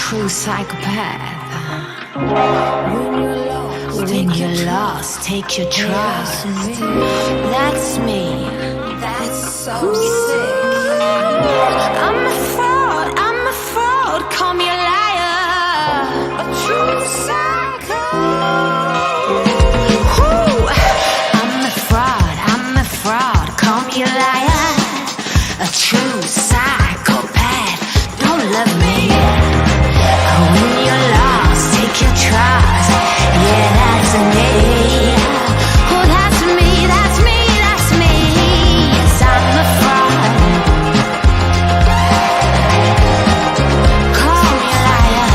true psychopath. When you're lost, take your trust. That's me. That's so sick. I'm a fraud, call me a liar. A true psycho. Ooh. I'm a fraud, call me a liar. A true psychopath, don't love me. When you're lost, take your trust. Yeah, that's me. Oh, that's me, that's me, that's me. Yes, I'm a fraud. Call me a liar.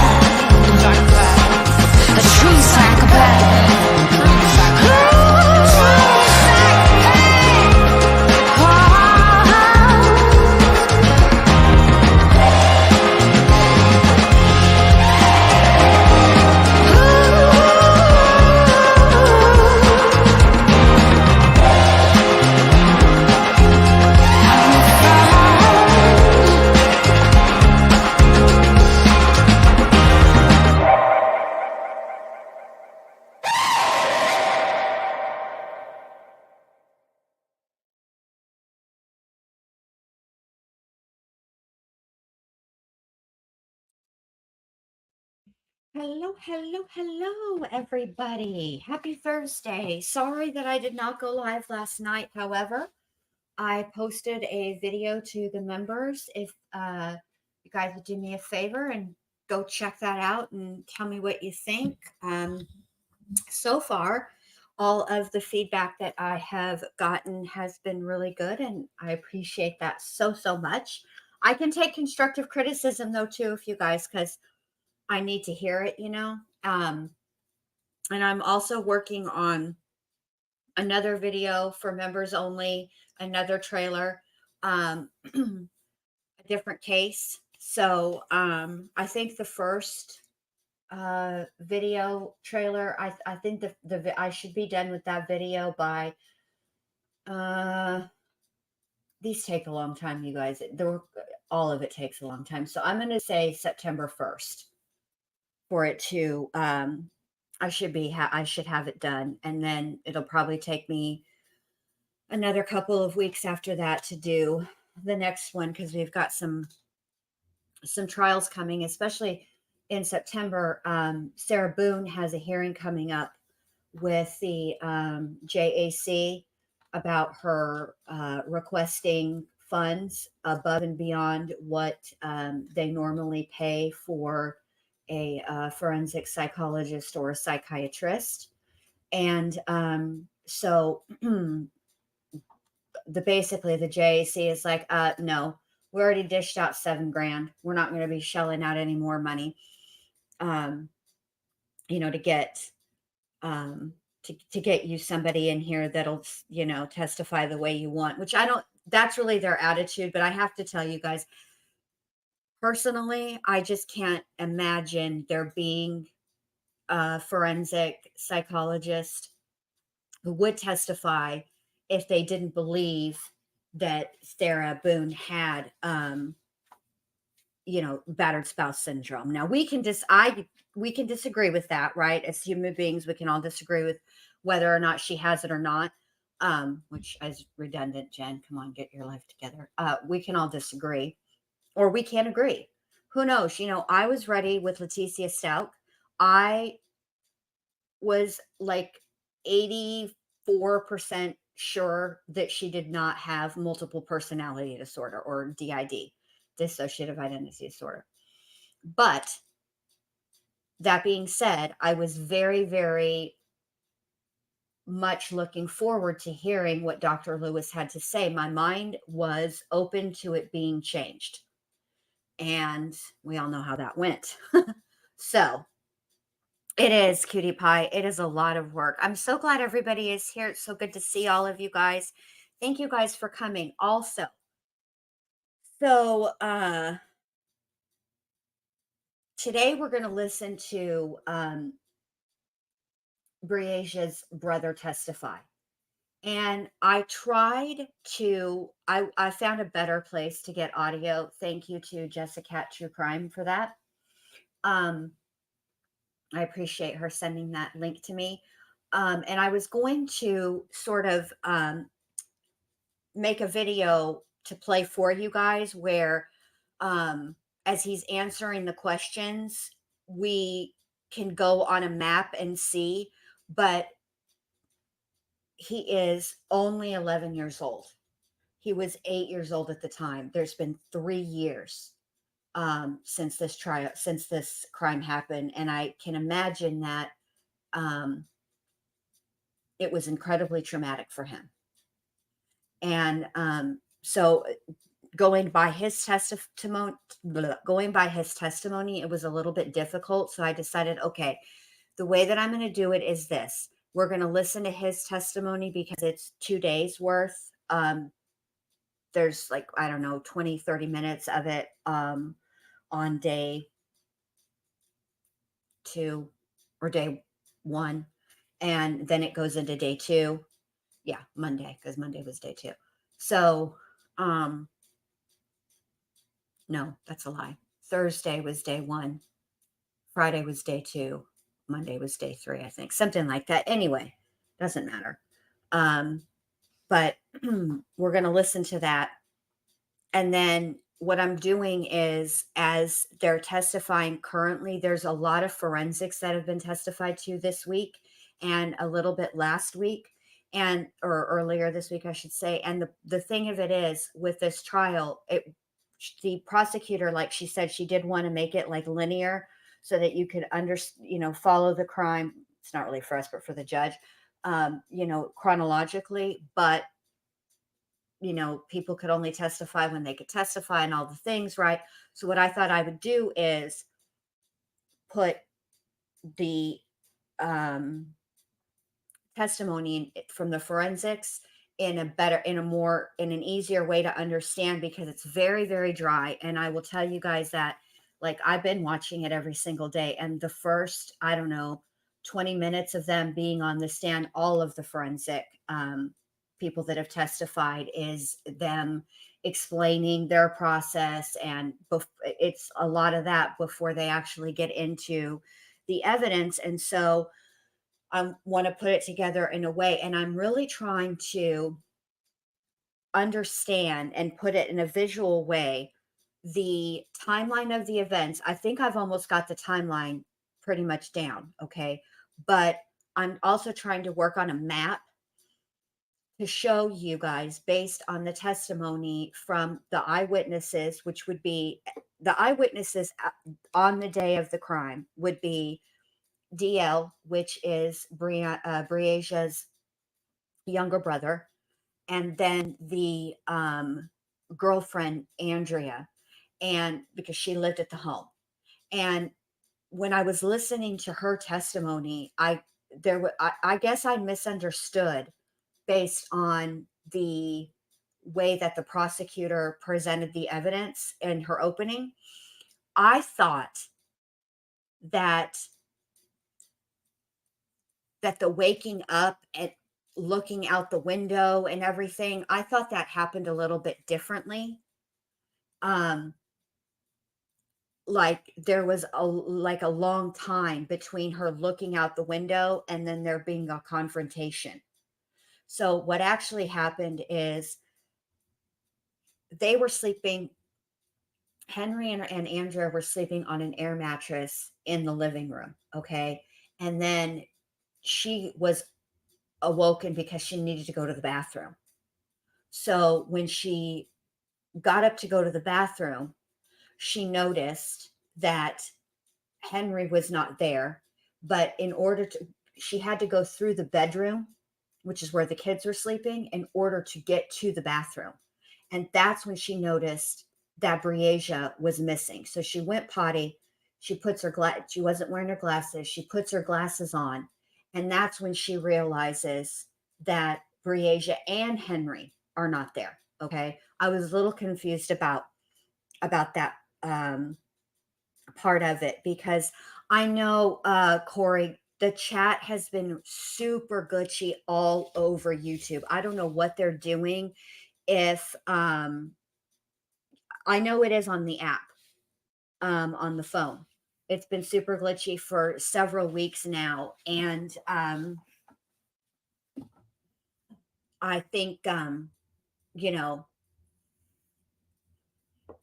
A true psychopath. Hello, everybody. Happy Thursday. Sorry that I did not go live last night. However, I posted a video to the members. If you guys would do me a favor and go check that out and tell me what you think. So far, all of the feedback that I have gotten has been really good, and I appreciate that so much. I can take constructive criticism, though, too, if you guys, because I need to hear it, and I'm also working on another video for members only, another trailer, a different case. So I think the first video trailer, I think I should be done with that video by these take a long time, you guys. All of it takes a long time. So I'm going to say September 1st. For it to I should have it done, and then it'll probably take me another couple of weeks after that to do the next one, because we've got some trials coming, especially in September. Sarah Boone has a hearing coming up with the JAC about her requesting funds above and beyond what they normally pay for a forensic psychologist or a psychiatrist. And so basically the JAC is like, no, we already dished out $7,000. We're not going to be shelling out any more money, to get to get you somebody in here that'll, testify the way you want, which that's really their attitude. But I have to tell you guys, personally, I just can't imagine there being a forensic psychologist who would testify if they didn't believe that Sarah Boone had, battered spouse syndrome. Now we can disagree with that, right? As human beings, we can all disagree with whether or not she has it or not. Which is redundant, Jen. Come on, get your life together. We can all disagree. Or we can't agree. Who knows? I was ready with Leticia Stout. I was like 84% sure that she did not have multiple personality disorder, or DID, dissociative identity disorder. But that being said, I was very, very much looking forward to hearing what Dr. Lewis had to say. My mind was open to it being changed. And we all know how that went. So it is, Cutie Pie. It is a lot of work. I'm so glad everybody is here. It's so good to see all of you guys. Thank you guys for coming also. So today we're going to listen to Breasia's brother testify. And I tried to, I found a better place to get audio. Thank you to Jessica True Crime for that. Um, I appreciate her sending that link to me. And I was going to sort of make a video to play for you guys where, um, as he's answering the questions, we can go on a map and see, but he is only 11 years old. He was 8 years old at the time. There's been 3 years since this trial, since this crime happened, and I can imagine that um, it was incredibly traumatic for him. And so, going by his testimony, it was a little bit difficult. So I decided, okay, the way that I'm going to do it is this: we're going to listen to his testimony because it's 2 days worth. There's like, I don't know, 20, 30 minutes of it on day 2 or day 1, and then it goes into day 2. Yeah, Monday, because Monday was day 2. So, no, that's a lie. Thursday was day 1, Friday was day 2, Monday was day 3, I think, something like that. Anyway, doesn't matter. But we're going to listen to that. And then what I'm doing is, as they're testifying currently, there's a lot of forensics that have been testified to this week and a little bit last week, and or earlier this week, I should say. And the thing of it is, with this trial, the prosecutor, like she said, she did want to make it like linear so that you could follow the crime. It's not really for us, but for the judge, chronologically. But people could only testify when they could testify and all the things, right? So what I thought I would do is put the um, testimony from the forensics in an easier way to understand, because it's very, very dry. And I will tell you guys that, like, I've been watching it every single day, and the first, I don't know, 20 minutes of them being on the stand, all of the forensic people that have testified, is them explaining their process, and it's a lot of that before they actually get into the evidence. And so I want to put it together in a way, and I'm really trying to understand and put it in a visual way, the timeline of the events. I think I've almost got the timeline pretty much down, okay? But I'm also trying to work on a map to show you guys, based on the testimony from the eyewitnesses, which would be the eyewitnesses on the day of the crime would be DL, which is Briaja's younger brother, and then the girlfriend, Andrea, and because she lived at the home. And when I was listening to her testimony, I guess I misunderstood, based on the way that the prosecutor presented the evidence in her opening. I thought that the waking up and looking out the window and everything, I thought that happened a little bit differently. Um, like there was a long time between her looking out the window and then there being a confrontation. So what actually happened is, they were sleeping, Henry and Andrea were sleeping on an air mattress in the living room, okay? And then she was awoken because she needed to go to the bathroom. So when she got up to go to the bathroom, she noticed that Henry was not there. But she had to go through the bedroom, which is where the kids were sleeping, in order to get to the bathroom. And that's when she noticed that Briasia was missing. So she went potty. She wasn't wearing her glasses. She puts her glasses on. And that's when she realizes that Briasia and Henry are not there. Okay. I was a little confused about that part of it, because I know, Corey, the chat has been super glitchy all over YouTube. I don't know what they're doing. If I know it is on the app, on the phone. It's been super glitchy for several weeks now. And I think, you know,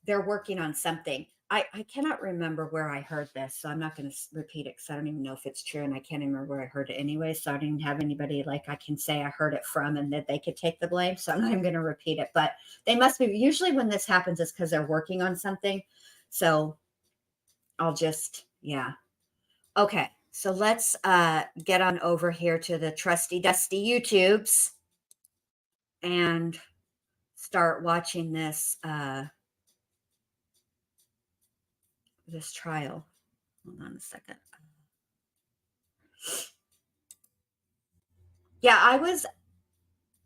they're working on something. I cannot remember where I heard this, so I'm not going to repeat it because I don't even know if it's true, and I can't even remember where I heard it anyway. So I don't even have anybody like I can say I heard it from and that they could take the blame. So I'm not even going to repeat it. But they must be, usually when this happens, it's because they're working on something. So I'll just, yeah. Okay. So let's get on over here to the trusty dusty YouTubes and start watching this this trial. Hold on a second. Yeah, I was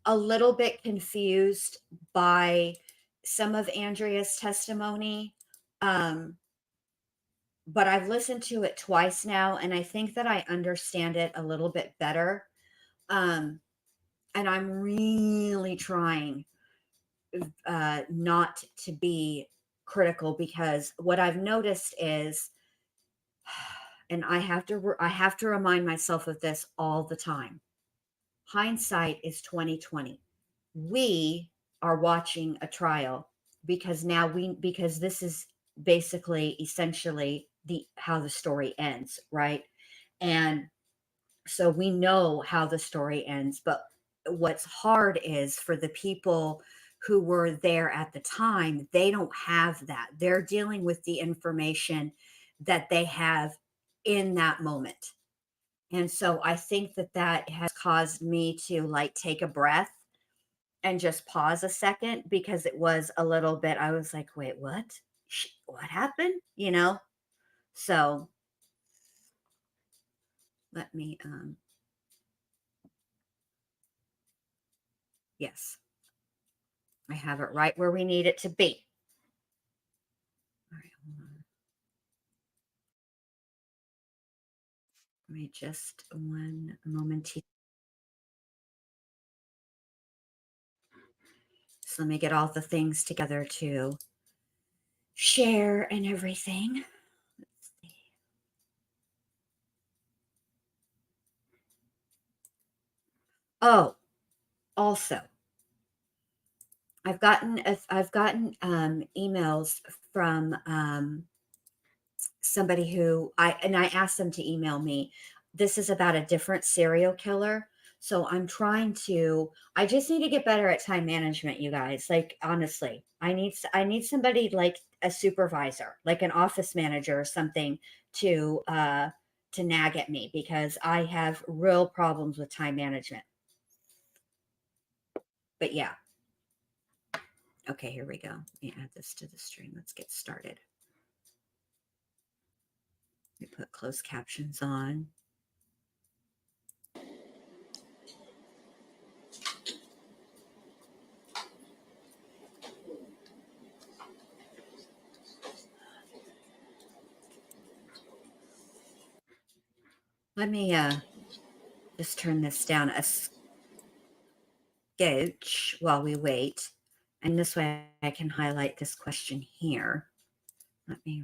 a little bit confused by some of Andrea's testimony. But I've listened to it twice now, and I think that I understand it a little bit better. And I'm really trying not to be critical, because what I've noticed is, and I have to remind myself of this all the time. Hindsight is 2020. We are watching a trial because because this is basically essentially how the story ends, right? And so we know how the story ends, but what's hard is for the people who were there at the time, they don't have that. They're dealing with the information that they have in that moment. And so I think that that has caused me to like take a breath and just pause a second, because it was a little bit, I was like, wait, what? What happened? You know? So let me, yes, I have it right where we need it to be. All right, hold on. Let me just one moment. So let me get all the things together to share and everything. Let's see. Oh, also, I've gotten emails from somebody who I asked them to email me. This is about a different serial killer. So I just need to get better at time management, you guys. Like, honestly, I need somebody like a supervisor, like an office manager or something to nag at me, because I have real problems with time management. But yeah. Okay, here we go. Let me add this to the stream. Let's get started. We put closed captions on. Let me just turn this down a scotch while we wait. And this way I can highlight this question here. Let me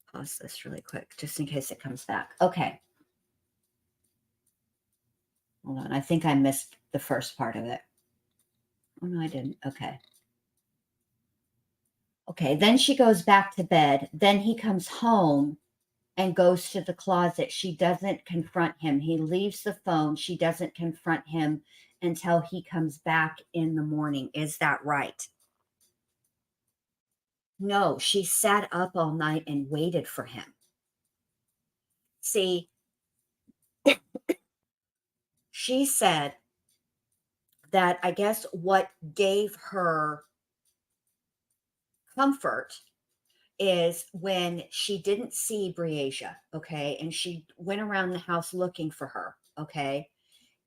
pause this really quick, just in case it comes back. Okay. Hold on. I think I missed the first part of it. Oh, no, I didn't. Okay. Okay. Then she goes back to bed. Then he comes home and goes to the closet. She doesn't confront him. He leaves the phone. She doesn't confront him until he comes back in the morning. Is that right? No, she sat up all night and waited for him. See, she said that I guess what gave her comfort is when she didn't see Briasia, okay, and she went around the house looking for her, okay,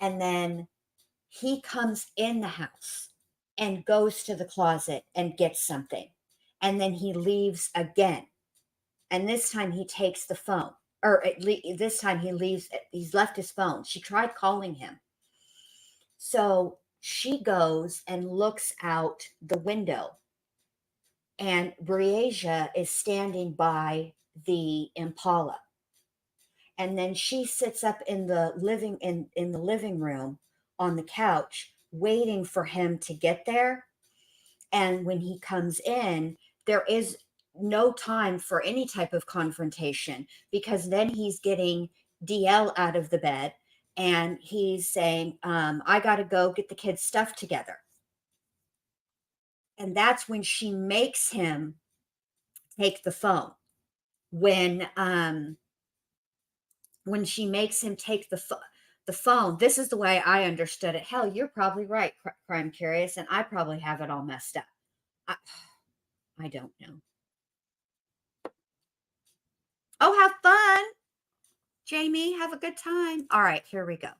and then he comes in the house and goes to the closet and gets something, and then he leaves again, and this time he takes the phone, or this time he's left his phone. She tried calling him. So she goes and looks out the window and Briasia is standing by the Impala. And then she sits up in the living room on the couch waiting for him to get there. And when he comes in, there is no time for any type of confrontation, because then he's getting DL out of the bed and he's saying, I got to go get the kids' stuff together. And that's when she makes him take the phone. When she makes him take the phone, this is the way I understood it. Hell, you're probably right, Crime Curious, and I probably have it all messed up. I don't know. Oh, have fun, Jamie. Have a good time. All right, here we go.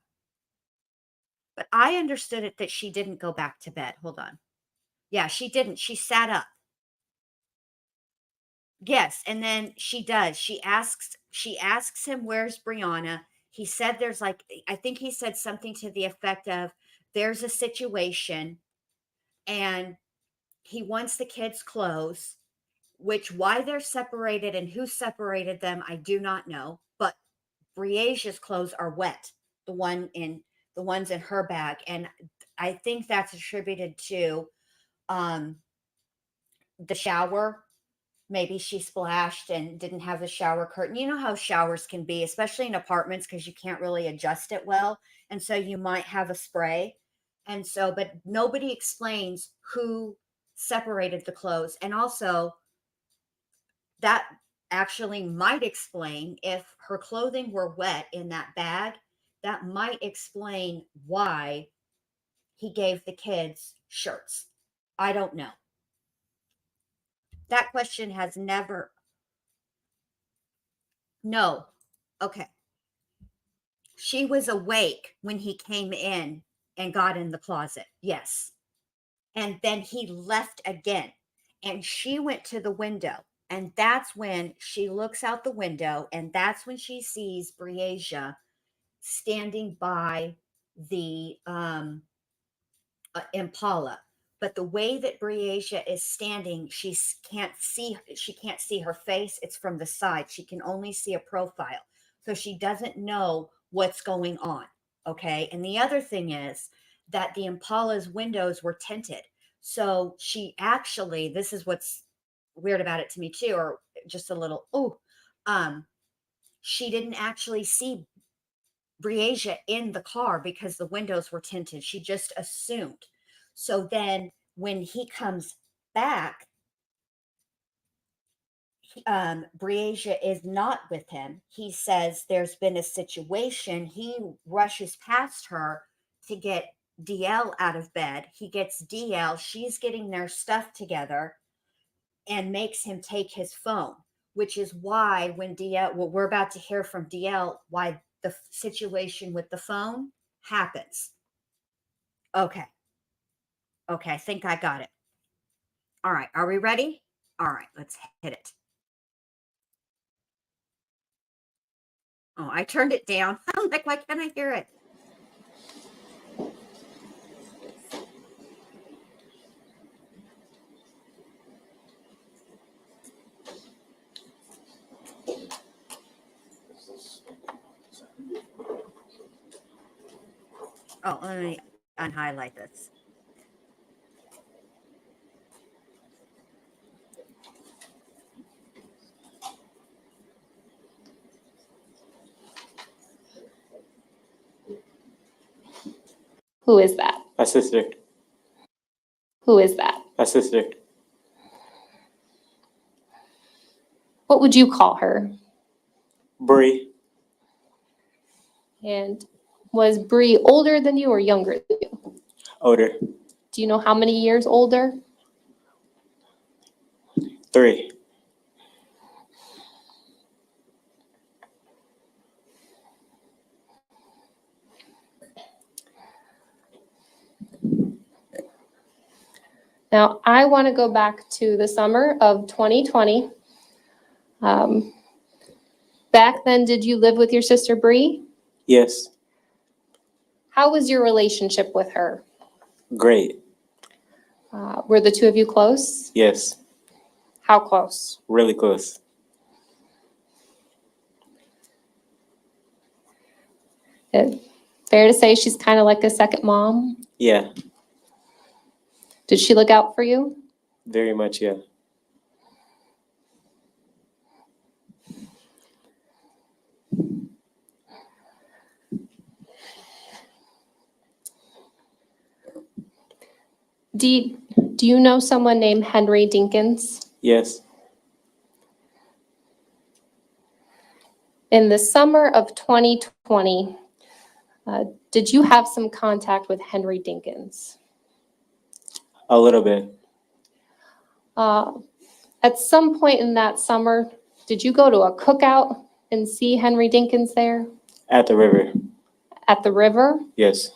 But I understood it that she didn't go back to bed. Hold on. Yeah, she didn't. She sat up. Yes, and then she does. She asks him, where's Brianna? He said there's like, I think he said something to the effect of, there's a situation and he wants the kids' clothes, which why they're separated and who separated them, I do not know. But Briasia's clothes are wet, the ones in her bag. And I think that's attributed to the shower. Maybe she splashed and didn't have the shower curtain. You know how showers can be, especially in apartments, because you can't really adjust it well. And so you might have a spray. And so, but nobody explains who separated the clothes. And also, that actually might explain, if her clothing were wet in that bag, that might explain why he gave the kids shirts. I don't know. That question has never. No. Okay. She was awake when he came in and got in the closet. Yes. And then he left again. And she went to the window. And that's when she looks out the window. And that's when she sees Briasia standing by the Impala. But the way that Briasia is standing, she can't see her face. It's from the side. She can only see a profile. So she doesn't know what's going on. Okay. And the other thing is that the Impala's windows were tinted. So she actually, this is what's weird about it to me too, or just a little, she didn't actually see Briasia in the car because the windows were tinted. She just assumed. So then when he comes back, Briasia is not with him. He says there's been a situation. He rushes past her to get DL out of bed. He gets DL. She's getting their stuff together and makes him take his phone, which is why when DL, well, we're about to hear from DL why the situation with the phone happens. Okay. Okay, I think I got it. All right, are we ready? All right, let's hit it. Oh, I turned it down. I'm like, why can't I hear it? Oh, let me unhighlight this. Who is that? A sister. Who is that? A sister. What would you call her? Bree. And was Bree older than you or younger than you? Older. Do you know how many years older? 3. Now, I want to go back to the summer of 2020. Back then, did you live with your sister Bree? Yes. How was your relationship with her? Great. Were the two of you close? Yes. How close? Really close. Fair to say she's kind of like a second mom? Yeah, Did she look out for you? very much, yeah. Do you know someone named Henry Dinkins? Yes, In the summer of 2020, did you have some contact with Henry Dinkins? a little bit. At some point in that summer, did you go to a cookout and see Henry Dinkins there At the river. at the river? Yes,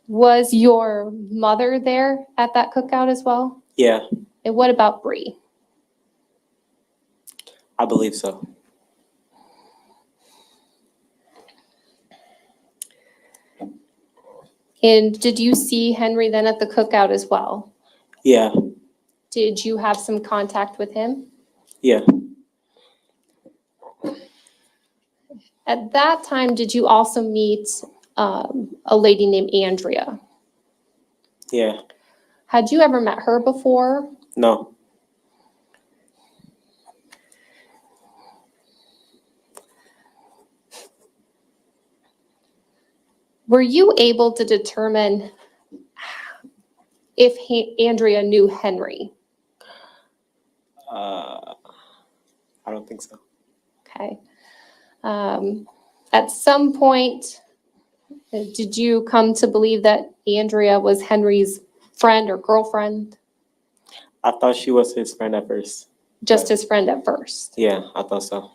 Was your mother there at that cookout as well? yeah, And what about Bree? I believe so. And did you see Henry then at the cookout as well? Yeah, Did you have some contact with him? yeah, At that time, did you also meet a lady named Andrea? yeah. Had you ever met her before? No, Were you able to determine if Andrea knew Henry? I don't think so. Okay. At some point, did you come to believe that Andrea was Henry's friend or girlfriend? I thought she was his friend at first. Just his friend at first. Yeah, I thought so.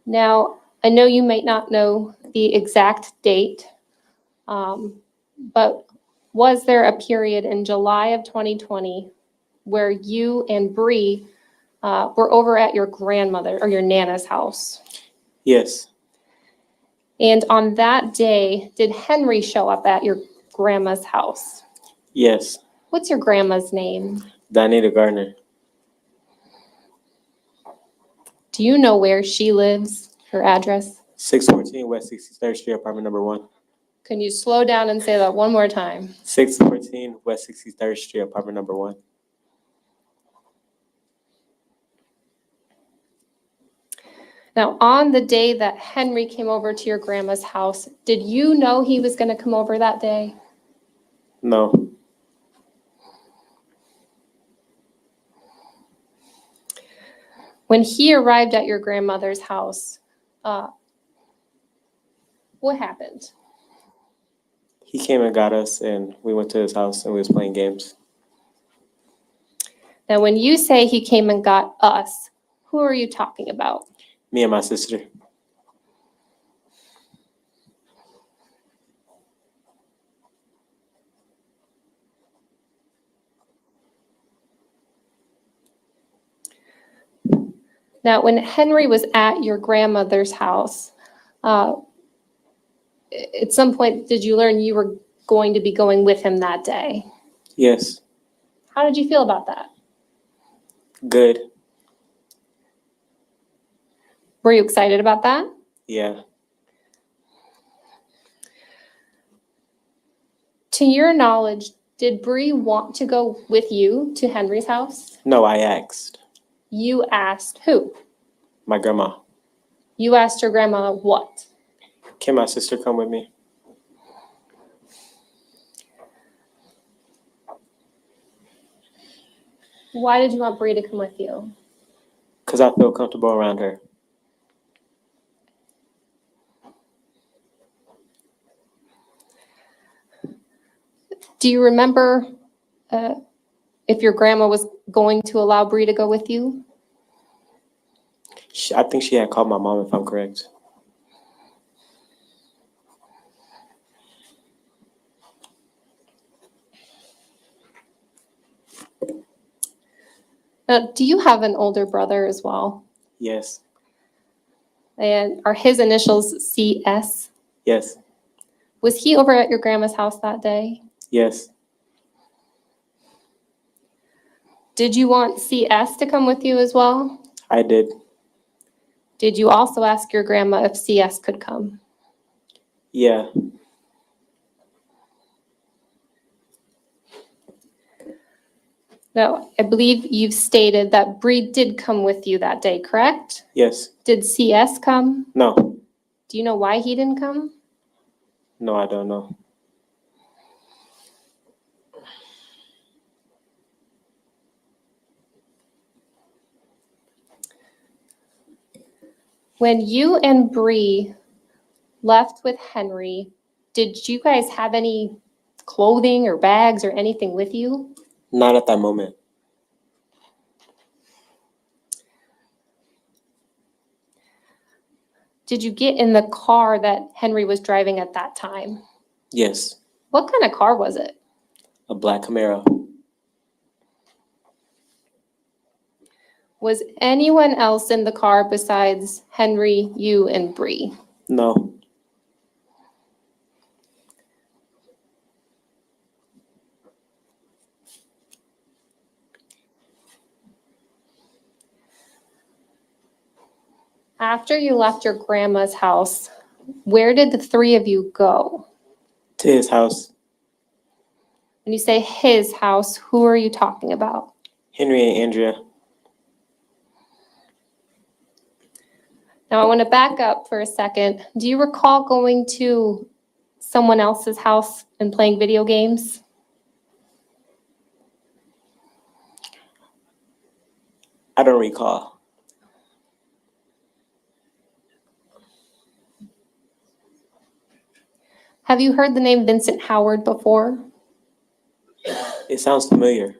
Now, I know you might not know the exact date, but was there a period in July of 2020 where you and Bree were over at your grandmother or your Nana's house? Yes, And on that day, did Henry show up at your grandma's house? yes. What's your grandma's name? Danita Gardner. Do you know where she lives, her address? 614 West 63rd Street, apartment number 1. Can you slow down and say that one more time? 614 West 63rd Street, apartment number 1. Now, on the day that Henry came over to your grandma's house, did you know he was going to come over that day? No, When he arrived at your grandmother's house, what happened? he came and got us, and we went to his house, and we was playing games. Now, when you say he came and got us, who are you talking about? Me and my sister. Now, when Henry was at your grandmother's house, at some point, did you learn you were going to be going with him that day? Yes, How did you feel about that? good. Were you excited about that? Yeah, To your knowledge, did Bree want to go with you to Henry's house? no, I asked You asked who? my grandma. You asked your grandma what? Can my sister come with me? Why did you want Bree to come with you? Because I feel comfortable around her. Do you remember if your grandma was going to allow Bree to go with you? I think she had called my mom, if I'm correct. Now, do you have an older brother as well? Yes. And are his initials CS? Yes. Was he over at your grandma's house that day? Yes. Did you want CS to come with you as well? I did. Did you also ask your grandma if CS could come? Yeah. No, I believe you've stated that Bree did come with you that day, correct? Yes. Did CS come? No. Do you know why he didn't come? No, I don't know. When you and Bree left with Henry, did you guys have any clothing or bags or anything with you? Not at that moment. Did you get in the car that Henry was driving at that time? Yes. What kind of car was it? A black Camaro. Was anyone else in the car besides Henry, you, and Bree? No. After you left your grandma's house, where did the three of you go? To his house. When you say his house, who are you talking about? Henry and Andrea. Now I want to back up for a second. Do you recall going to someone else's house and playing video games? I don't recall. Have you heard the name Vincent Howard before? It sounds familiar.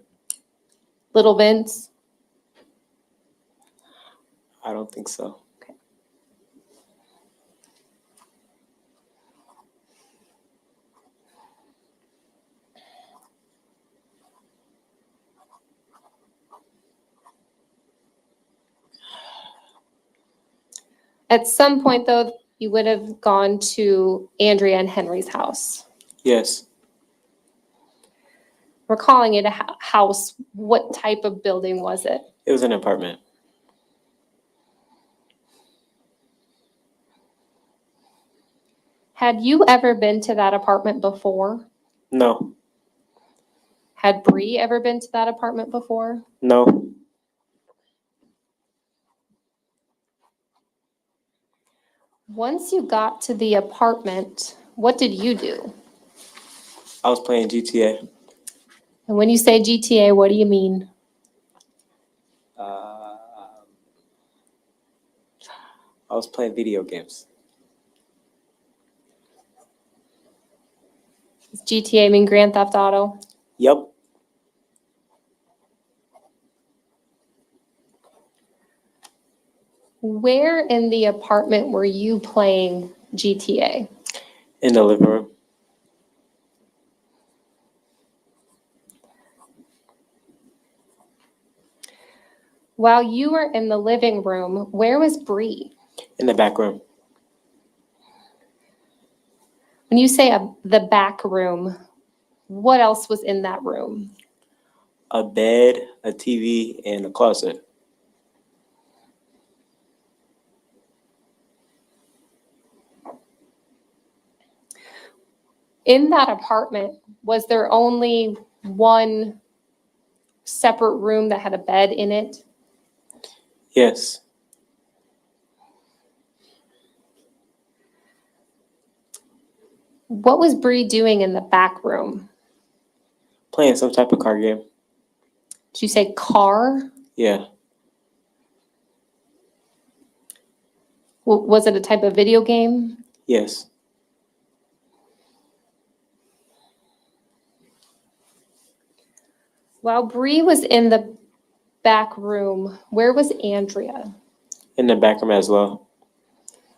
Little Vince? I don't think so. At some point, though, you would have gone to Andrea and Henry's house. Yes. We're calling it a house. What type of building was it? It was an apartment. Had you ever been to that apartment before? No. Had Bree ever been to that apartment before? No. Once you got to the apartment, what did you do? I was playing GTA. And when you say GTA, what do you mean? I was playing video games. Does GTA mean Grand Theft Auto? Yep. Where in the apartment were you playing GTA? In the living room. While you were in the living room, where was Bree? In the back room. When you say the back room, what else was in that room? A bed, a TV, and a closet. In that apartment, was there only one separate room that had a bed in it? Yes. What was Bree doing in the back room? Playing some type of card game. Did you say car? Yeah. Was it a type of video game? Yes. While Bree was in the back room, where was Andrea? In the back room as well.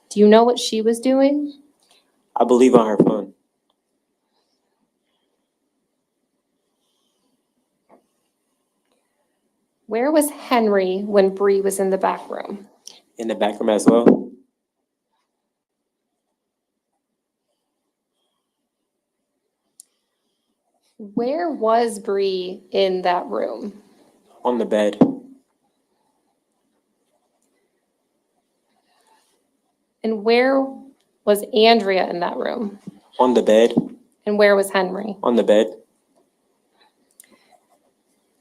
Do you know what she was doing? I believe on her phone. Where was Henry when Bree was in the back room? In the back room as well. Where was Bree in that room? On the bed. And where was Andrea in that room? On the bed. And where was Henry? On the bed.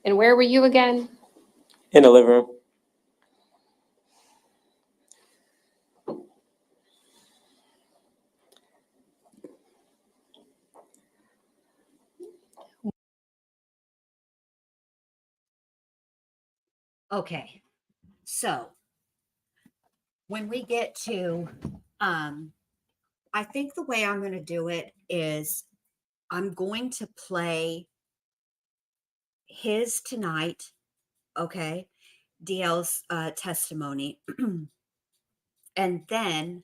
And where were you again? In the living room. Okay, so when we get to, I think the way I'm going to do it is I'm going to play his tonight, okay, DL's testimony, and then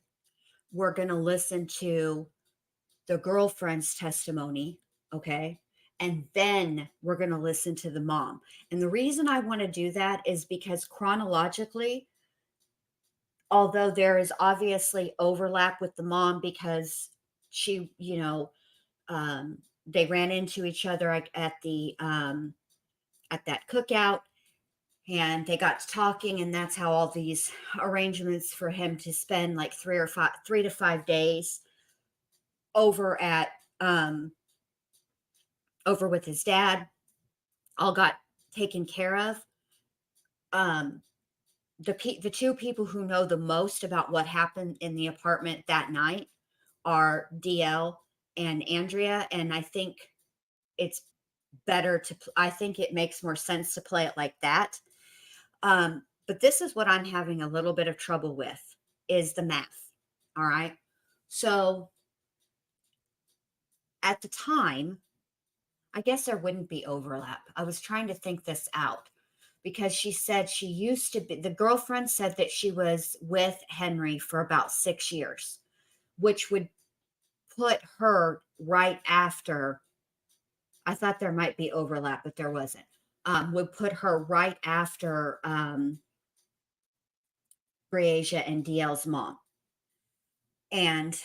we're going to listen to the girlfriend's testimony, okay, and then we're going to listen to the mom. And the reason I want to do that is because chronologically, although there is obviously overlap with the mom because she, they ran into each other at the at that cookout, and they got to talking, and that's how all these arrangements for him to spend like 3 to 5 days over at over with his dad all got taken care of. The two people who know the most about what happened in the apartment that night are DL and Andrea, and I think it's better to I think it makes more sense to play it like that. But this is what I'm having a little bit of trouble with is the math. All right. So at the time, I guess there wouldn't be overlap. I was trying to think this out because she said she used to be, the girlfriend said that she was with Henry for about 6 years, which would put her right after. I thought there might be overlap, but there wasn't. Would put her right after Breasia and DL's mom. And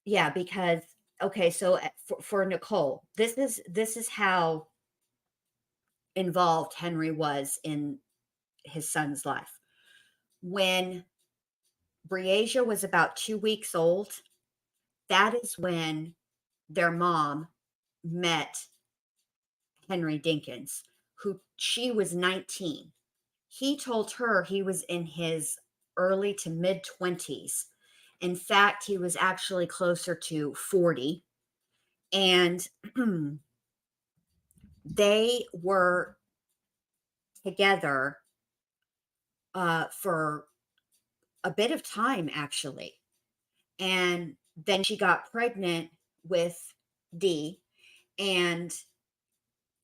yeah, because okay, so for Nicole, this is how involved Henry was in his son's life. When Breasia was about 2 weeks old, that is when their mom met Henry Dinkins, who she was 19. He told her he was in his early to mid 20s. In fact, he was actually closer to 40. And they were together for a bit of time, actually. And then she got pregnant with D, and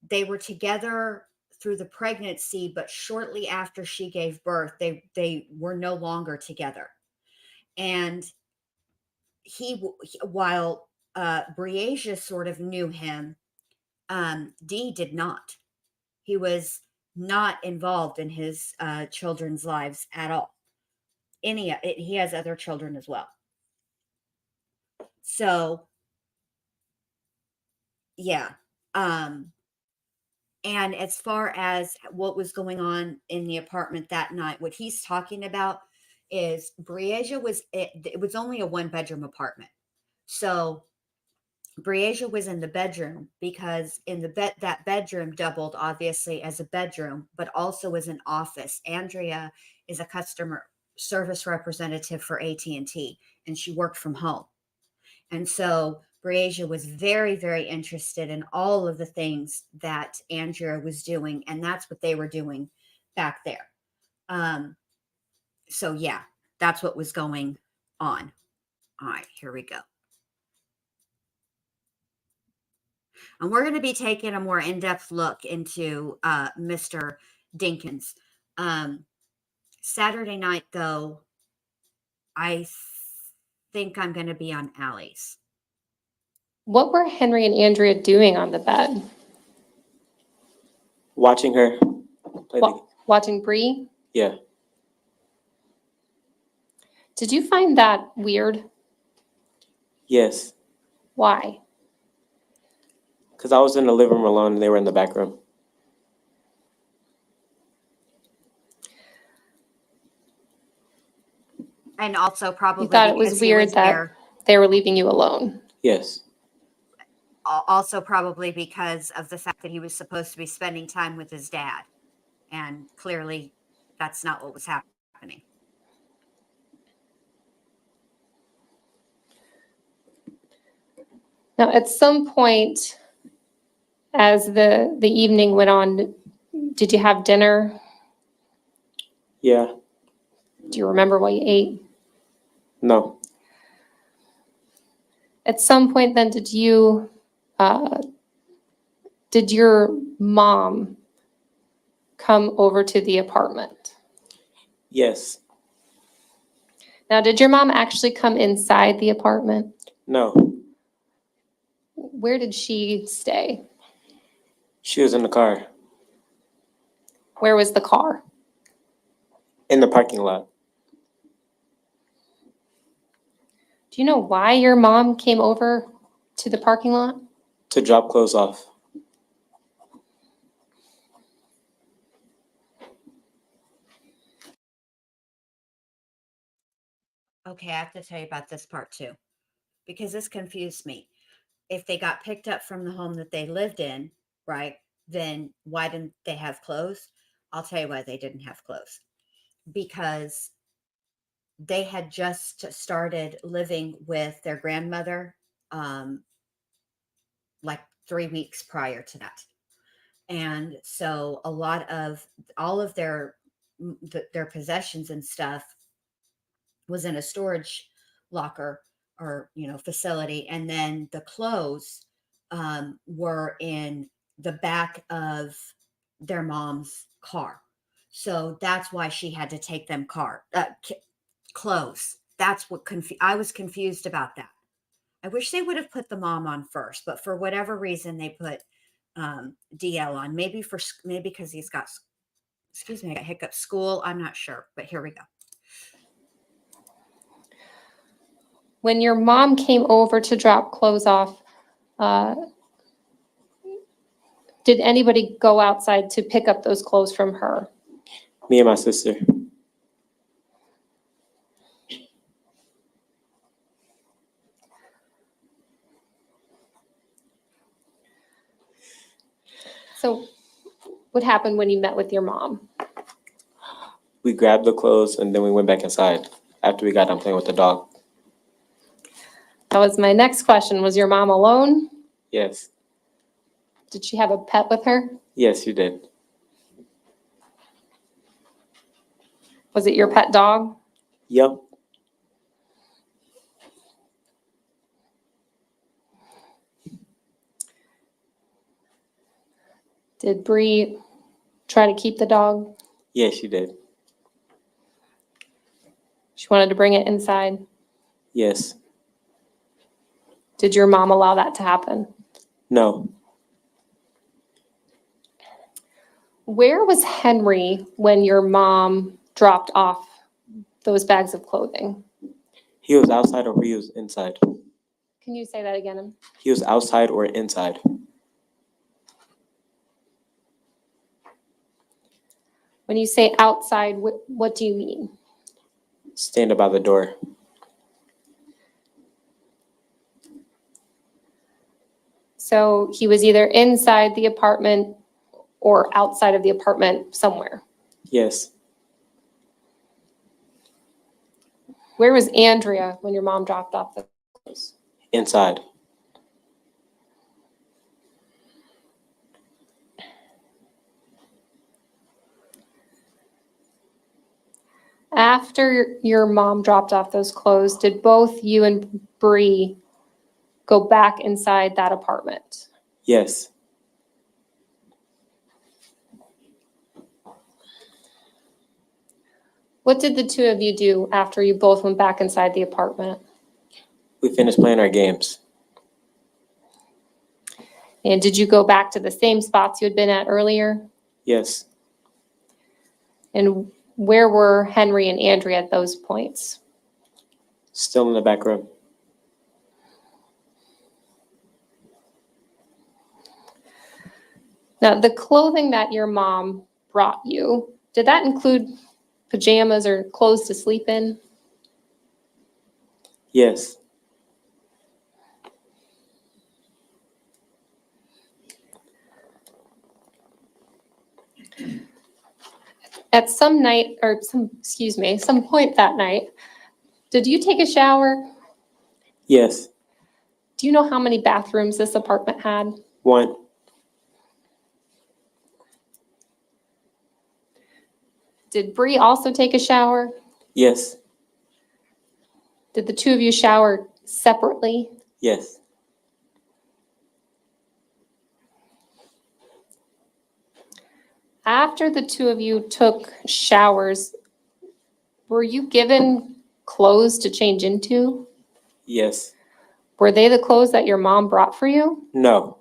they were together through the pregnancy, but shortly after she gave birth, they were no longer together. And while Breasia sort of knew him, D did not. He was not involved in his children's lives at all. He has other children as well. So, yeah. And as far as what was going on in the apartment that night, what he's talking about is Breasia it was only a 1-bedroom apartment. So Breasia was in the bedroom because in the that bedroom doubled obviously as a bedroom, but also as an office. Andrea is a customer service representative for AT&T, and she worked from home. And so Breasia was very, very interested in all of the things that Andrea was doing, and that's what they were doing back there. So yeah, that's what was going on. All right, here we go. And we're going to be taking a more in-depth look into Mr. Dinkins. Saturday night, though, I think I'm going to be on Allie's. What were Henry and Andrea doing on the bed? Watching her play the, Watching Bree? yeah, Did you find that weird? yes. Why? Because I was in the living room alone and they were in the back room. And also probably You thought it because was he weird was that there. they were leaving you alone. Yes, Also probably because of the fact that he was supposed to be spending time with his dad. And clearly that's not what was happening. Now, at some point, as the evening went on, did you have dinner? yeah, Do you remember what you ate? no, At some point then, did your mom come over to the apartment? yes, Now, did your mom actually come inside the apartment? no. Where did she stay? She was in the car, Where was the car? in the parking lot. Do you know why your mom came over to the parking lot? To drop clothes off. Okay, I have to tell you about this part too, because this confused me. If they got picked up from the home that they lived in, right, then why didn't they have clothes? I'll tell you why they didn't have clothes. Because they had just started living with their grandmother like 3 weeks prior to that. And so a lot of all of their possessions and stuff was in a storage locker or facility, and then the clothes were in the back of their mom's car. So that's why she had to take them clothes. That's what I was confused about that. I wish they would have put the mom on first, but for whatever reason they put DL on. Maybe because he's got, excuse me, I got hiccup, school. I'm not sure, but here we go. When your mom came over to drop clothes off, did anybody go outside to pick up those clothes from her? Me and my sister. So what happened when you met with your mom? We grabbed the clothes and then we went back inside after we got done playing with the dog. That was my next question. Was your mom alone? Yes, Did she have a pet with her? yes, you did. Was it your pet dog? Yep, Did Bree try to keep the dog? yes, she did. She wanted to bring it inside. Yes, Did your mom allow that to happen? no. Where was Henry when your mom dropped off those bags of clothing? He was outside or he was inside? Can you say that again? He was outside or inside? When you say outside, what do you mean? Standing by the door. So he was either inside the apartment or outside of the apartment somewhere. Yes, Where was Andrea when your mom dropped off the clothes? inside. After your mom dropped off those clothes, did both you and Bree go back inside that apartment? Yes, What did the two of you do after you both went back inside the apartment? we finished playing our games. And did you go back to the same spots you had been at earlier? Yes. And where were Henry and Andrea at those points? Still in the back room. Now, the clothing that your mom brought you, did that include pajamas or clothes to sleep in? Yes. At some point that night, did you take a shower? Yes. Do you know how many bathrooms this apartment had? 1. Did Bree also take a shower? Yes. Did the two of you shower separately? Yes. After the two of you took showers, were you given clothes to change into? Yes. Were they the clothes that your mom brought for you? No.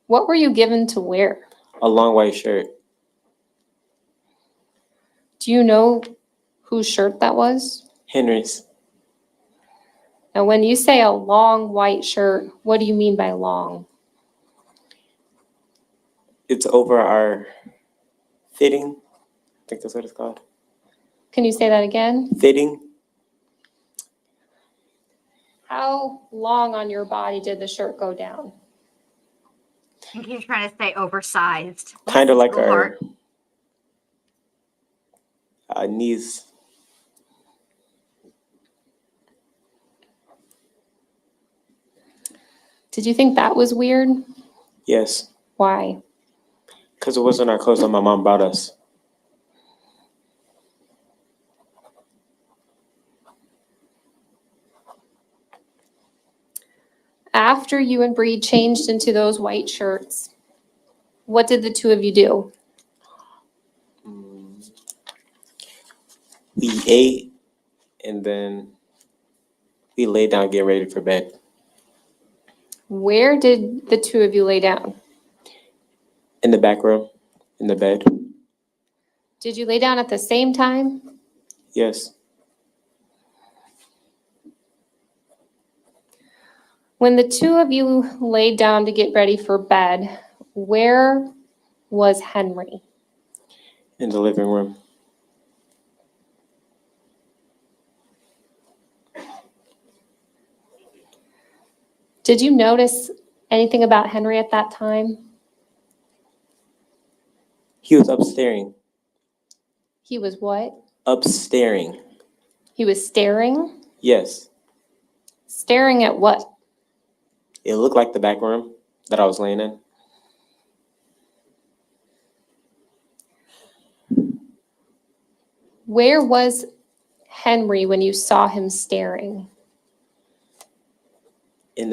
What were you given to wear? A long white shirt. Do you know whose shirt that was? Henry's. Now, when you say a long white shirt, what do you mean by long? It's over our fitting. I think that's what it's called. Can you say that again? Fitting. How long on your body did the shirt go down? I think he's trying to say oversized. Kind of like Little our heart. knees. Did you think that was weird? Yes. Why? Because it wasn't our clothes that my mom brought us. After you and Bree changed into those white shirts, what did the two of you do? We ate and then we lay down getting ready for bed. Where did the two of you lay down? In the back room, in the bed. Did you lay down at the same time? Yes. When the two of you laid down to get ready for bed, where was Henry? In the living room. Did you notice anything about Henry at that time? He was upstaring. He was what? Upstaring. He was staring? Yes. Staring at what? It looked like the back room that I was laying in. Where was Henry when you saw him staring? In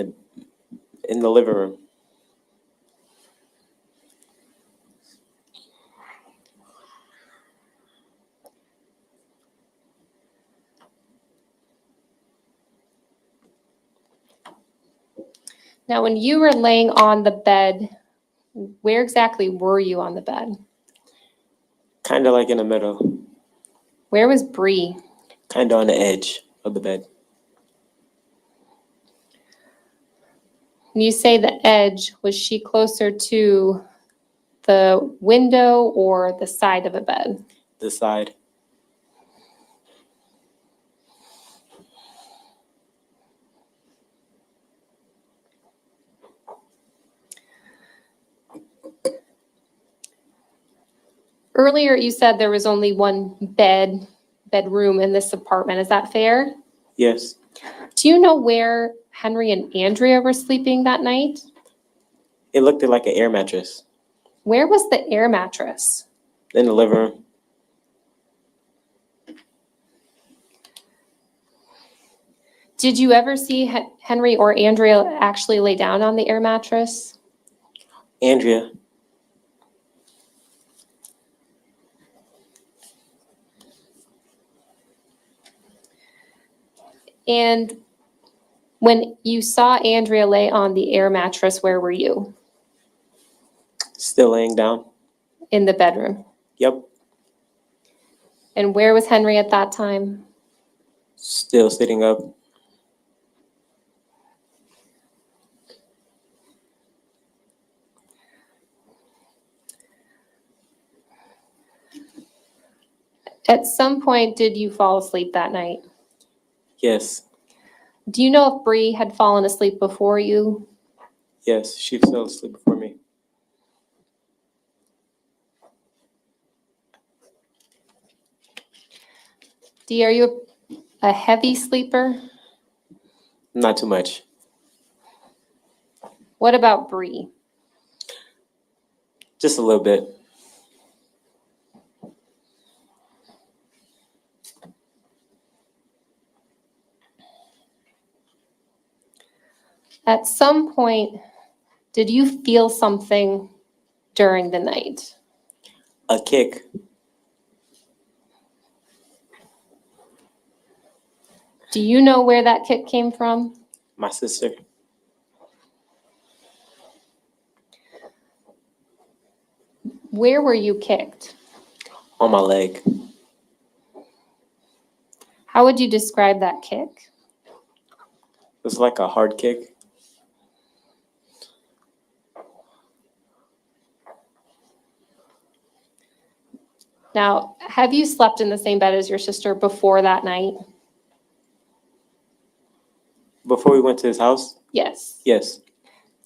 the living room. Now, when you were laying on the bed, where exactly were you on the bed? Kind of like in the middle. Where was Bree? Kind of on the edge of the bed. When you say the edge, was she closer to the window or the side of the bed? The side. Earlier, you said there was only one bedroom in this apartment. Is that fair? Yes. Do you know where Henry and Andrea were sleeping that night? It looked like an air mattress. Where was the air mattress? In the living room. Did you ever see Henry or Andrea actually lay down on the air mattress? Andrea. And when you saw Andrea lay on the air mattress, where were you? Still laying down. in the bedroom. Yep. And where was Henry at that time? Still sitting up. At some point, did you fall asleep that night? Yes. Do you know if Bree had fallen asleep before you? Yes. She fell asleep before me. Dee, are you a heavy sleeper? Not too much. What about Bree? Just a little bit. At some point, did you feel something during the night? A kick. Do you know where that kick came from? My sister. Where were you kicked? On my leg. How would you describe that kick? It was like a hard kick. Now, have you slept in the same bed as your sister before that night? Before we went to his house? Yes. Yes.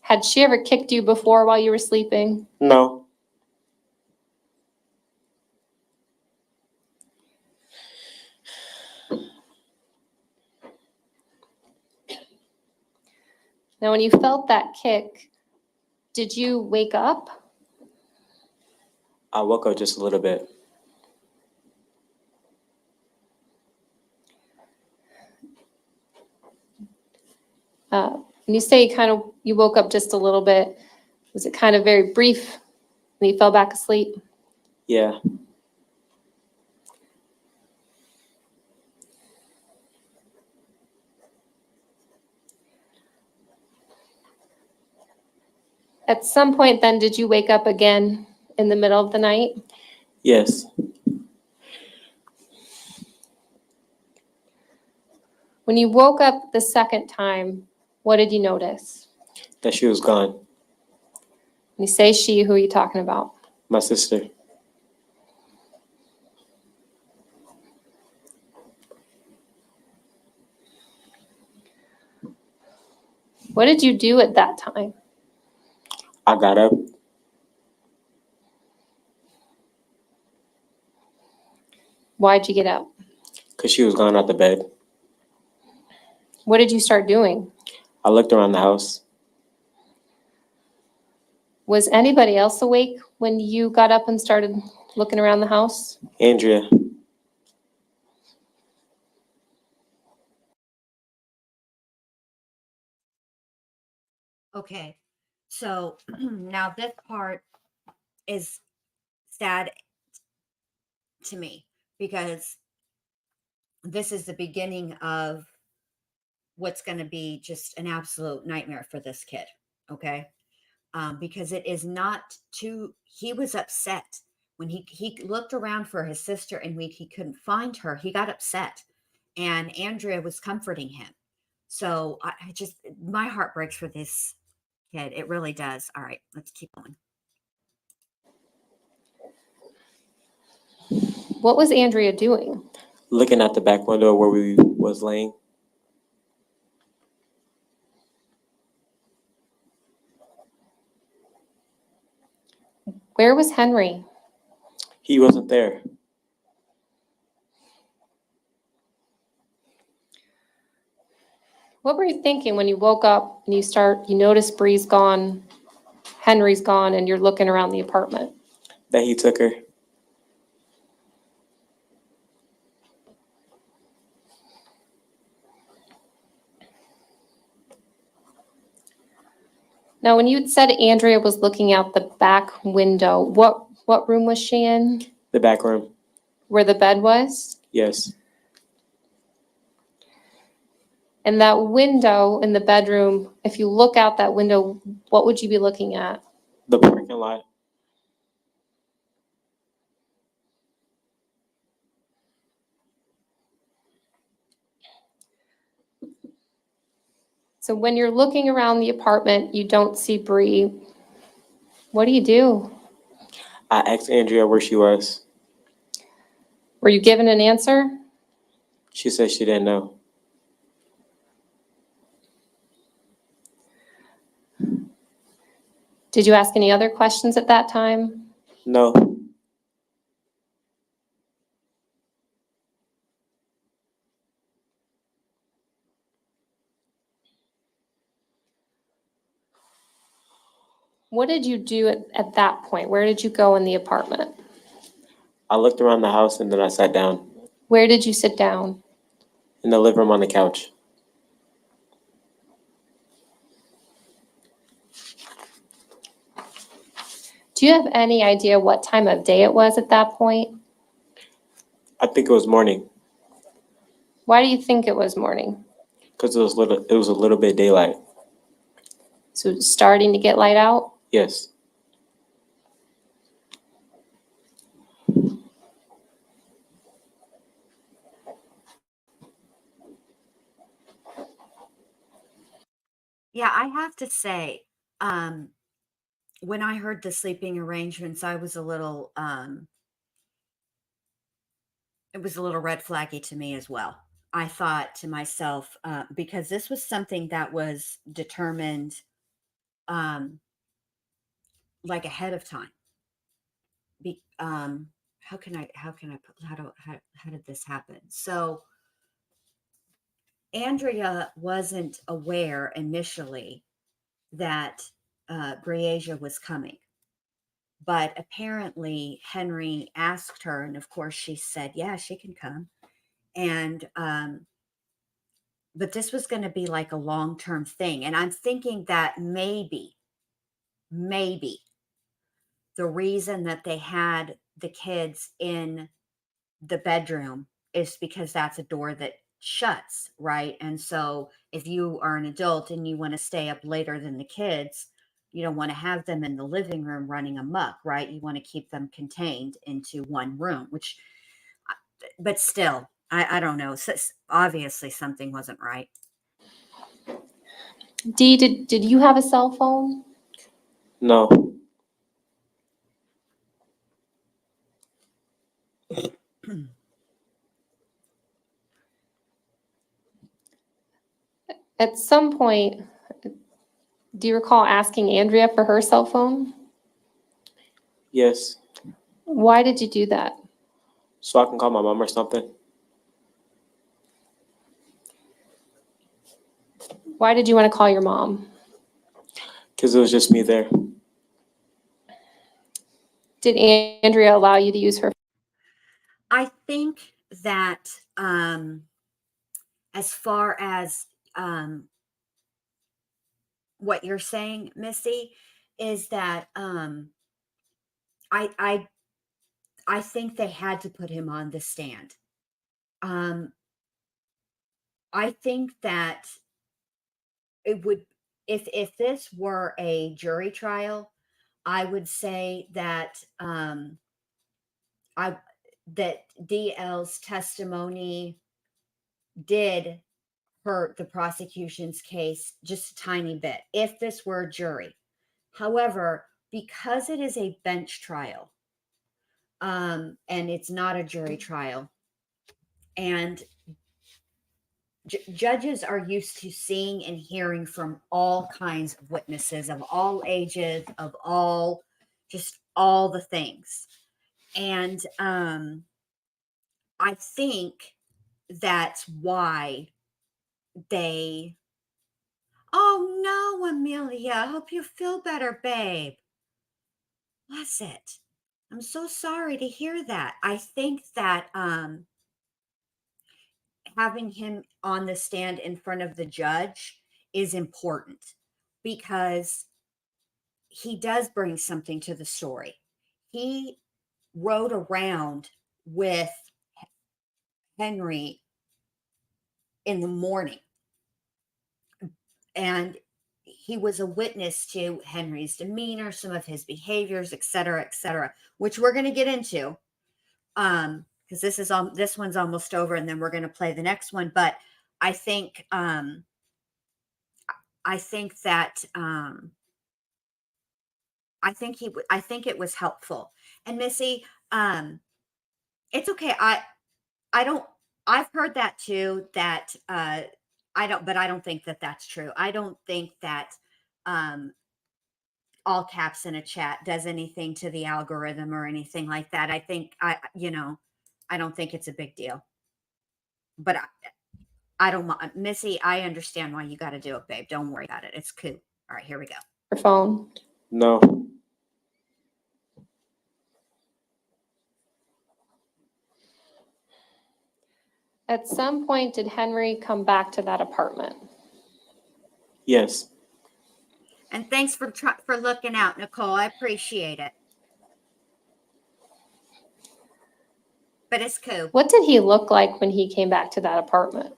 Had she ever kicked you before while you were sleeping? No. Now, when you felt that kick, did you wake up? I woke up just a little bit. When you say you woke up just a little bit, was it kind of very brief and you fell back asleep? Yeah. At some point then, did you wake up again in the middle of the night? Yes. When you woke up the second time, what did you notice? That she was gone. When you say she, who are you talking about? My sister. What did you do at that time? I got up. Why'd you get up? Because she was gone out the bed. What did you start doing? I looked around the house. Was anybody else awake when you got up and started looking around the house? Andrea. Okay, so now this part is sad to me because this is the beginning of what's going to be just an absolute nightmare for this kid. Okay. Because it is not too, he was upset when he looked around for his sister and he couldn't find her. He got upset and Andrea was comforting him. So I just, my heart breaks for this kid. It really does. All right, let's keep going. What was Andrea doing? Looking out the back window where we was laying. Where was Henry? He wasn't there. What were you thinking when you woke up and you notice Bree's gone, Henry's gone, and you're looking around the apartment? That he took her. Now, when you said Andrea was looking out the back window, what room was she in? The back room. Where the bed was? Yes. And that window in the bedroom, if you look out that window, what would you be looking at? The parking lot. So when you're looking around the apartment, you don't see Bree. What do you do? I asked Andrea where she was. Were you given an answer? She said she didn't know. Did you ask any other questions at that time? No. What did you do at that point? Where did you go in the apartment? I looked around the house and then I sat down Where did you sit down? in the living room on the couch. Do you have any idea what time of day it was at that point? I think it was morning Why do you think it was morning? because it was a little bit daylight. So it's starting to get light out? Yes. Yeah, I have to say, when I heard the sleeping arrangements, I was a little, it was a little red flaggy to me as well. I thought to myself, because this was something that was determined, um, like ahead of time. Be, how did this happen? So Andrea wasn't aware initially that Breasia was coming. But apparently Henry asked her, and of course she said, yeah, she can come. And but this was going to be like a long-term thing. And I'm thinking that maybe the reason that they had the kids in the bedroom is because that's a door that shuts, right? And so if you are an adult and you want to stay up later than the kids, you don't want to have them in the living room running amok, right? You want to keep them contained into one room, which, but still, I don't know. Obviously, something wasn't right. Dee, did you have a cell phone? No. At some point, do you recall asking Andrea for her cell phone? Yes. Why did you do that? So I can call my mom or something. Why did you want to call your mom? Because it was just me there. Did Andrea allow you to use her? I think that as far as what you're saying, Missy, is that I think they had to put him on the stand. I think that it would, if this were a jury trial, I would say that I that DL's testimony did hurt the prosecution's case just a tiny bit if this were a jury. However, because it is a bench trial, and it's not a jury trial, and judges are used to seeing and hearing from all kinds of witnesses of all ages, of all, just all the things. And I think that's why they, oh no, Amelia, I hope you feel better, babe. Bless it. I'm so sorry to hear that. I think that having him on the stand in front of the judge is important because he does bring something to the story. He rode around with Henry in the morning, and he was a witness to Henry's demeanor, some of his behaviors, et cetera, which we're going to get into. Because this one's almost over, and then we're going to play the next one. But I think I think that I think I think it was helpful. And Missy, it's okay. I don't. I've heard that too. That I don't, but I don't think that that's true. I don't think that um, all caps in a chat does anything to the algorithm or anything like that. I think I don't think it's a big deal. But I don't want Missy. I understand why you got to do it, babe. Don't worry about it. It's cool. All right, here we go. Your phone. No. At some point, did Henry come back to that apartment? Yes. And thanks for looking out, Nicole. I appreciate it. But it's cool. What did he look like when he came back to that apartment?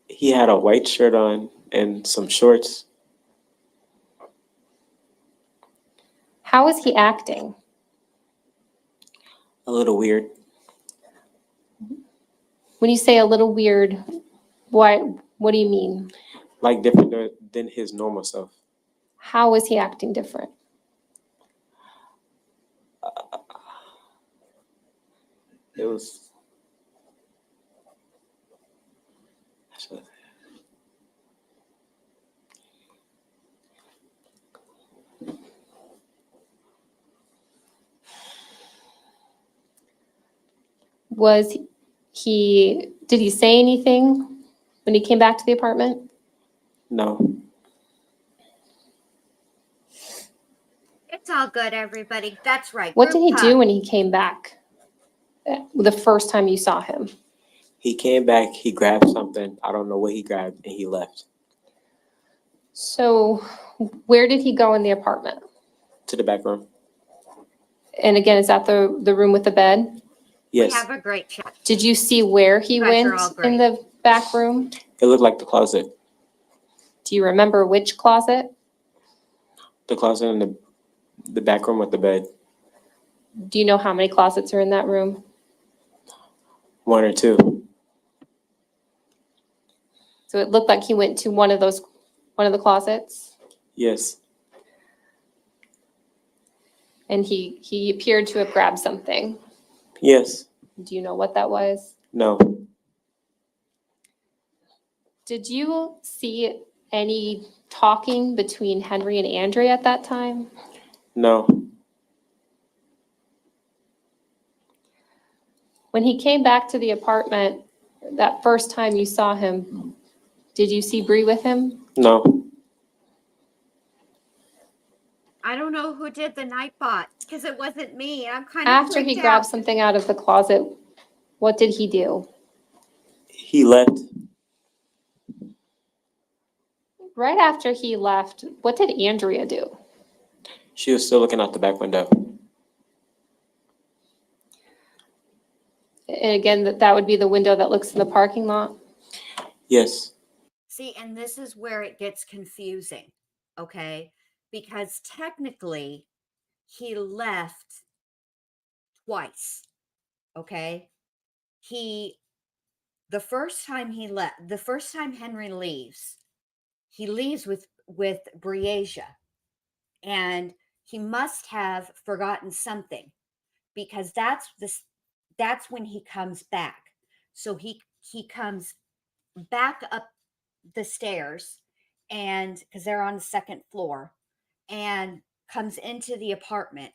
He had a white shirt on and some shorts. How was he acting? A little weird. When you say a little weird, what do you mean? Like different than his normal self. How was he acting different? It was. Did he say anything when he came back to the apartment? No. It's all good, everybody. That's right. What did Group he hug. do when he came back the first time you saw him? He came back, he grabbed something. I don't know what he grabbed, and he left. So where did he go in the apartment? To the back room. And again, is that the room with the bed? We Yes. have a great chat. Did you see where he You guys are went all in great. the back room? It looked like the closet. Do you remember which closet? The closet in the back room with the bed. Do you know how many closets are in that room? 1 or 2. So it looked like he went to one of the closets, Yes. and he appeared to have grabbed something. Yes. Do you know what that was? No. Did you see any talking between Henry and Andrea at that time? No. When he came back to the apartment, that first time you saw him, did you see Bree with him? No. I don't know who did the Nightbot because it wasn't me. I'm kind of After he freaked grabbed out. something out of the closet, what did he do? He left. Right after he left, what did Andrea do? She was still looking out the back window. And again, that would be the window that looks in the parking lot. Yes. See, and this is where it gets confusing, okay? Because technically, he left twice, okay? The first time Henry leaves, he leaves with Briasia, and he must have forgotten something because that's when he comes back. So he comes back up the stairs, and because they're on the second floor, and comes into the apartment,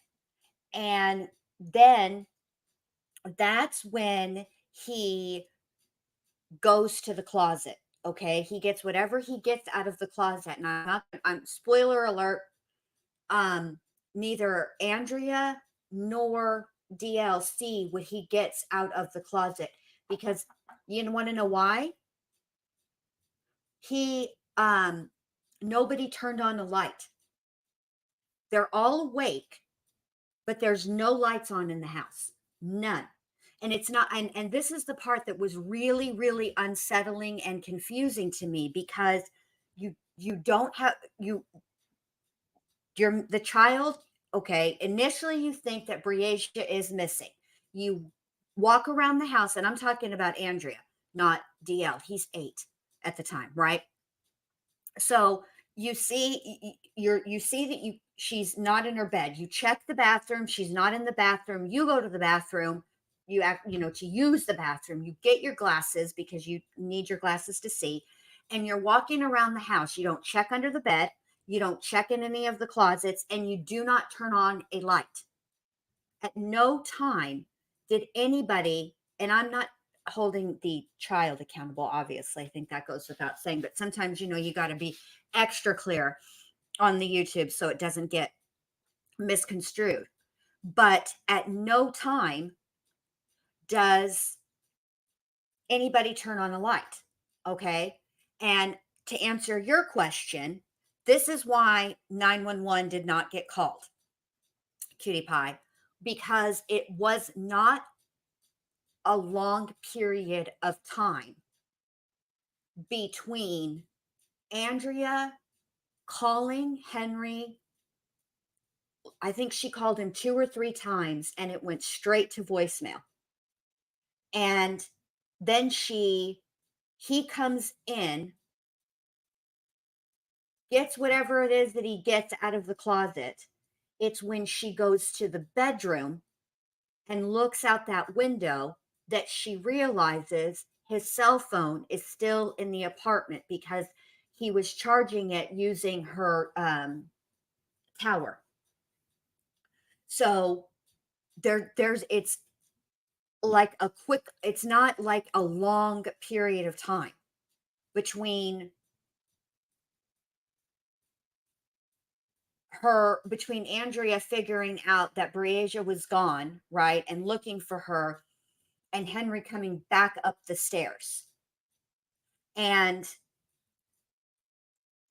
and then that's when he goes to the closet. Okay, he gets whatever he gets out of the closet, and I'm spoiler alert. Neither Andrea nor DL see what he gets out of the closet because you want to know why? Nobody turned on a light. They're all awake, but there's no lights on in the house. None. And it's not, and this is the part that was really, really unsettling and confusing to me because you don't have you're the child. Okay, initially you think that Briasia is missing. You walk around the house, and I'm talking about Andrea, not DL. He's 8. at the time, right? So you see that she's not in her bed. You check the bathroom, she's not in the bathroom. You go to the bathroom, to use the bathroom. You get your glasses because you need your glasses to see, and you're walking around the house. You don't check under the bed, you don't check in any of the closets, and you do not turn on a light. At no time did anybody, and I'm not holding the child accountable, obviously, I think that goes without saying, but sometimes, you got to be extra clear on the YouTube so it doesn't get misconstrued. But at no time does anybody turn on a light. Okay. And to answer your question, this is why 911 did not get called, Cutie Pie, because it was not a long period of time between Andrea calling Henry. I think she called him 2 or 3 times and it went straight to voicemail. And then he comes in, gets whatever it is that he gets out of the closet. It's when she goes to the bedroom and looks out that window that she realizes his cell phone is still in the apartment because he was charging it using her tower. So it's like it's not like a long period of time between Andrea figuring out that Breasia was gone, right, and looking for her, and Henry coming back up the stairs. And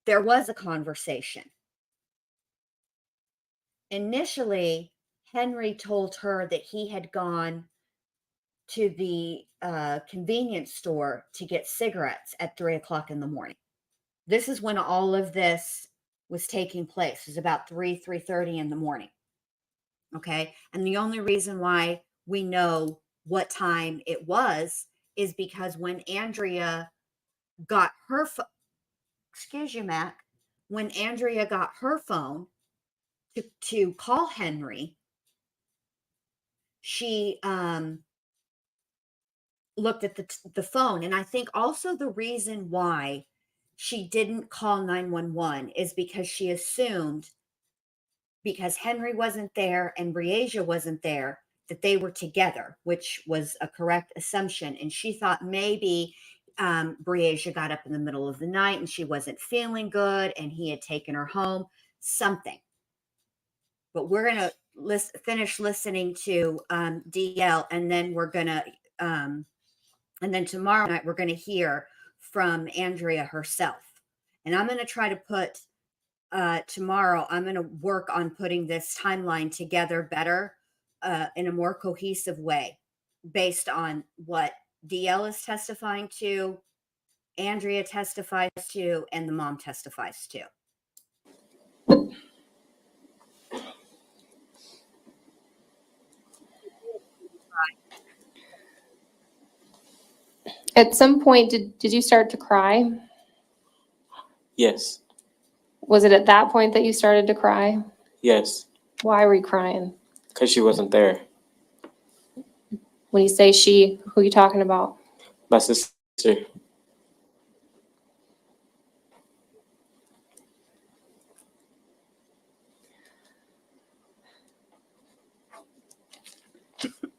there was a conversation. Initially, Henry told her that he had gone to the convenience store to get cigarettes at 3:00 in the morning. This is when all of this was taking place. It was about 3:30 in the morning. Okay. And the only reason why we know what time it was is because when Andrea got her excuse you, Mac, when Andrea got her phone to call Henry, she looked at the phone. And I think also the reason why she didn't call 911 is because she assumed, because Henry wasn't there and Breasia wasn't there, that they were together, which was a correct assumption. And she thought maybe Breasia got up in the middle of the night and she wasn't feeling good and he had taken her home, something. But we're going to finish listening to DL, and then we're going to, and then tomorrow night, we're going to hear from Andrea herself. And I'm going to try to put, tomorrow, I'm going to work on putting this timeline together better, in a more cohesive way, based on what DL is testifying to, Andrea testifies to, and the mom testifies to. At some point, did you start to cry? Yes. Was it at that point that you started to cry? Yes. Why were you crying? Because she wasn't there. When you say she, who are you talking about? My sister.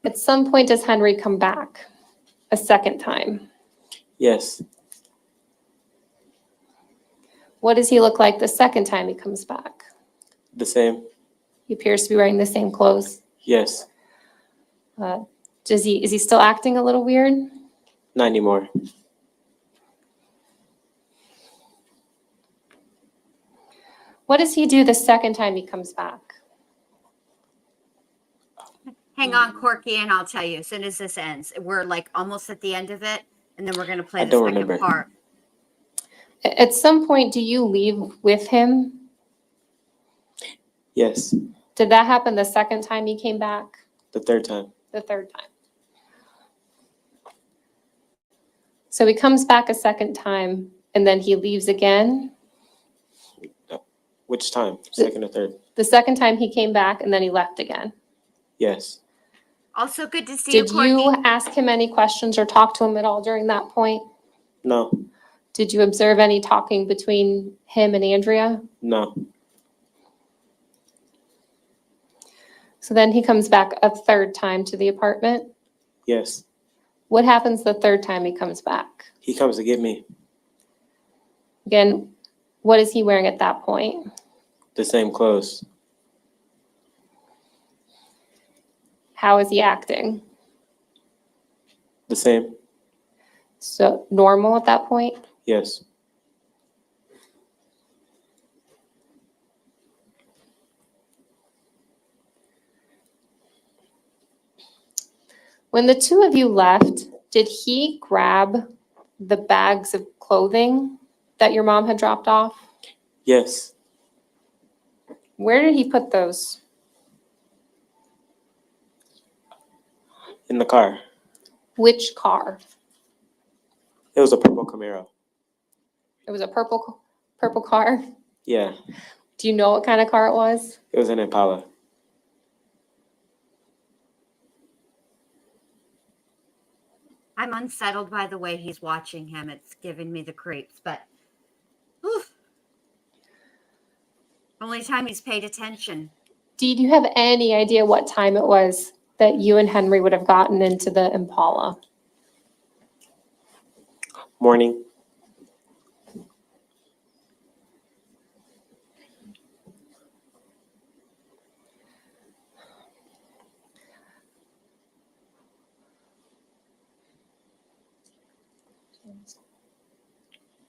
At some point, does Henry come back a second time? Yes. What does he look like the second time he comes back? The same. He appears to be wearing the same clothes. Yes. Is he still acting a little weird? Not anymore. What does he do the second time he comes back? Hang on, Corky, and I'll tell you as soon as this ends. We're like almost at the end of it, and then we're going to play I the don't second remember. part. At some point, do you leave with him? Yes. Did that happen the second time he came back? The third time. The third time. So he comes back a second time and then he leaves again. Which time? Second or third? The second time he came back and then he left again. Yes. Also good to see Did you, you Courtney. ask him any questions or talk to him at all during that point? No. Did you observe any talking between him and Andrea? No. So then he comes back a third time to the apartment. Yes. What happens the third time he comes back? He comes to get me. Again, what is he wearing at that point? The same clothes. How is he acting? The same. So normal at that point? Yes. When the two of you left, did he grab the bags of clothing that your mom had dropped off? Yes. Where did he put those? In the car. Which car? It was a purple Camaro. It was a purple car. Yeah. Do you know what kind of car it was? It was an Impala. I'm unsettled by the way he's watching him. It's giving me the creeps, but whew, only time he's paid attention. Dee, do you have any idea what time it was that you and Henry would have gotten into the Impala? Morning.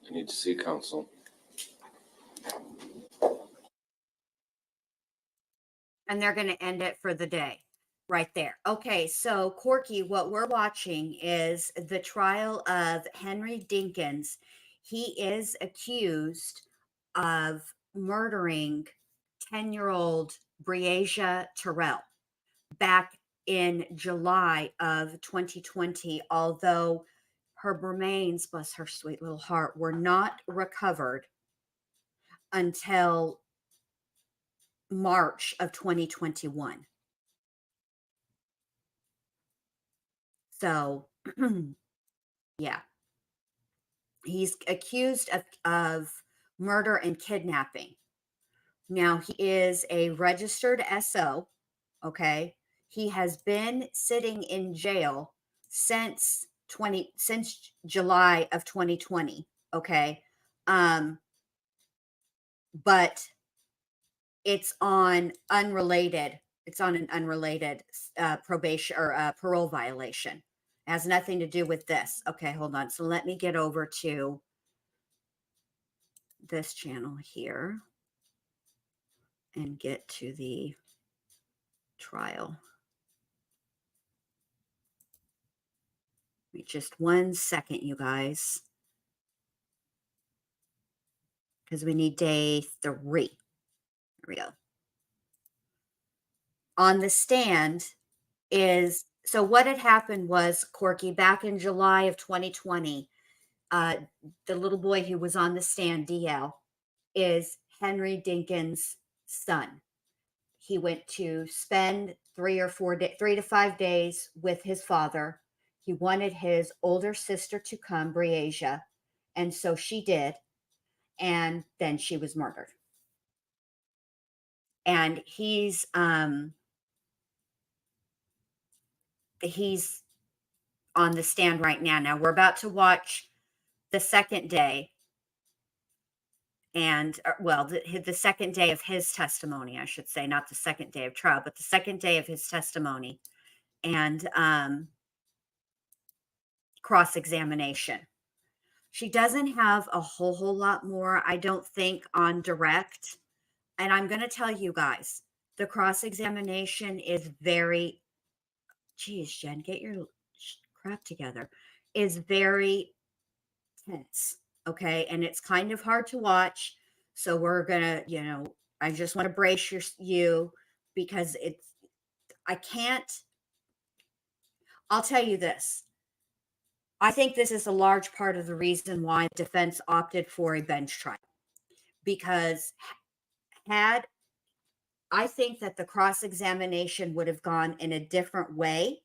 I need to see counsel. And they're going to end it for the day right there. Okay, so Corky, what we're watching is the trial of Henry Dinkins. He is accused of murdering 10-year-old Breasia Terrell back in July of 2020, although her remains, bless her sweet little heart, were not recovered until March of 2021. So, yeah, he's accused of murder and kidnapping. Now, he is a registered SO, okay? He has been sitting in jail since July of 2020, okay? But it's on an unrelated probation or parole violation. It has nothing to do with this. Okay, hold on. So let me get over to this channel here and get to the trial. Wait just 1 second, you guys, because we need day 3. Here we go. On the stand is, so what had happened was, Corky, back in July of 2020, the little boy who was on the stand, DL, is Henry Dinkins' son. He went to spend 3 to 5 days with his father. He wanted his older sister to come, Breasia, and so she did. And then she was murdered. And he's on the stand right now. Now we're about to watch the second day, and the second day of his testimony, I should say, not the second day of trial, but the second day of his testimony and cross-examination. She doesn't have a whole lot more, I don't think, on direct. And I'm going to tell you guys, the cross-examination is very, geez, Jen, get your crap together, is very tense. Okay. And it's kind of hard to watch. So we're going to, I just want to brace you because I'll tell you this. I think this is a large part of the reason why the defense opted for a bench trial, because I think that the cross-examination would have gone in a different way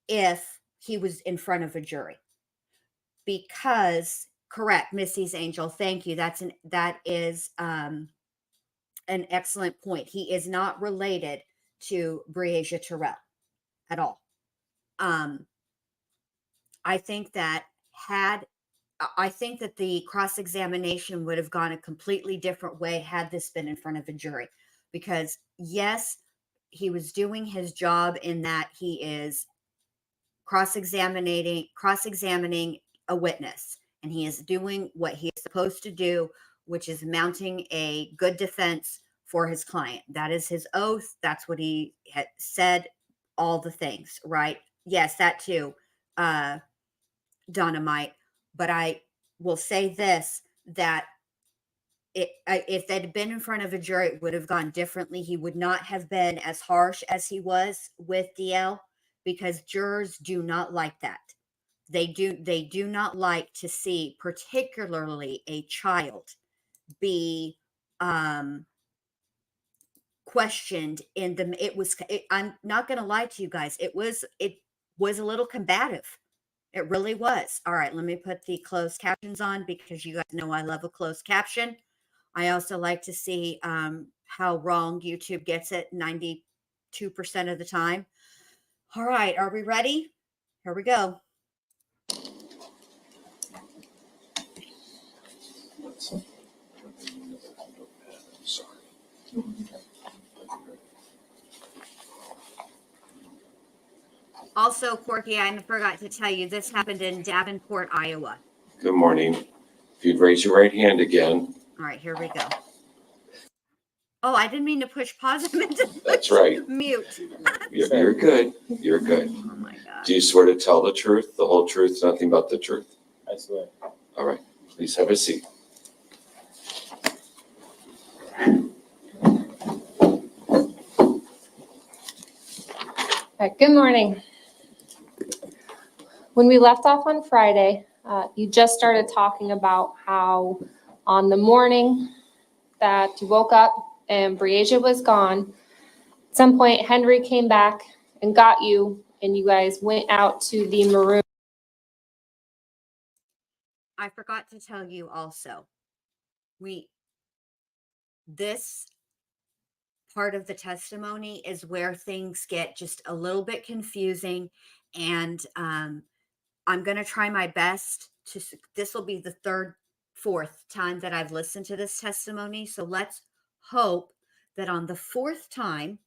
if he was in front of a jury. Because, correct, Missy's Angel, thank you. That is an excellent point. He is not related to Breasia Terrell at all. I think that the cross-examination would have gone a completely different way had this been in front of a jury. Because yes, he was doing his job in that he is cross-examining a witness, and he is doing what he is supposed to do, which is mounting a good defense for his client. That is his oath. That's what he had said, all the things, right? Yes, that too, Dynamite. But I will say this, that if that had been in front of a jury, it would have gone differently. He would not have been as harsh as he was with DL, because jurors do not like that. They do not like to see, particularly a child, be questioned in the. I'm not going to lie to you guys. It was a little combative. It really was. All right, let me put the closed captions on, because you guys know I love a closed caption. I also like to see how wrong YouTube gets it 92% of the time. All right, are we ready? Here we go. Also, Corky, I forgot to tell you, this happened in Davenport, Iowa. Good morning. If you'd raise your right hand again. All right, here we go. Oh, I didn't mean to push pause. That's right. Mute. You're good. You're good. Oh my God. Do you swear to tell the truth, the whole truth, nothing but the truth? I swear. All right. Please have a seat. All right, good morning. When we left off on Friday, you just started talking about how on the morning that you woke up and Breasia was gone, at some point Henry came back and got you, and you guys went out to the maroon. I forgot to tell you also, this part of the testimony is where things get just a little bit confusing, and I'm going to try my best this will be the fourth time that I've listened to this testimony. So let's hope that on the fourth time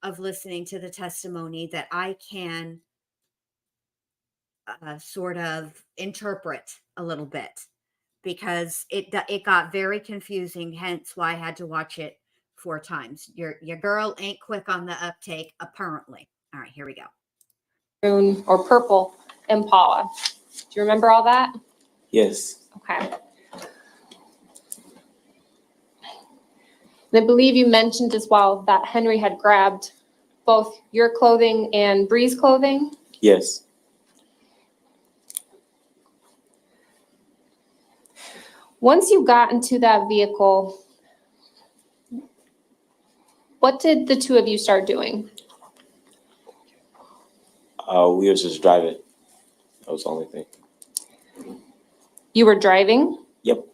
of listening to the testimony that I can sort of interpret a little bit, because it got very confusing, hence why I had to watch it 4 times. Your girl ain't quick on the uptake, apparently. All right, here we go. Maroon or purple Impala. Do you remember all that? Yes. Okay. And I believe you mentioned as well that Henry had grabbed both your clothing and Bree's clothing. Yes. Once you got into that vehicle, what did the two of you start doing? We was just driving. That was the only thing. You were driving? Yep.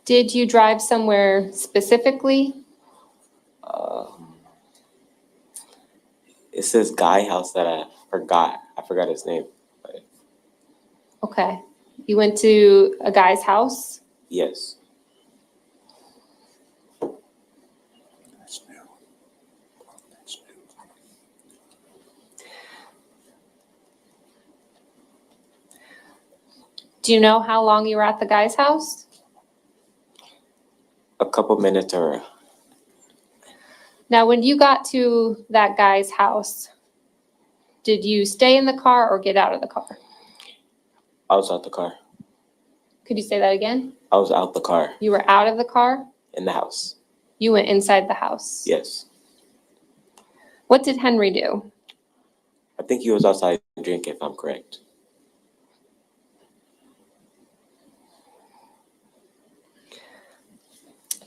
Did you drive somewhere specifically? It says Guy House that I forgot. I forgot his name. But Okay. You went to a guy's house? yes. That's new. That's new. Do you know how long you were at the guy's house? A couple minutes or Now, when you got to that guy's house, did you stay in the car or get out of the car? I was out the car. Could you say that again? I was out the car You were out of the car? in the house. You went inside the house? Yes. What did Henry do? think he was outside drinking, if I'm correct.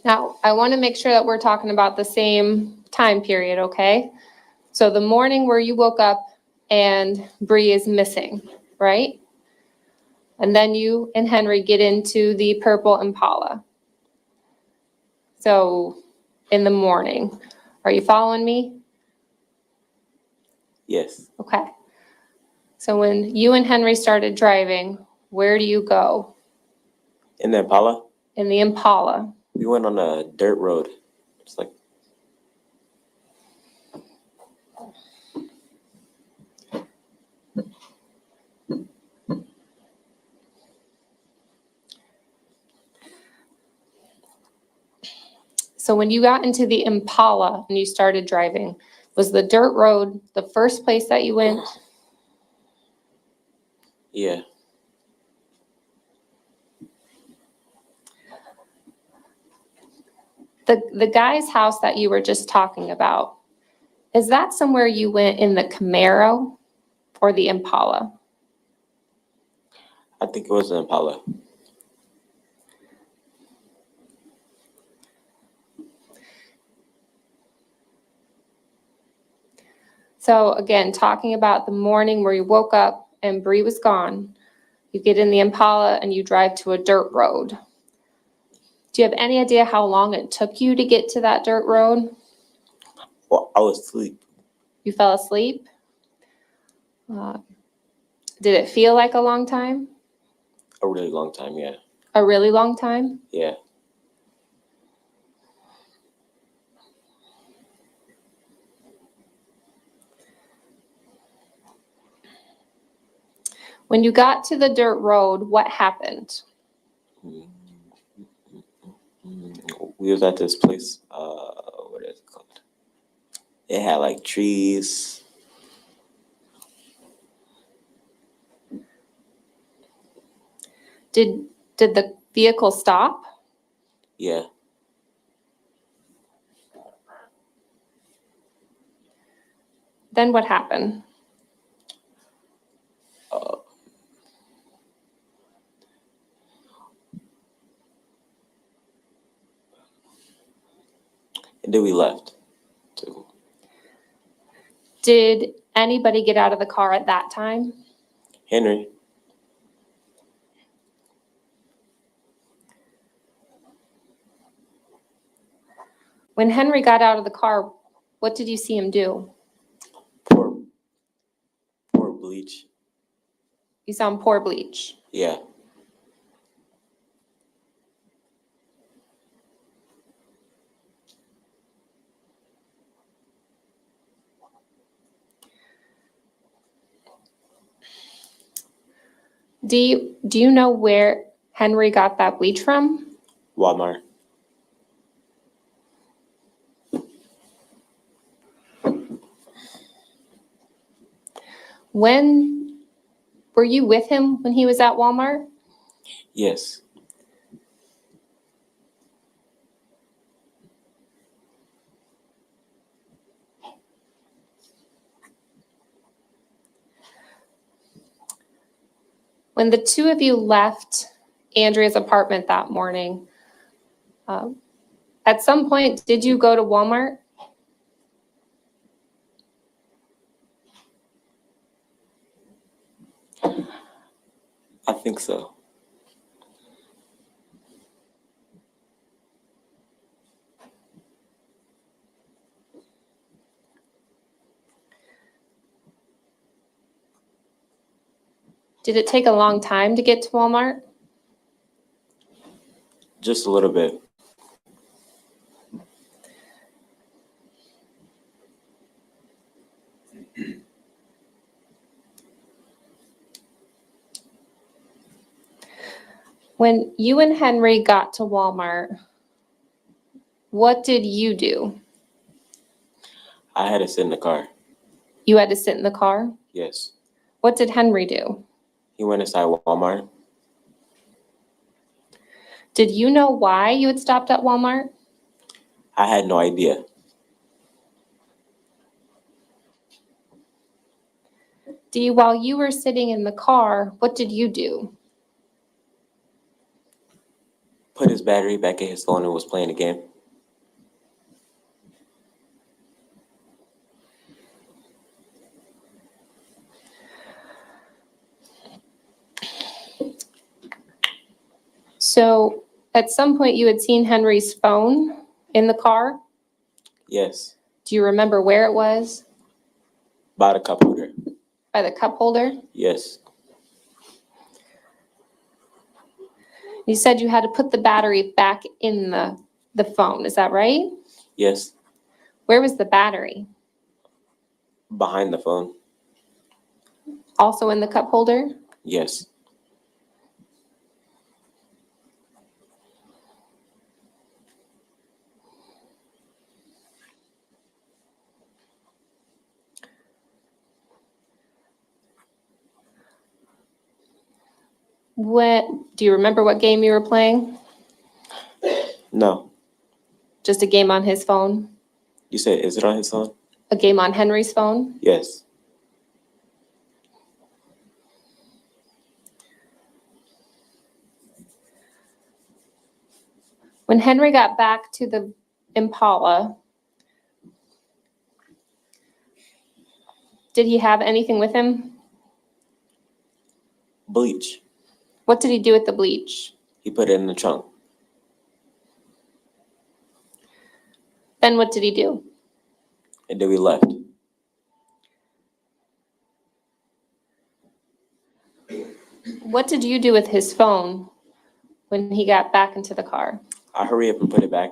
Now, I want to make sure that we're talking about the same time period, okay? So the morning where you woke up and Bree is missing, right? And then you and Henry get into the purple Impala. So in the morning, are you following me? Yes. Okay. So when you and Henry started driving, where do you go? In the Impala, In the Impala. we went on a dirt road. It's like, So when you got into the Impala and you started driving, was the dirt road the first place that you went? yeah. The guy's house that you were just talking about, is that somewhere you went in the Camaro or the Impala? I think it was the Impala. So again, talking about the morning where you woke up and Bree was gone, you get in the Impala and you drive to a dirt road. Do you have any idea how long it took you to get to that dirt road? Well, I was asleep. You fell asleep? Did it feel like a long time? A really long time, yeah. A really long time? Yeah. When you got to the dirt road, what happened? We was at this place, what is it called? It had like trees. Did the vehicle stop? Yeah. Then what happened? And then we left. So, Did anybody get out of the car at that time? Henry, When Henry got out of the car, what did you see him do? pour bleach. You saw him pour bleach. Yeah. Do you know where Henry got that bleach from? Walmart. When were you with him when he was at Walmart? Yes. When the two of you left Andrea's apartment that morning, at some point, did you go to Walmart? I think so. Did it take a long time to get to Walmart? Just a little bit. When you and Henry got to Walmart, what did you do? I had to sit in the car. You had to sit in the car? Yes. What did Henry do? He went inside Walmart. Did you know why you had stopped at Walmart? I had no idea. Dee, while you were sitting in the car, what did you do? Put his battery back in his phone and was playing the game. So at some point you had seen Henry's phone in the car. Yes. Do you remember where it was? By the cup holder. By the cup holder? Yes. You said you had to put the battery back in the phone. Is that right? Yes. Where was the battery? Behind the phone. Also in the cup holder? Yes. Do you remember what game you were playing? No. Just a game on his phone? You said, is it on his phone? A game on Henry's phone? Yes. When Henry got back to the Impala, did he have anything with him? Bleach. What did he do with the bleach? He put it in the trunk. Then what did he do? And then we left. What did you do with his phone when he got back into the car? I hurry up and put it back.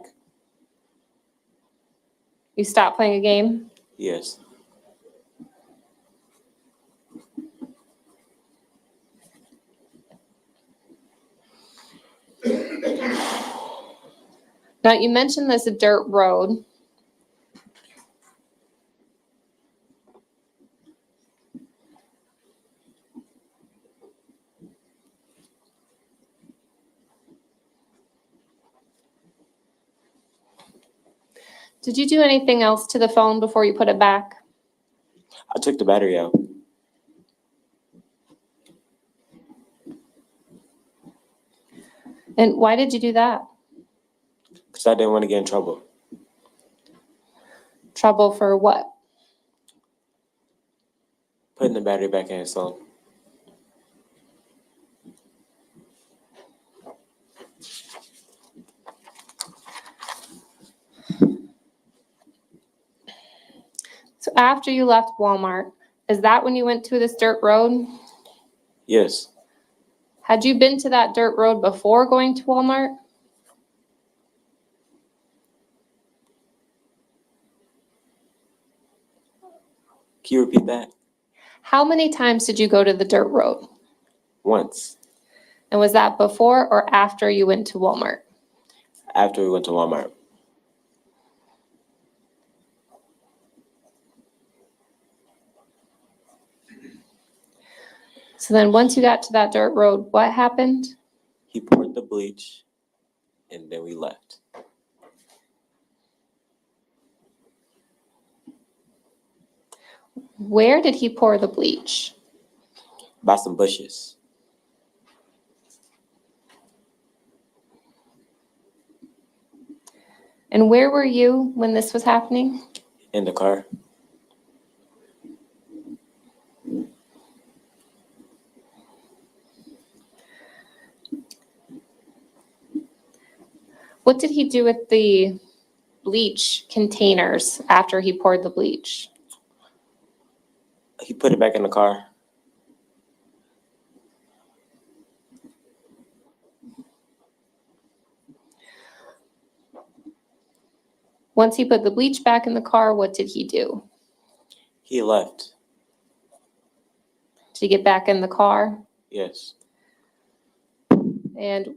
You stopped playing a game? Yes. Now, you mentioned this dirt road. Did you do anything else to the phone before you put it back? I took the battery out. And why did you do that? Because I didn't want to get in trouble. Trouble for what? Putting the battery back in his phone. So after you left Walmart, is that when you went to this dirt road? Yes. Had you been to that dirt road before going to Walmart? Can you repeat that? How many times did you go to the dirt road? Once. And was that before or after you went to Walmart? After we went to Walmart. So then once you got to that dirt road, what happened? He poured the bleach and then we left. Where did he pour the bleach? By some bushes. And where were you when this was happening? In the car. What did he do with the bleach containers after he poured the bleach? He put it back in the car. Once he put the bleach back in the car, what did he do? He left. Did he get back in the car? Yes. And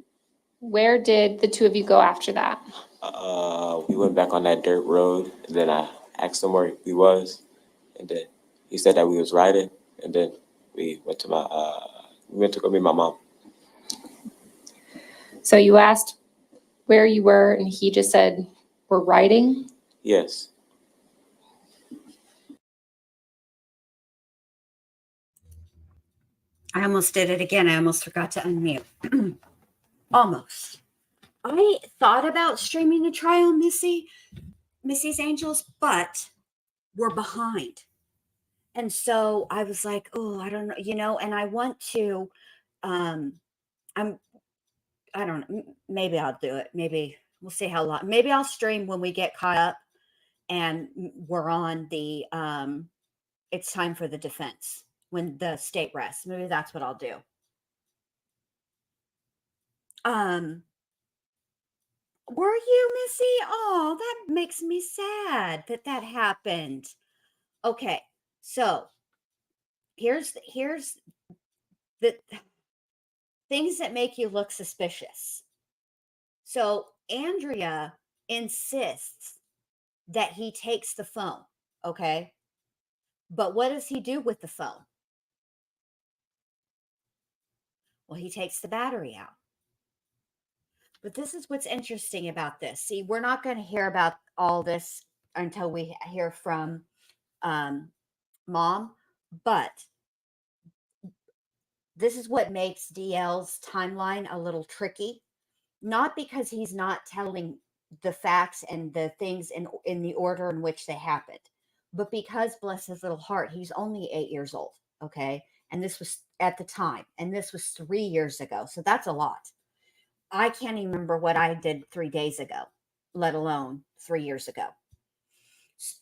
where did the two of you go after that? We went back on that dirt road, and then I asked him where we was, and then he said that we was riding, and then we went to go meet my mom. So you asked where you were, and he just said, we're riding? Yes. I almost did it again. I almost forgot to unmute. Almost. I thought about streaming the trial Missy's Angels, but we're behind. And so I was like, oh, I don't know, and I want to, I don't know, maybe I'll do it. Maybe we'll see how long. Maybe I'll stream when we get caught up and we're on the, it's time for the defense when the state rests. Maybe that's what I'll do. Were you, Missy? Oh, that makes me sad that happened. Okay, so here's the things that make you look suspicious. So Andrea insists that he takes the phone, okay? But what does he do with the phone? Well, he takes the battery out. But this is what's interesting about this. See, we're not going to hear about all this until we hear from Mom, but this is what makes DL's timeline a little tricky. Not because he's not telling the facts and the things in the order in which they happened, but because, bless his little heart, he's only 8 years old, okay? And this was at the time, and this was 3 years ago. So that's a lot. I can't even remember what I did 3 days ago, let alone 3 years ago.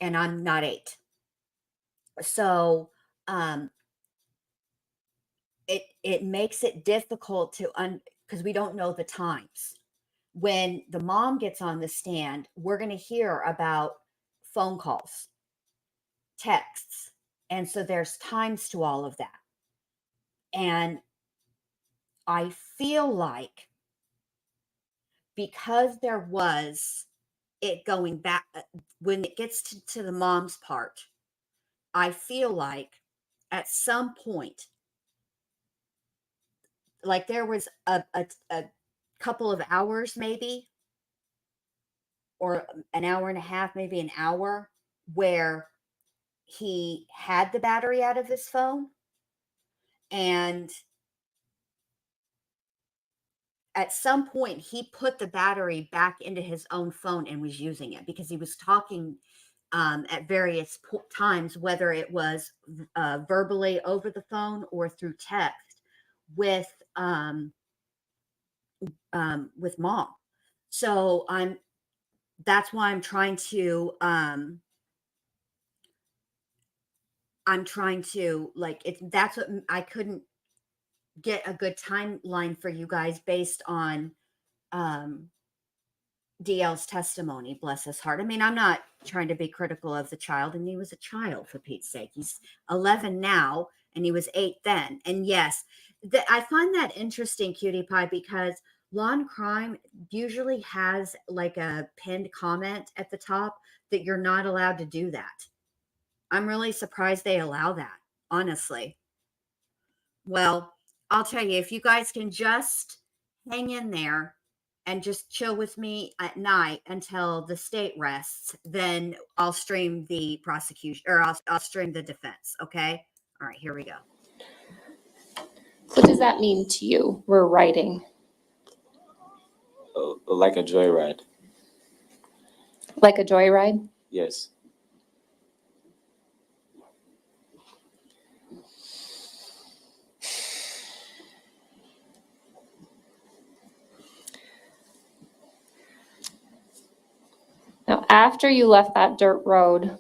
And I'm not 8. So it makes it difficult to because we don't know the times. When the mom gets on the stand, we're going to hear about phone calls, texts. And so there's times to all of that. And I feel like because there was it going back, when it gets to the mom's part, I feel like at some point, like there was a couple of hours maybe, or an hour and a half, maybe an hour, where he had the battery out of his phone, and at some point he put the battery back into his own phone and was using it because he was talking at various times, whether it was verbally over the phone or through text with Mom. So that's why I'm trying to like that's what I couldn't get a good timeline for you guys based on DL's testimony, bless his heart. I mean, I'm not trying to be critical of the child, and he was a child, for Pete's sake. He's 11 now, and he was 8 then. And yes, I find that interesting, Cutie Pie, because Law and Crime usually has like a pinned comment at the top that you're not allowed to do that. I'm really surprised they allow that, honestly. Well, I'll tell you, if you guys can just hang in there and just chill with me at night until the state rests, then I'll stream the prosecution, or I'll stream the defense. Okay. All right, here we go. What does that mean to you? We're writing. Like a joyride. Like a joyride? Yes. Now, after you left that dirt road,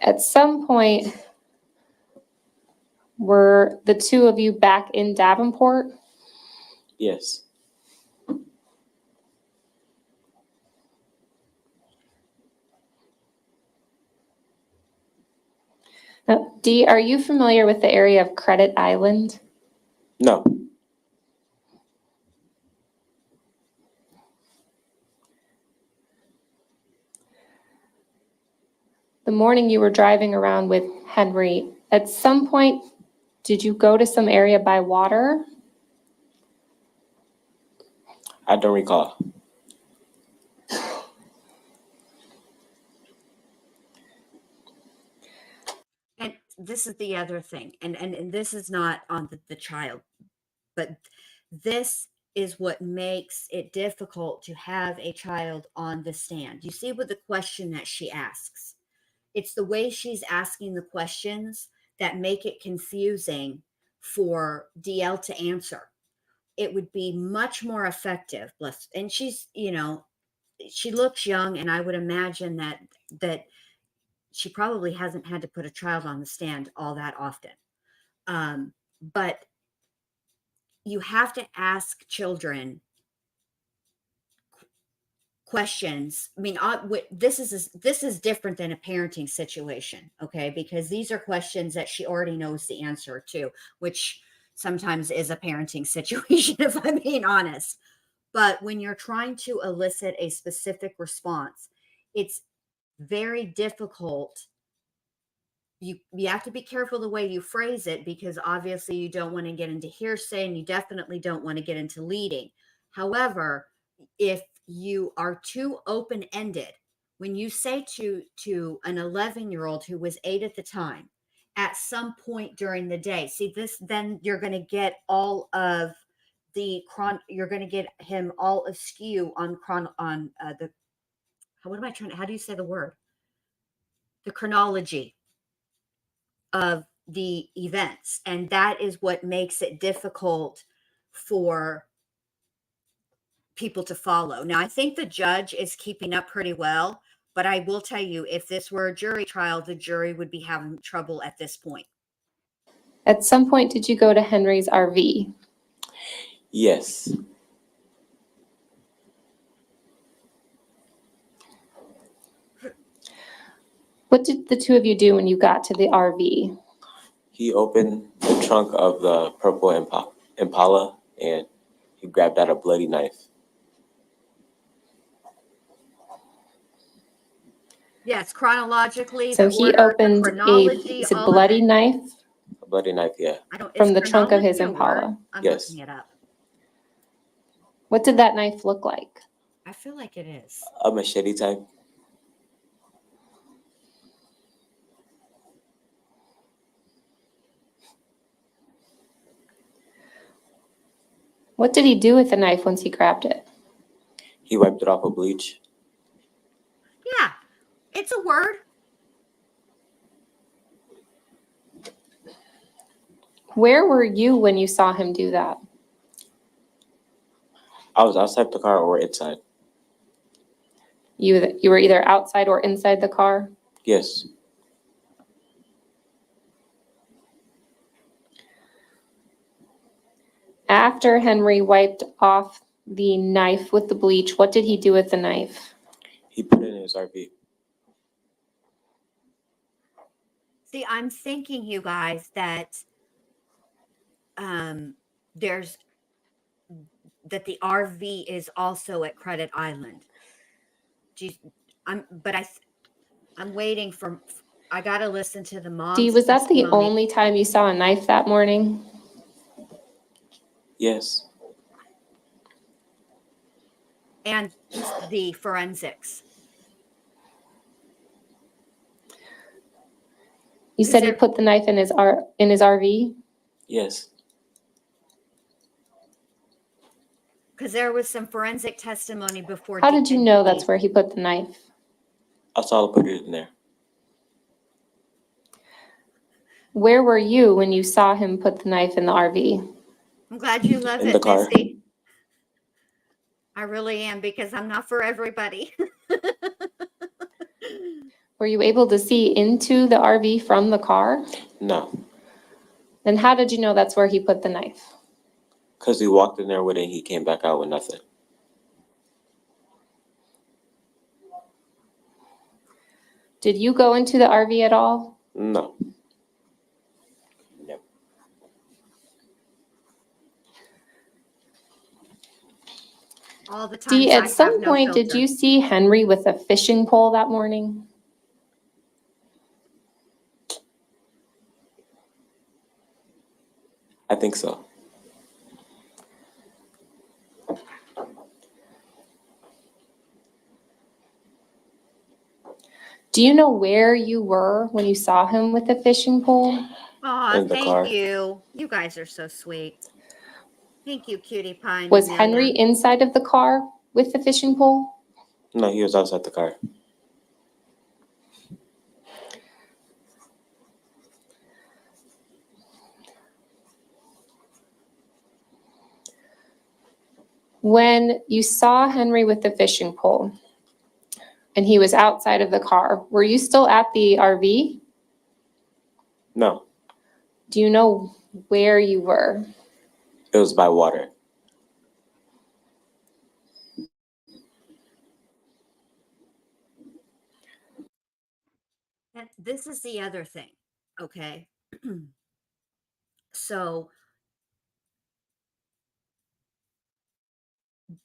at some point, were the two of you back in Davenport? Yes. Now, Dee, are you familiar with the area of Credit Island? No. The morning you were driving around with Henry, at some point, did you go to some area by water? I don't recall. And this is the other thing, and this is not on the child, but this is what makes it difficult to have a child on the stand. You see with the question that she asks, it's the way she's asking the questions that make it confusing for DL to answer. It would be much more effective. And she's, she looks young, and I would imagine that she probably hasn't had to put a child on the stand all that often. But you have to ask children questions. I mean, this is different than a parenting situation, okay? Because these are questions that she already knows the answer to, which sometimes is a parenting situation, if I'm being honest. But when you're trying to elicit a specific response, it's very difficult. You have to be careful the way you phrase it, because obviously you don't want to get into hearsay, and you definitely don't want to get into leading. However, if you are too open-ended, when you say to an 11-year-old who was 8 at the time, at some point during the day, see this, then you're going to get all of you're going to get him all askew on the, how do you say the word? The chronology of the events. And that is what makes it difficult for people to follow. Now, I think the judge is keeping up pretty well, but I will tell you, if this were a jury trial, the jury would be having trouble at this point. At some point, did you go to Henry's RV? Yes. What did the two of you do when you got to the RV? He opened the trunk of the purple Impala, and he grabbed out a bloody knife. Yes, chronologically. So he opened chronology, a all bloody of it. knife A bloody knife, yeah. from the trunk of his chronology a word? Impala. I'm Yes. looking it up. What did that knife look like? I feel like it is. A machete type. What did he do with the knife once he grabbed it? He wiped it off with bleach. Yeah, it's a word. Where were you when you saw him do that? I was outside the car or inside. You were either outside or inside the car? Yes. After Henry wiped off the knife with the bleach, what did he do with the knife? He put it in his RV. See, I'm thinking, you guys, that there's that the RV is also at Credit Island. I'm waiting for. I got to listen to the mom's Dee, was that the testimony. only time you saw a knife that morning? Yes. And the forensics. You said he put the knife in his RV? Yes. Because there was some forensic testimony before. How did you know that's where he put the knife? I saw him put it in there. Where were you when you saw him put the knife in the RV? I'm glad you love In it, the car. Misty. I really am, because I'm not for everybody. Were you able to see into the RV from the car? No. Then how did you know that's where he put the knife? Because he walked in there with it and he came back out with nothing. Did you go into the RV at all? No. All the time. Dee, at some point, did you see Henry with a fishing pole that morning? I think so. Do you know where you were when you saw him with the fishing pole? Aw, In the car. thank you. You guys are so sweet. Thank you, cutie pie. Was Henry inside of the car with the fishing pole? No, he was outside the car. When you saw Henry with the fishing pole and he was outside of the car, were you still at the RV? No, Do you know where you were? it was by water. And this is the other thing, okay? So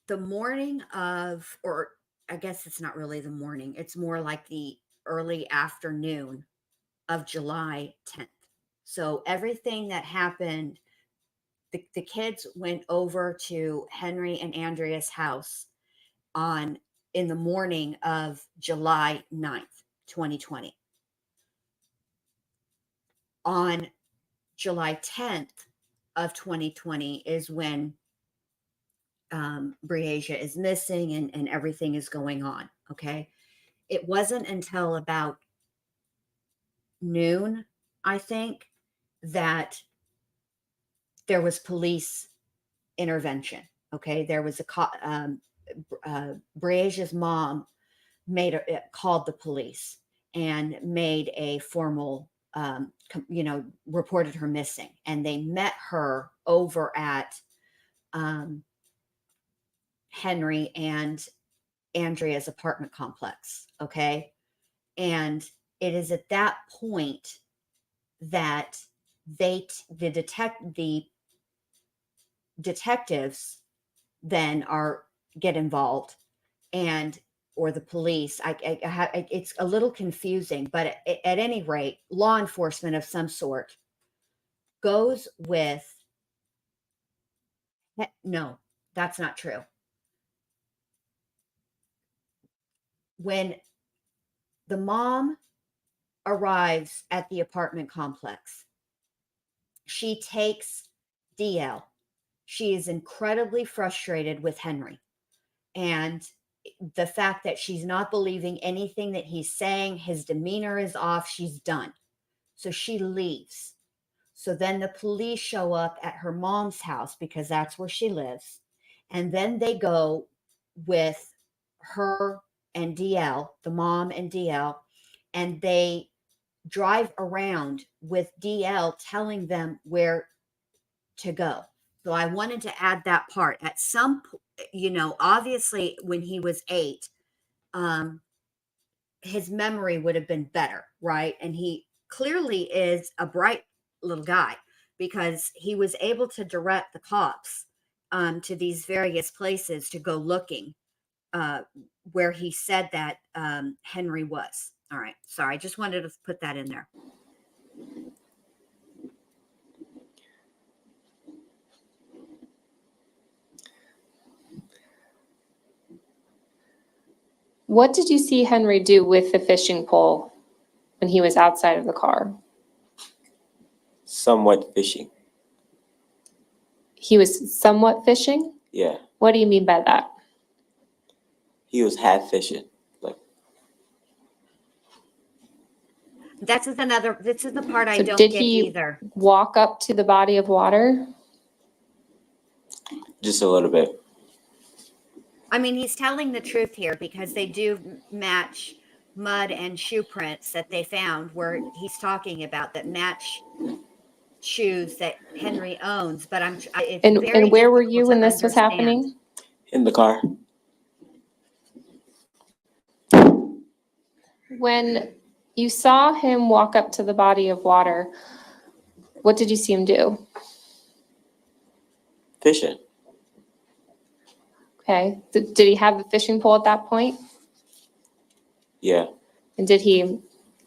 the morning of, or I guess it's not really the morning, it's more like the early afternoon of July 10th. So everything that happened, the kids went over to Henry and Andrea's house in the morning of July 9th, 2020. On July 10th of 2020 is when Briasia is missing and everything is going on. Okay. It wasn't until about noon, I think, that there was police intervention. Okay. There was Briasia's mom called the police and made a formal, reported her missing. And they met her over at Henry and Andrea's apartment complex. Okay. And it is at that point that the detectives then get involved, and or the police. It's a little confusing, but at any rate, law enforcement of some sort goes with. No, that's not true. When the mom arrives at the apartment complex, she takes DL. She is incredibly frustrated with Henry. And the fact that she's not believing anything that he's saying, his demeanor is off, she's done. So she leaves. So then the police show up at her mom's house because that's where she lives. And then they go with her and DL, the mom and DL, and they drive around with DL telling them where to go. So I wanted to add that part. At some, obviously when he was 8, his memory would have been better, right? And he clearly is a bright little guy because he was able to direct the cops to these various places to go looking where he said that Henry was. All right. Sorry. I just wanted to put that in there. What did you see Henry do with the fishing pole when he was outside of the car? Somewhat fishing. He was somewhat fishing? Yeah, What do you mean by that? he was half fishing. This is the part I So don't did get he either. walk up to the body of water? Just a little bit. I mean, he's telling the truth here because they do match mud and shoe prints that they found where he's talking about that match shoes that Henry owns. But it's very And where were difficult you to when this was understand. happening? In the car. When you saw him walk up to the body of water, what did you see him do? Fishing. Okay. Did he have the fishing pole at that point? Yeah. And did he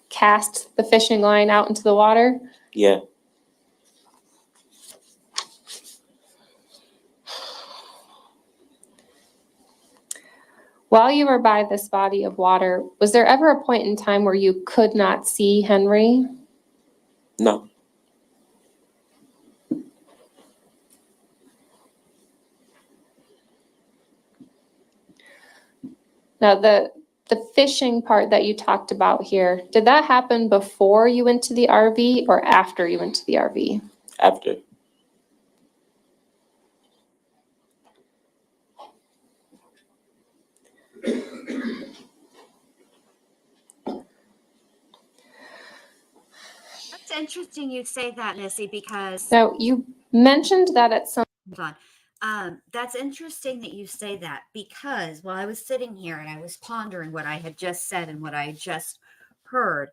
cast the fishing line out into the water? Yeah. While you were by this body of water, was there ever a point in time where you could not see Henry? No. Now, the fishing part that you talked about here, did that happen before you went to the RV or after you went to the RV? After. That's interesting you say that, Missy, because Now, you mentioned that at some hold on. That's interesting that you say that because while I was sitting here and I was pondering what I had just said and what I had just heard,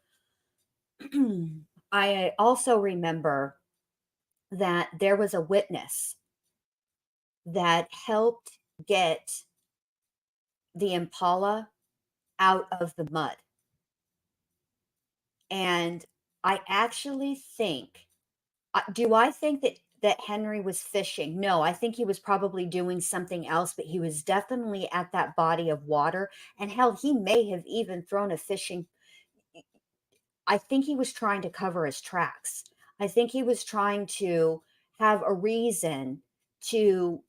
I also remember that there was a witness that helped get the Impala out of the mud. And I actually think, do I think that Henry was fishing? No, I think he was probably doing something else, but he was definitely at that body of water. And hell, he may have even thrown a fishing. I think he was trying to cover his tracks. I think he was trying to have a reason to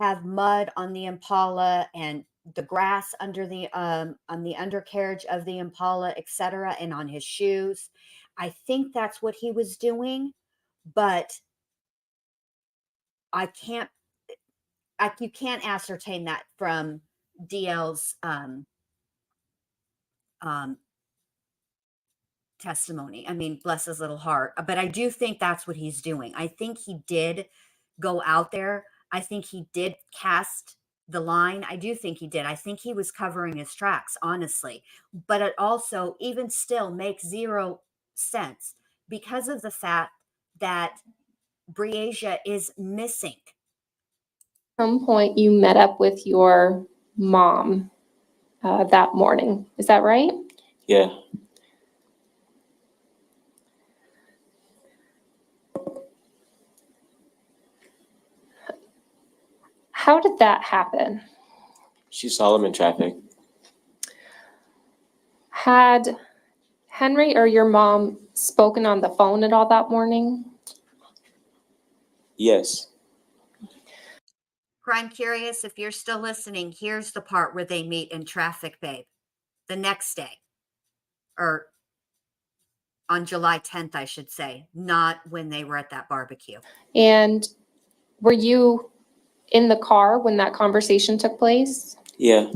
have mud on the Impala and the grass under the on the undercarriage of the Impala, etc., and on his shoes. I think that's what he was doing, but I can't. You can't ascertain that from DL's um, testimony. I mean, bless his little heart. But I do think that's what he's doing. I think he did go out there. I think he did cast the line. I do think he did. I think he was covering his tracks, honestly. But it also, even still, makes zero sense because of the fact that Briasia is missing. point you met up with your mom that morning. Is that right? Yeah. How did that happen? She saw him in traffic. Had Henry or your mom spoken on the phone at all that morning? Yes. Crime Curious, if you're still listening, here's the part where they meet in traffic, babe. The next day, or on July 10th, I should say, not when they were at that barbecue. And were you in the car when that conversation took place? Yeah.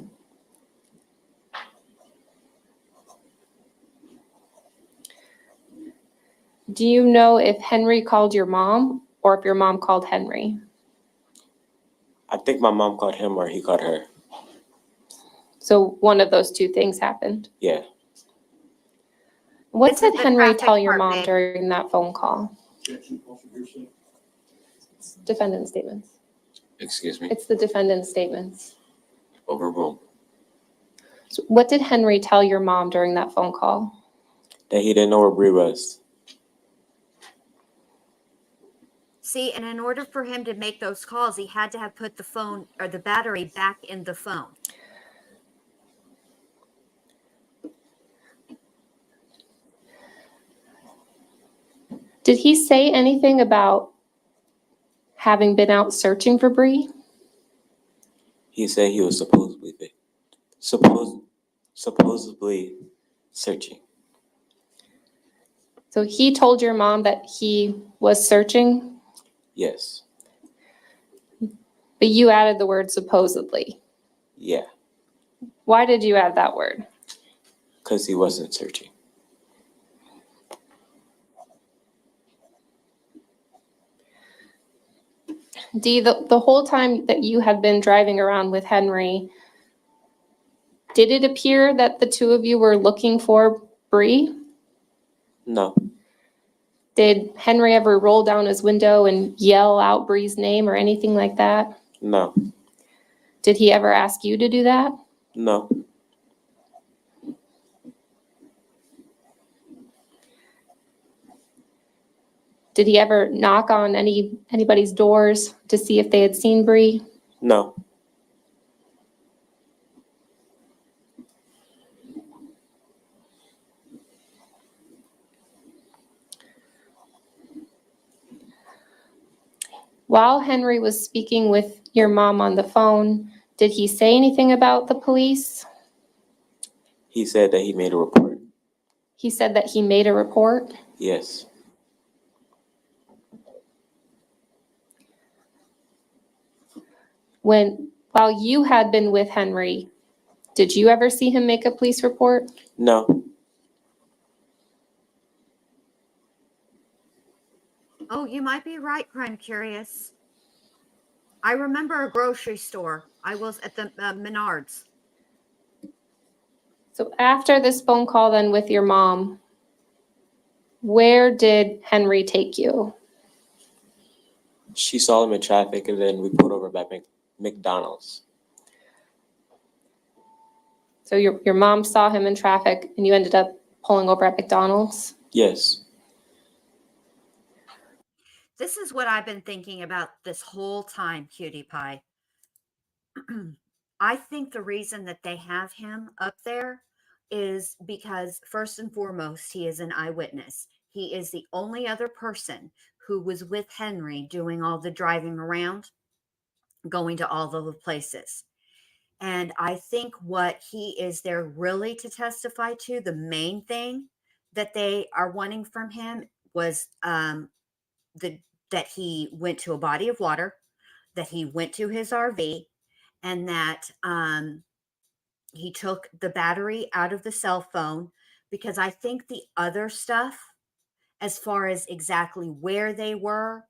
Do you know if Henry called your mom or if your mom called Henry? I think my mom called him or he called her. So one of those two things happened. Yeah. What This is did the Henry traffic tell your part, mom babe. during that phone call? Defendant's statements. Excuse me, It's the defendant's statements. overruled. So what did Henry tell your mom during that phone call? That he didn't know where Bree was. See, and in order for him to make those calls, he had to have put the phone or the battery back in the phone. Did he say anything about having been out searching for Bree? He said he was supposedly searching. So he told your mom that he was searching, Yes. but you added the word supposedly. Yeah. Why did you add that word? Because he wasn't searching. Dee, the whole time that you had been driving around with Henry, did it appear that the two of you were looking for Bree? No. Did Henry ever roll down his window and yell out Bree's name or anything like that? No. Did he ever ask you to do that? No. Did he ever knock on anybody's doors to see if they had seen Bree? No. While Henry was speaking with your mom on the phone, did he say anything about the police? He said that he made a report. He said that he made a report. Yes. While you had been with Henry, did you ever see him make a police report? No. Oh, you might be right, Crime Curious. I remember a grocery store. I was at the Menards. So after this phone call then with your mom, where did Henry take you? She saw him in traffic, and then we pulled over by McDonald's. So your mom saw him in traffic and you ended up pulling over at McDonald's? Yes. This is what I've been thinking about this whole time, Cutie Pie. I think the reason that they have him up there is because, first and foremost, he is an eyewitness. He is the only other person who was with Henry doing all the driving around, going to all the places. And I think what he is there really to testify to, the main thing that they are wanting from him was that he went to a body of water, that he went to his RV, and that he took the battery out of the cell phone, because I think the other stuff, as far as exactly where they were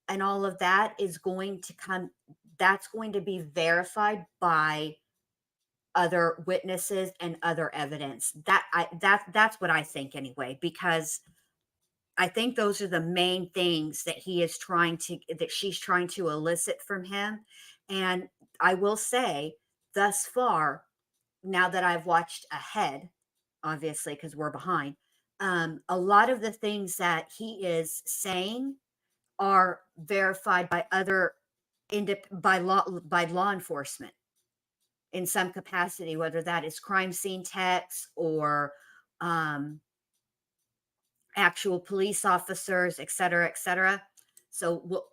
and all of that, is going to come, that's going to be verified by other witnesses and other evidence. That's what I think anyway, because I think those are the main things that she's trying to elicit from him. And I will say, thus far, now that I've watched ahead, obviously, because we're behind, a lot of the things that he is saying are verified by by law enforcement in some capacity, whether that is crime scene techs or actual police officers, et cetera, et cetera. So,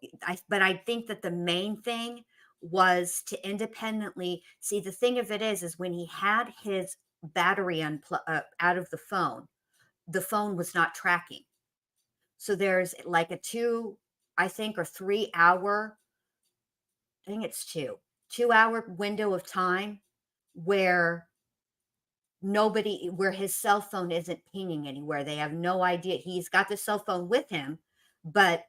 but I think that the main thing was to independently see. The thing of it is when he had his battery out of the phone was not tracking. So there's like a 3 hour, I think it's 2 hour window of time where his cell phone isn't pinging anywhere. They have no idea. He's got the cell phone with him, but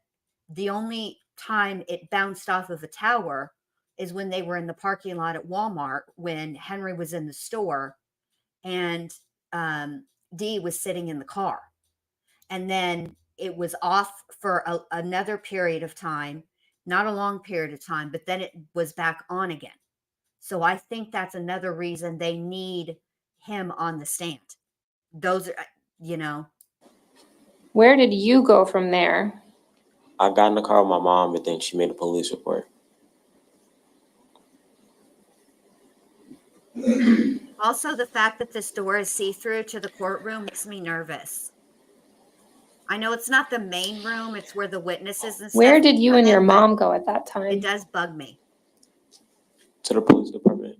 the only time it bounced off of a tower is when they were in the parking lot at Walmart, when Henry was in the store and Dee was sitting in the car. And then it was off for another period of time, not a long period of time, but then it was back on again. So I think that's another reason they need him on the stand. Those are, Where did you go from there? I got in the car with my mom, but then she made a police report. Also, the fact that this door is see-through to the courtroom makes me nervous. I know it's not the main room, it's where the witnesses and stuff. Where did you come and your in, but mom go at that time? It does bug me. To the police department.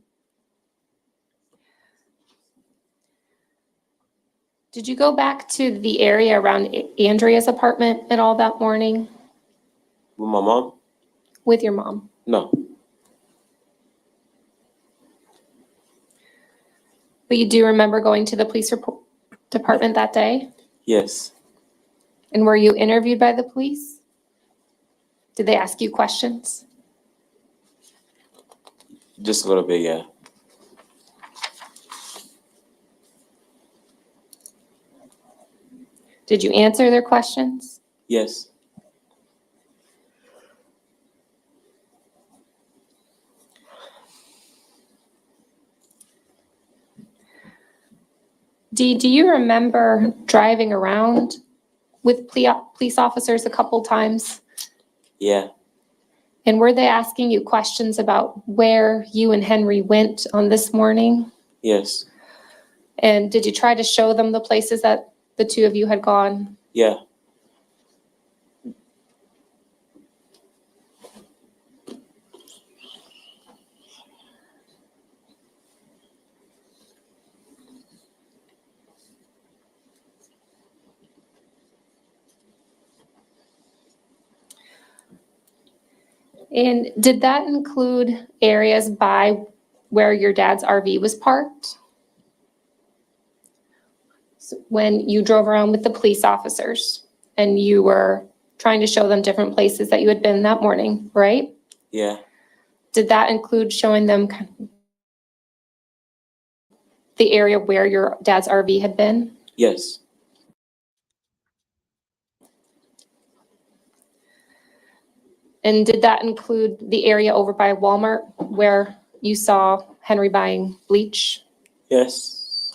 Did you go back to the area around Andrea's apartment at all that morning With my mom? with your mom? No. But you do remember going to the police department that day? Yes. And were you interviewed by the police? Did they ask you questions? Just a little bit, yeah. Did you answer their questions? Yes. Dee, do you remember driving around with police officers a couple times? Yeah. And were they asking you questions about where you and Henry went on this morning? Yes. And did you try to show them the places that the two of you had gone? Yeah. And did that include areas by where your dad's RV was parked? So when you drove around with the police officers and you were trying to show them different places that you had been that morning, right? Yeah. Did that include showing them the area where your dad's RV had been? Yes. And did that include the area over by Walmart where you saw Henry buying bleach? Yes.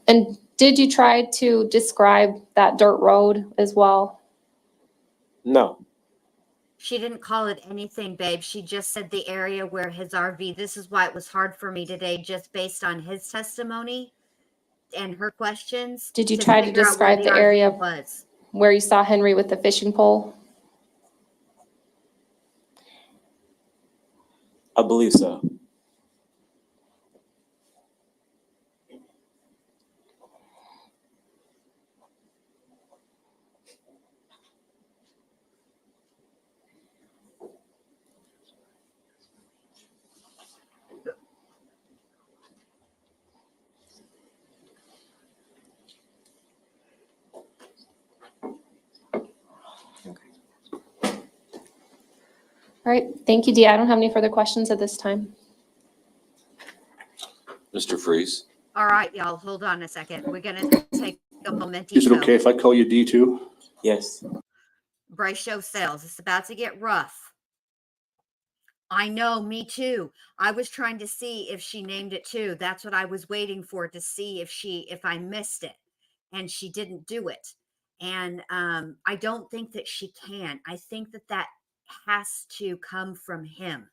And did you try to describe that dirt road as well? No. She didn't call it anything, babe. She just said the area where his RV. This is why it was hard for me today, just based on his testimony and her questions. Did you try to figure out where describe the RV area was. where you saw Henry with the fishing pole? I believe so. All right, thank you, Dee. I don't have any further questions at this time. Mr. Freeze. All right, y'all, hold on a second. We're going to take a momentito. Is it okay if I call you D2? Yes. Brace yourselves. It's about to get rough. I know, me too. I was trying to see if she named it too. That's what I was waiting for, to see if I missed it, and she didn't do it. And I don't think that she can. I think that has to come from him.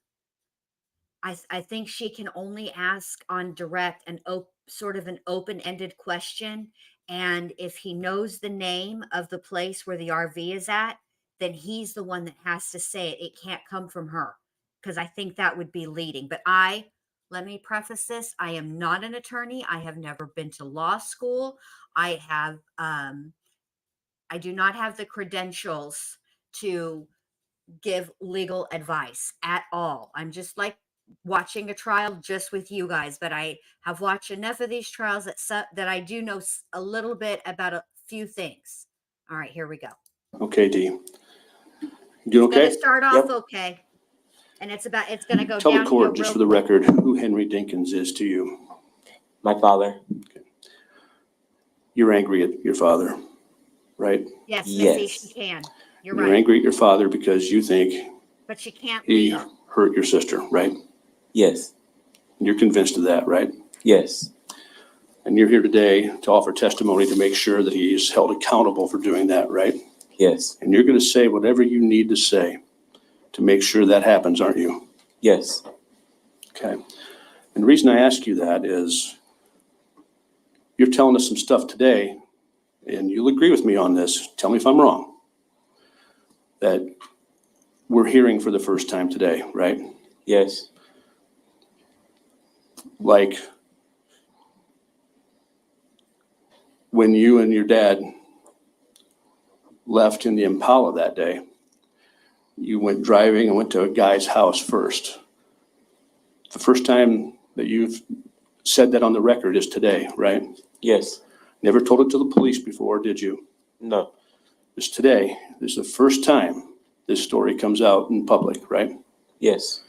I think she can only ask on direct and sort of an open-ended question. And if he knows the name of the place where the RV is at, then he's the one that has to say it. It can't come from her, because I think that would be leading. But let me preface this. I am not an attorney. I have never been to law school. I do not have the credentials to give legal advice at all. I'm just like watching a trial just with you guys, but I have watched enough of these trials that I do know a little bit about a few things. All right, here we go. Okay, D. You doing It's going okay? to start off Yep. okay, and it's going to go Tell the downhill court, just real for the quick. record, who Henry Dinkins is to you. My father. You're angry at your father, right? Yes, Missy, Yes. she can. You're You're right, angry at your father because you think but she can't he lead. hurt your sister, right? Yes. You're convinced of that, right? Yes. And you're here today to offer testimony to make sure that he's held accountable for doing that, right? Yes. And you're going to say whatever you need to say to make sure that happens, aren't you? Yes. Okay. And the reason I ask you that is you're telling us some stuff today, and you'll agree with me on this. Tell me if I'm wrong. That we're hearing for the first time today, right? Yes. Like when you and your dad left in the Impala that day, you went driving and went to a guy's house first. The first time that you've said that on the record is today, right? Yes. Never told it to the police before, did you? No. It's today. This is the first time this story comes out in public, right? Yes.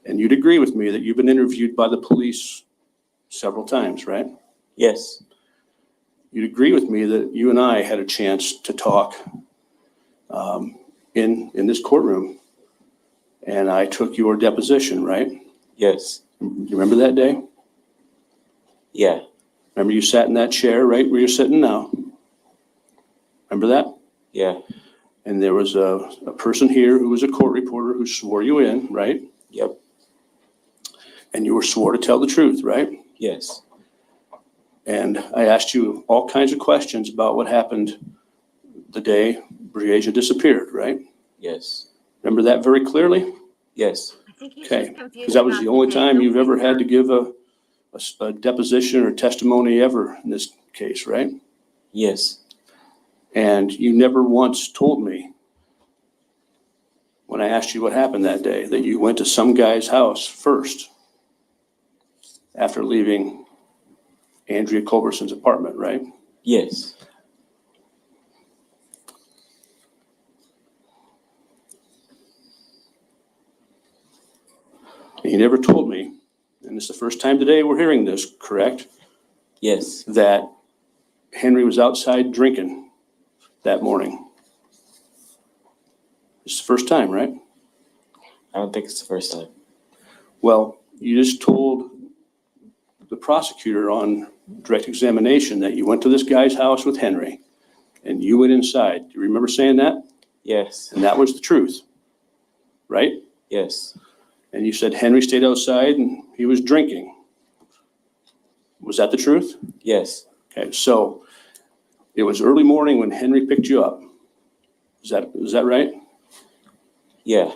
And you'd agree with me that you've been interviewed by the police several times, right? Yes. You'd agree with me that you and I had a chance to talk in this courtroom, and I took your deposition, right? Yes. You remember that day? Yeah. Remember you sat in that chair right where you're sitting now? Remember that? Yeah. And there was a person here who was a court reporter who swore you in, right? Yep. And you were swore to tell the truth, right? Yes. And I asked you all kinds of questions about what happened the day Briasia disappeared, right? Yes. Remember that very clearly? Yes. I think he's Okay, just confused because that was about the only day. time Don't you've ever think had her. to give a deposition or testimony ever in this case, right? Yes. And you never once told me when I asked you what happened that day, that you went to some guy's house first after leaving Andrea Culberson's apartment, right? Yes. And you never told me, and it's the first time today we're hearing this, correct? Yes. That Henry was outside drinking that morning. It's the first time, right? I don't think it's the first time. Well, you just told the prosecutor on direct examination that you went to this guy's house with Henry and you went inside. Do you remember saying that? Yes. And that was the truth, right? Yes. And you said Henry stayed outside and he was drinking. Was that the truth? Yes. Okay, so it was early morning when Henry picked you up. Is that right? Yeah.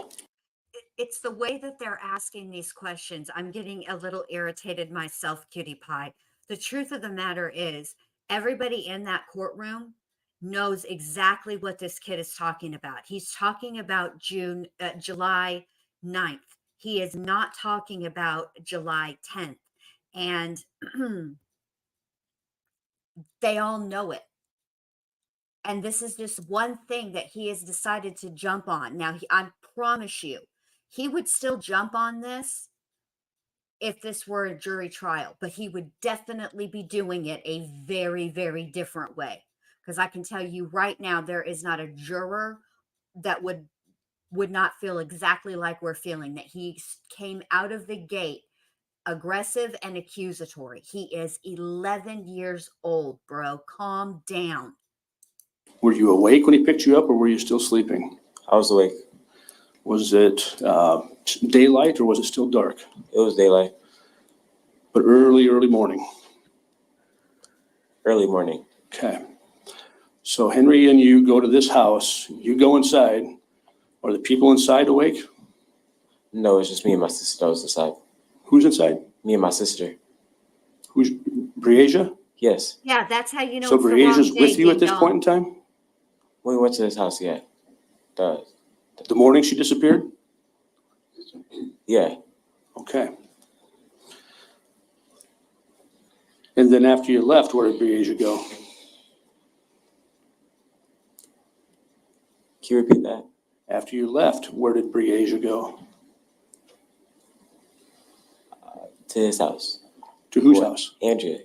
It's the way that they're asking these questions. I'm getting a little irritated myself, cutie pie. The truth of the matter is, everybody in that courtroom knows exactly what this kid is talking about. He's talking about July 9th. He is not talking about July 10th. And they all know it. And this is just one thing that he has decided to jump on. Now, I promise you, he would still jump on this if this were a jury trial, but he would definitely be doing it a very, very different way. Because I can tell you right now, there is not a juror that would not feel exactly like we're feeling, that he came out of the gate aggressive and accusatory. He is 11 years old, bro. Calm down. Were you awake when he picked you up or were you still sleeping? I was awake. Was it daylight or was it still dark? It was daylight. But early morning. Early morning. Okay. So Henry and you go to this house, you go inside. Are the people inside awake? No, it's just me and my sister that was inside. Who's inside? Me and my sister. Who's Briasia? Yes. Yeah, that's how you know So it's the wrong Briasia's day, with you at this ding point in time? When we went to this house, yeah. The morning she disappeared? Yeah. Okay. And then after you left, where did Briasia go? Can you repeat that? After you left, where did Briasia go? To his house. To whose What? house? Andrea.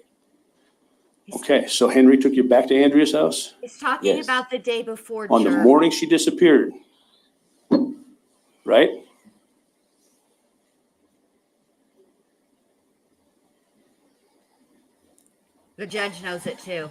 Okay, so Henry took you back to Andrea's house? He's talking Yes. about the day before, On the jerk. morning she disappeared, right? The judge knows it too.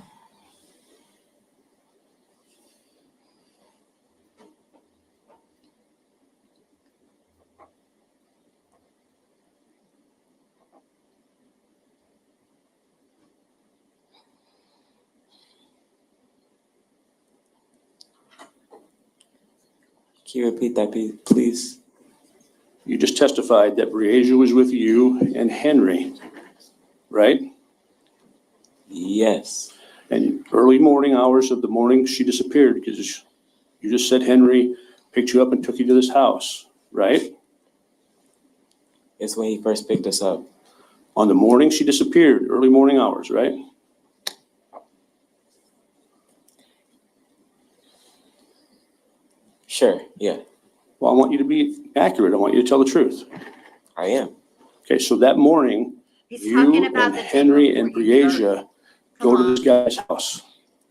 Can you repeat that, please? You just testified that Briasia was with you and Henry, right? Yes. And early morning hours of the morning she disappeared because you just said Henry picked you up and took you to this house, right? It's when he first picked us up. On the morning she disappeared, early morning hours, right? Sure, yeah. Well, I want you to be accurate. I want you to tell the truth. I am. Okay, so that morning, He's you talking about and the day Henry before, and you jerk. Briasia Come go to on. this guy's house.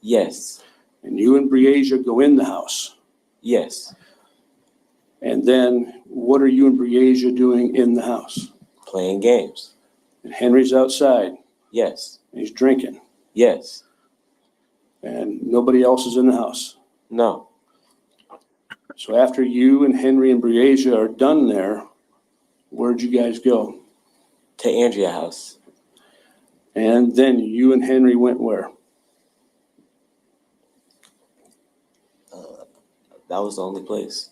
Yes. And you and Briasia go in the house. Yes. And then what are you and Briasia doing in the house? Playing games. And Henry's outside Yes. and he's drinking Yes. and nobody else is in the house. No. So after you and Henry and Briasia are done there, where'd you guys go? To Andrea house. And then you and Henry went where? That was the only place.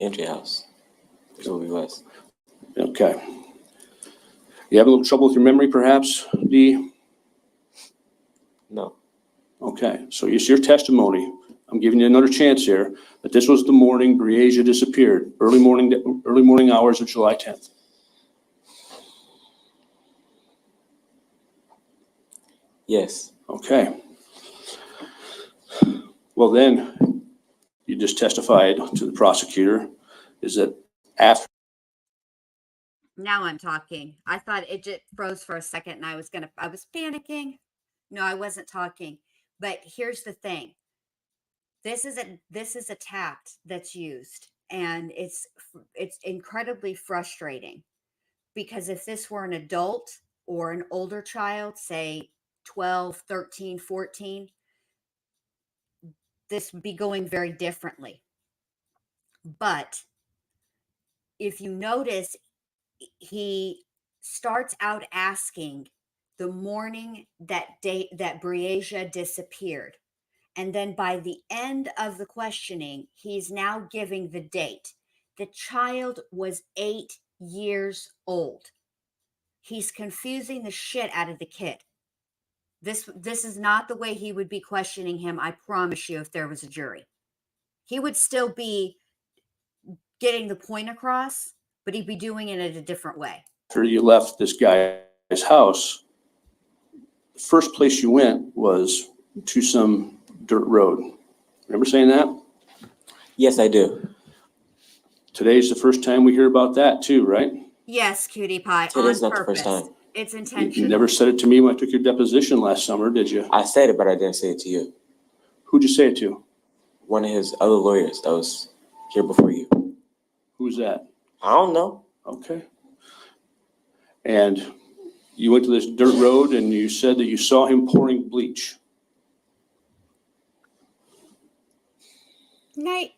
Entry house. That's where we was. Okay. You have a little trouble with your memory, perhaps, Dee? No. Okay, so it's your testimony. I'm giving you another chance here, that this was the morning Briasia disappeared, early morning hours of July 10th. Yes. Okay. Well, then, you just testified to the prosecutor, is that after Now I'm talking. I thought it just froze for a second and I was panicking. No, I wasn't talking. But here's the thing. This is a tact that's used, and it's incredibly frustrating, because if this were an adult or an older child, say 12, 13, 14, this would be going very differently. But if you notice, he starts out asking the morning that Briasia disappeared. And then by the end of the questioning, he's now giving the date. The child was 8 years old. He's confusing the shit out of the kid. This is not the way he would be questioning him, I promise you, if there was a jury. He would still be getting the point across, but he'd be doing it in a different way. after you left this guy's house, the first place you went was to some dirt road. Remember saying that? Yes, I do. Today's the first time we hear about that too, right? Yes, cutie pie. Today's on not the purpose. first time. It's You intentional. never said it to me when I took your deposition last summer, did you? I said it, but I didn't say it to you. Who'd you say it to? One of his other lawyers that was here before you. Who's that? I don't know. Okay. And you went to this dirt road and you said that you saw him pouring bleach. Night,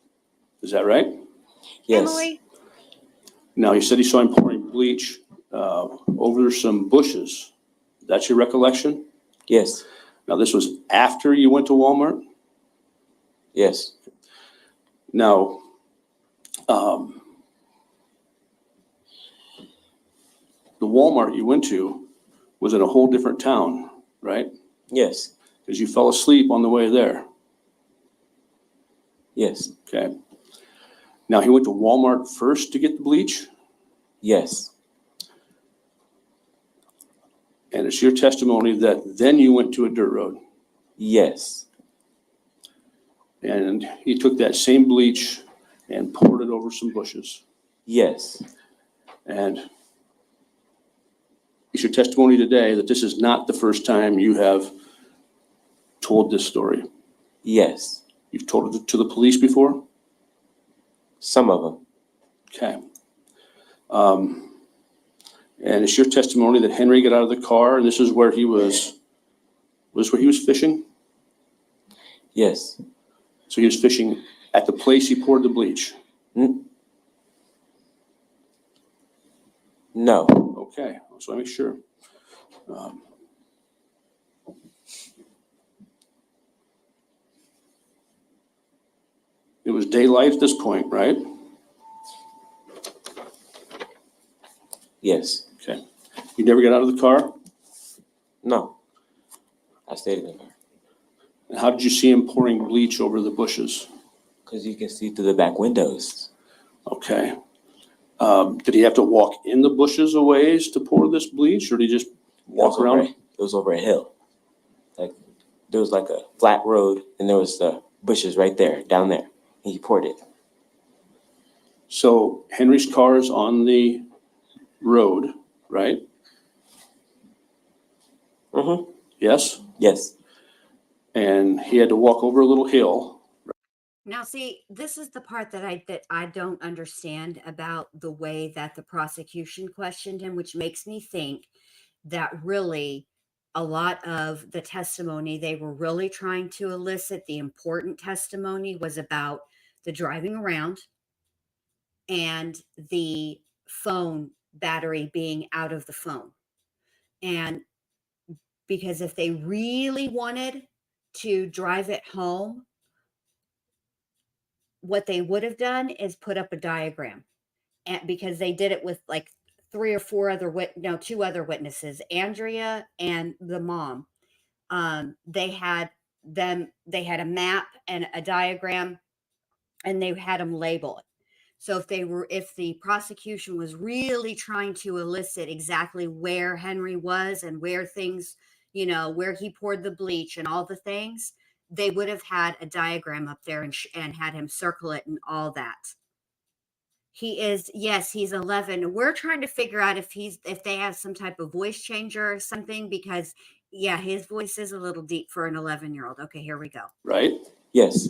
Is that right? Yes. Emily. Now, you said you saw him pouring bleach over some bushes. That's your recollection? Yes. Now, this was after you went to Walmart? Yes. Now, the Walmart you went to was in a whole different town, right? Yes. Because you fell asleep on the way there. Yes. Okay. Now, he went to Walmart first to get the bleach, Yes. and it's your testimony that then you went to a dirt road, Yes. and he took that same bleach and poured it over some bushes. Yes. And it's your testimony today that this is not the first time you have told this story. Yes. You've told it to the police before? Some of them. Okay. And it's your testimony that Henry got out of the car and this is where he was fishing? Yes. So he was fishing at the place he poured the bleach? No. Okay, so I make sure. It was daylight at this point, right? Yes. Okay. You never got out of the car? No. I stayed in the car. And how did you see him pouring bleach over the bushes? Because you can see through the back windows. Okay. Did he have to walk in the bushes a ways to pour this bleach, or did he just walk around? It was over a hill. Like there was like a flat road, and there was the bushes right there, down there. And he poured it. So Henry's car is on the road, right? Mm-hmm. Yes? Yes. And he had to walk over a little hill. Now, see, this is the part that I don't understand about the way that the prosecution questioned him, which makes me think that really a lot of the testimony they were really trying to elicit, the important testimony, was about the driving around and the phone battery being out of the phone. And because if they really wanted to drive it home, what they would have done is put up a diagram, and because they did it with like two other witnesses, Andrea and the mom. They had a map and a diagram, and they had them label it. So if the prosecution was really trying to elicit exactly where Henry was and where things, where he poured the bleach and all the things, they would have had a diagram up there and had him circle it and all that. Yes, he's 11. We're trying to figure out if they have some type of voice changer or something, because yeah, his voice is a little deep for an 11-year-old. Okay, here we go. Right? Yes.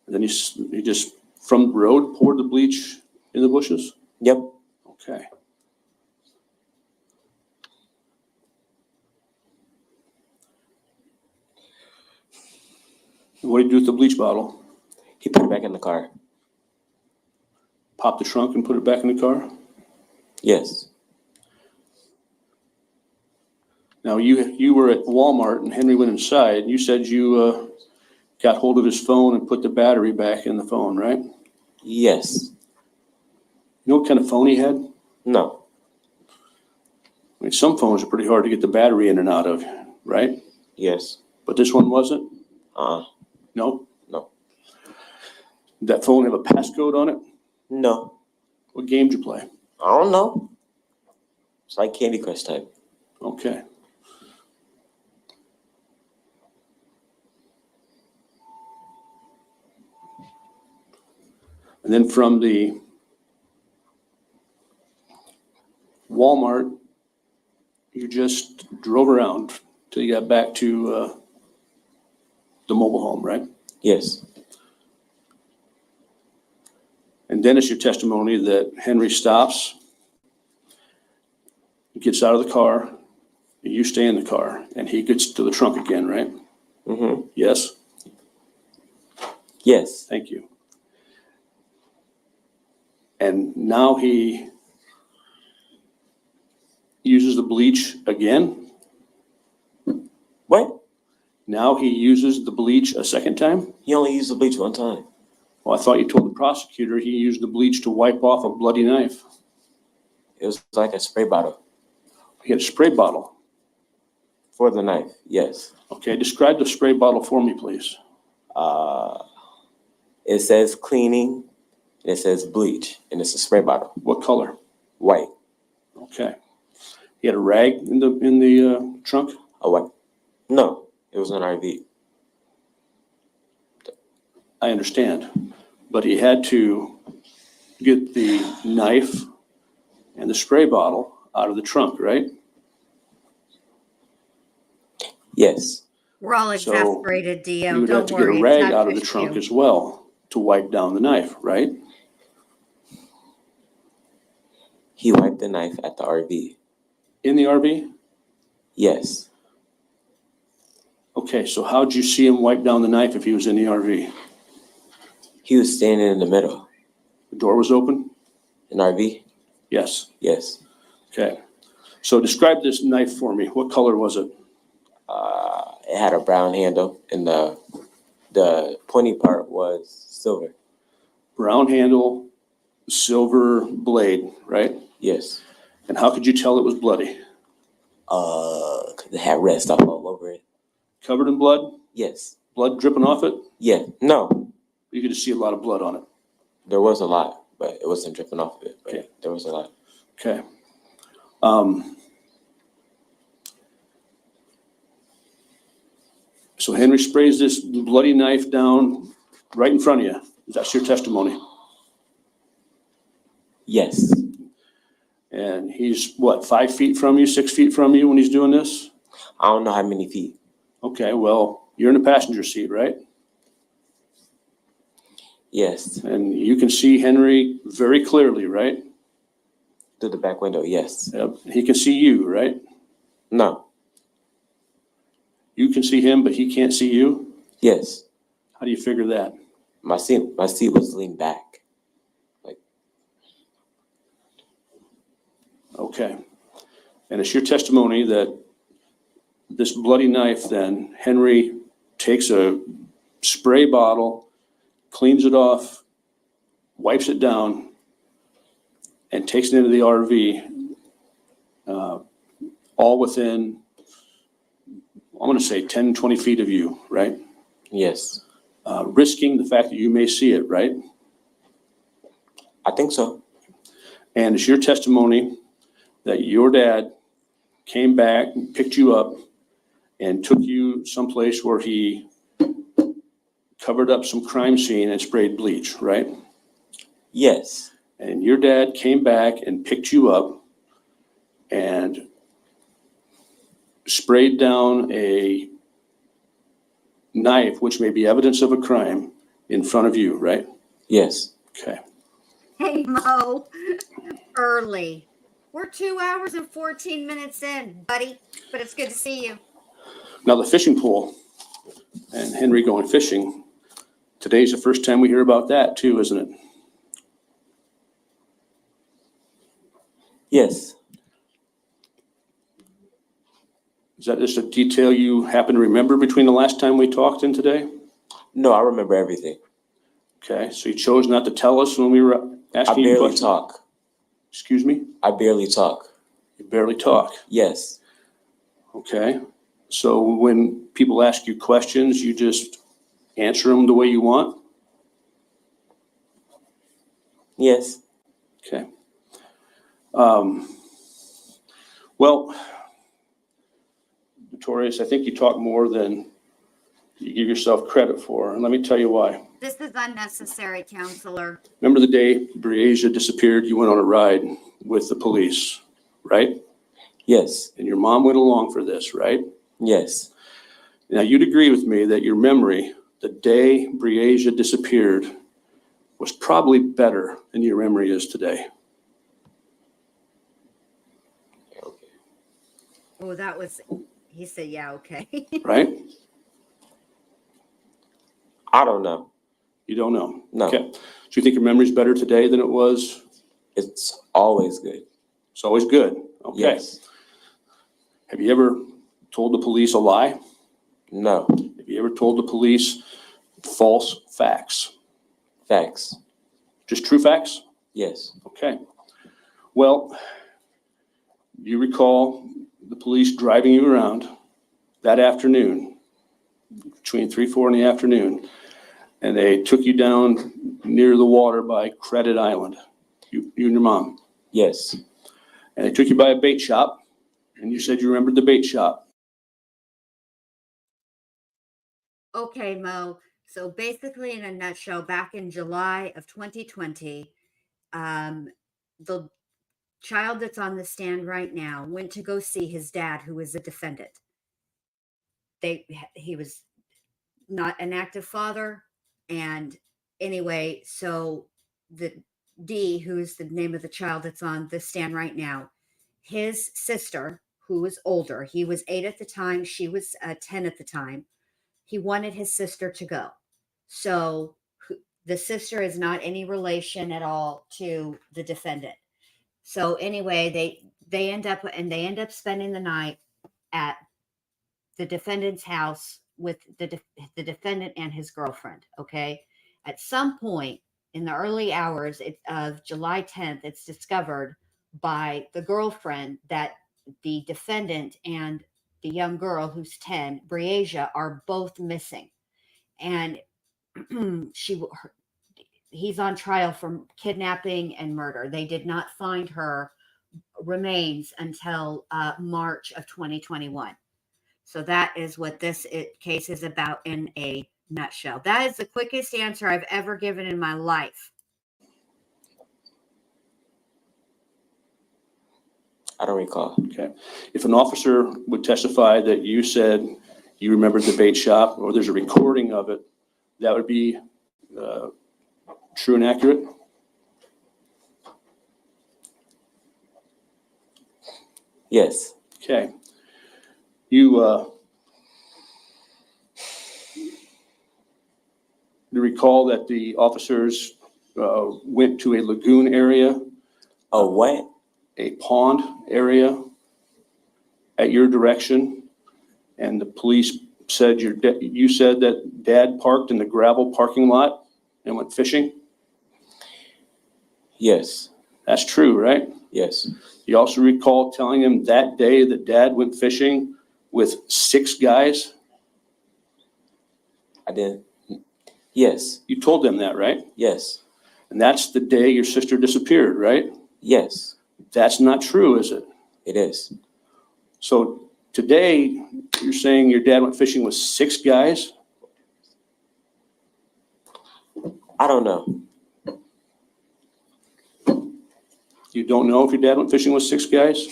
And then he just, from the road, poured the bleach in the bushes? Yep. Okay. And what did he do with the bleach bottle? He put it back in the car. Pop the trunk and put it back in the car? Yes. Now, you were at Walmart and Henry went inside, and you said you got hold of his phone and put the battery back in the phone, right? Yes. You know what kind of phone he had? No. I mean, some phones are pretty hard to get the battery in and out of, right? Yes. But this one wasn't? No? No. Did that phone have a passcode on it? No. What game did you play? I don't know. It's like Candy Crush type. Okay. And then from the Walmart, you just drove around till you got back to the mobile home, right? Yes. And then it's your testimony that Henry stops, gets out of the car, and you stay in the car, and he gets to the trunk again, right? Mm-hmm. Yes? Yes. Thank you. And now he uses the bleach again? What? Now he uses the bleach a second time? He only used the bleach one time. Well, I thought you told the prosecutor he used the bleach to wipe off a bloody knife. It was like a spray bottle. He had a spray bottle. For the knife, yes. Okay, describe the spray bottle for me, please. It says cleaning, and it says bleach, and it's a spray bottle. What color? White. Okay. He had a rag in the trunk? A white. No, it was an RV. I understand. But he had to get the knife and the spray bottle out of the trunk, right? Yes. We're all So exasperated, Dio. You would have Don't to get a worry. rag it's not out of the just trunk you. as well to wipe down the knife, right? He wiped the knife at the RV. In the RV? Yes. Okay, so how'd you see him wipe down the knife if he was in the RV? He was standing in the middle. The door was open? An RV? Yes. Yes. Okay. So describe this knife for me. What color was it? It had a brown handle, and the pointy part was silver. Brown handle, silver blade, right? Yes. And how could you tell it was bloody? 'Cause it had red stuff all over it. Covered in blood? Yes. Blood dripping off it? Yeah. No, You could just see a lot of blood on it. there was a lot, but it wasn't dripping off of it. But Okay. there was a lot. Okay. So Henry sprays this bloody knife down right in front of you. That's your testimony. Yes. And he's what, 5 feet from you, 6 feet from you when he's doing this? I don't know how many feet. Okay, well, you're in the passenger seat, right? Yes. And you can see Henry very clearly, right? Through the back window. Yes. Yep. He can see you, right? No. You can see him, but he can't see you? Yes. How do you figure that? My seat was leaned back. Okay. And it's your testimony that this bloody knife, then, Henry takes a spray bottle, cleans it off wipes it down, and takes it into the RV, all within, I'm going to say 10, 20 feet of you, right? Yes. Risking the fact that you may see it, right? I think so. And it's your testimony that your dad came back, picked you up, and took you someplace where he covered up some crime scene and sprayed bleach, right? Yes. And your dad came back and picked you up and sprayed down a knife, which may be evidence of a crime, in front of you, right? Yes. Okay. Hey, Mo. Early. We're 2 hours and 14 minutes in, buddy. But it's good to see you. Now, the fishing pole and Henry going fishing, today's the first time we hear about that too, isn't it? Yes. Is that just a detail you happen to remember between the last time we talked and today? No, I remember everything. Okay, so you chose not to tell us when we were I asking you barely questions? talk. Excuse me? I barely talk. You barely talk. Yes. Okay. So when people ask you questions, you just answer them the way you want? Yes. Okay. Well, Notorious, I think you talk more than you give yourself credit for, and let me tell you why. This is unnecessary, counselor. Remember the day Breasia disappeared, you went on a ride with the police, right? Yes. And your mom went along for this, right? Yes. Now, you'd agree with me that your memory, the day Breasia disappeared, was probably better than your memory is today. Okay. Oh, that was, he said, yeah, okay. Right? I don't know. You don't know? No. Okay. So you think your memory's better today than it was? It's always good. It's always good. Okay. Yes. Have you ever told the police a lie? No. Have you ever told the police false facts? Facts. Just true facts? Yes. Okay. Well, you recall the police driving you around that afternoon, between 3, 4 in the afternoon, and they took you down near the water by Credit Island, you and your mom. Yes. And they took you by a bait shop, and you said you remembered the bait shop. Okay, Mo. So basically, in a nutshell, back in July of 2020, the child that's on the stand right now went to go see his dad, who is a defendant. He was not an active father. And anyway, so the D, who is the name of the child that's on the stand right now, his sister, who was older, he was 8 at the time, she was 10 at the time. He wanted his sister to go. So the sister is not any relation at all to the defendant. So anyway, they end up spending the night at the defendant's house with the defendant and his girlfriend. Okay. At some point in the early hours of July 10th, it's discovered by the girlfriend that the defendant and the young girl who's 10, Breasia, are both missing. And he's on trial for kidnapping and murder. They did not find her remains until March of 2021. So that is what this case is about in a nutshell. That is the quickest answer I've ever given in my life. I don't recall. Okay. If an officer would testify that you said you remembered the bait shop, or there's a recording of it, that would be true and accurate? Yes. Okay. You recall that the officers went to a lagoon area, Oh, what? a pond area at your direction, and the police said you said that Dad parked in the gravel parking lot and went fishing? Yes. That's true, right? Yes. You also recall telling him that day that Dad went fishing with 6 guys? I did. Yes. You told them that, right? Yes. And that's the day your sister disappeared, right? Yes. That's not true, is it? It is. So today, you're saying your dad went fishing with 6 guys? I don't know. You don't know if your dad went fishing with 6 guys?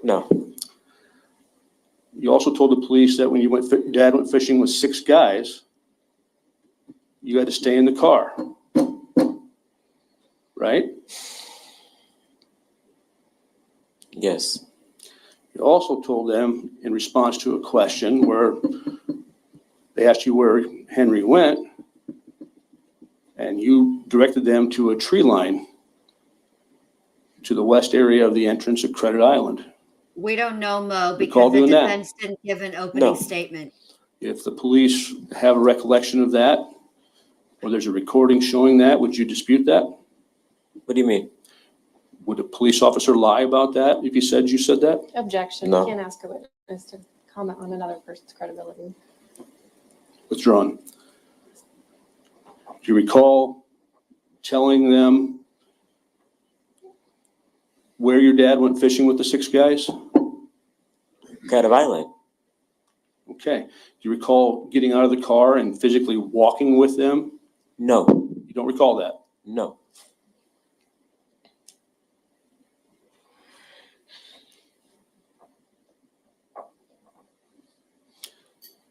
No. You also told the police that when Dad went fishing with 6 guys, you had to stay in the car, right? Yes. You also told them in response to a question where they asked you where Henry went, and you directed them to a tree line to the west area of the entrance of Credit Island. We don't know, Mo, Recall because the doing that? defense didn't give an opening No. statement. If the police have a recollection of that, or there's a recording showing that, would you dispute that? What do you mean? Would a police officer lie about that if he said you said that? Objection. No. You can't ask a witness to comment on another person's credibility. Withdrawn. Do you recall telling them where your dad went fishing with the 6 guys? Credit Island. Okay. Do you recall getting out of the car and physically walking with them? No. You don't recall that? No.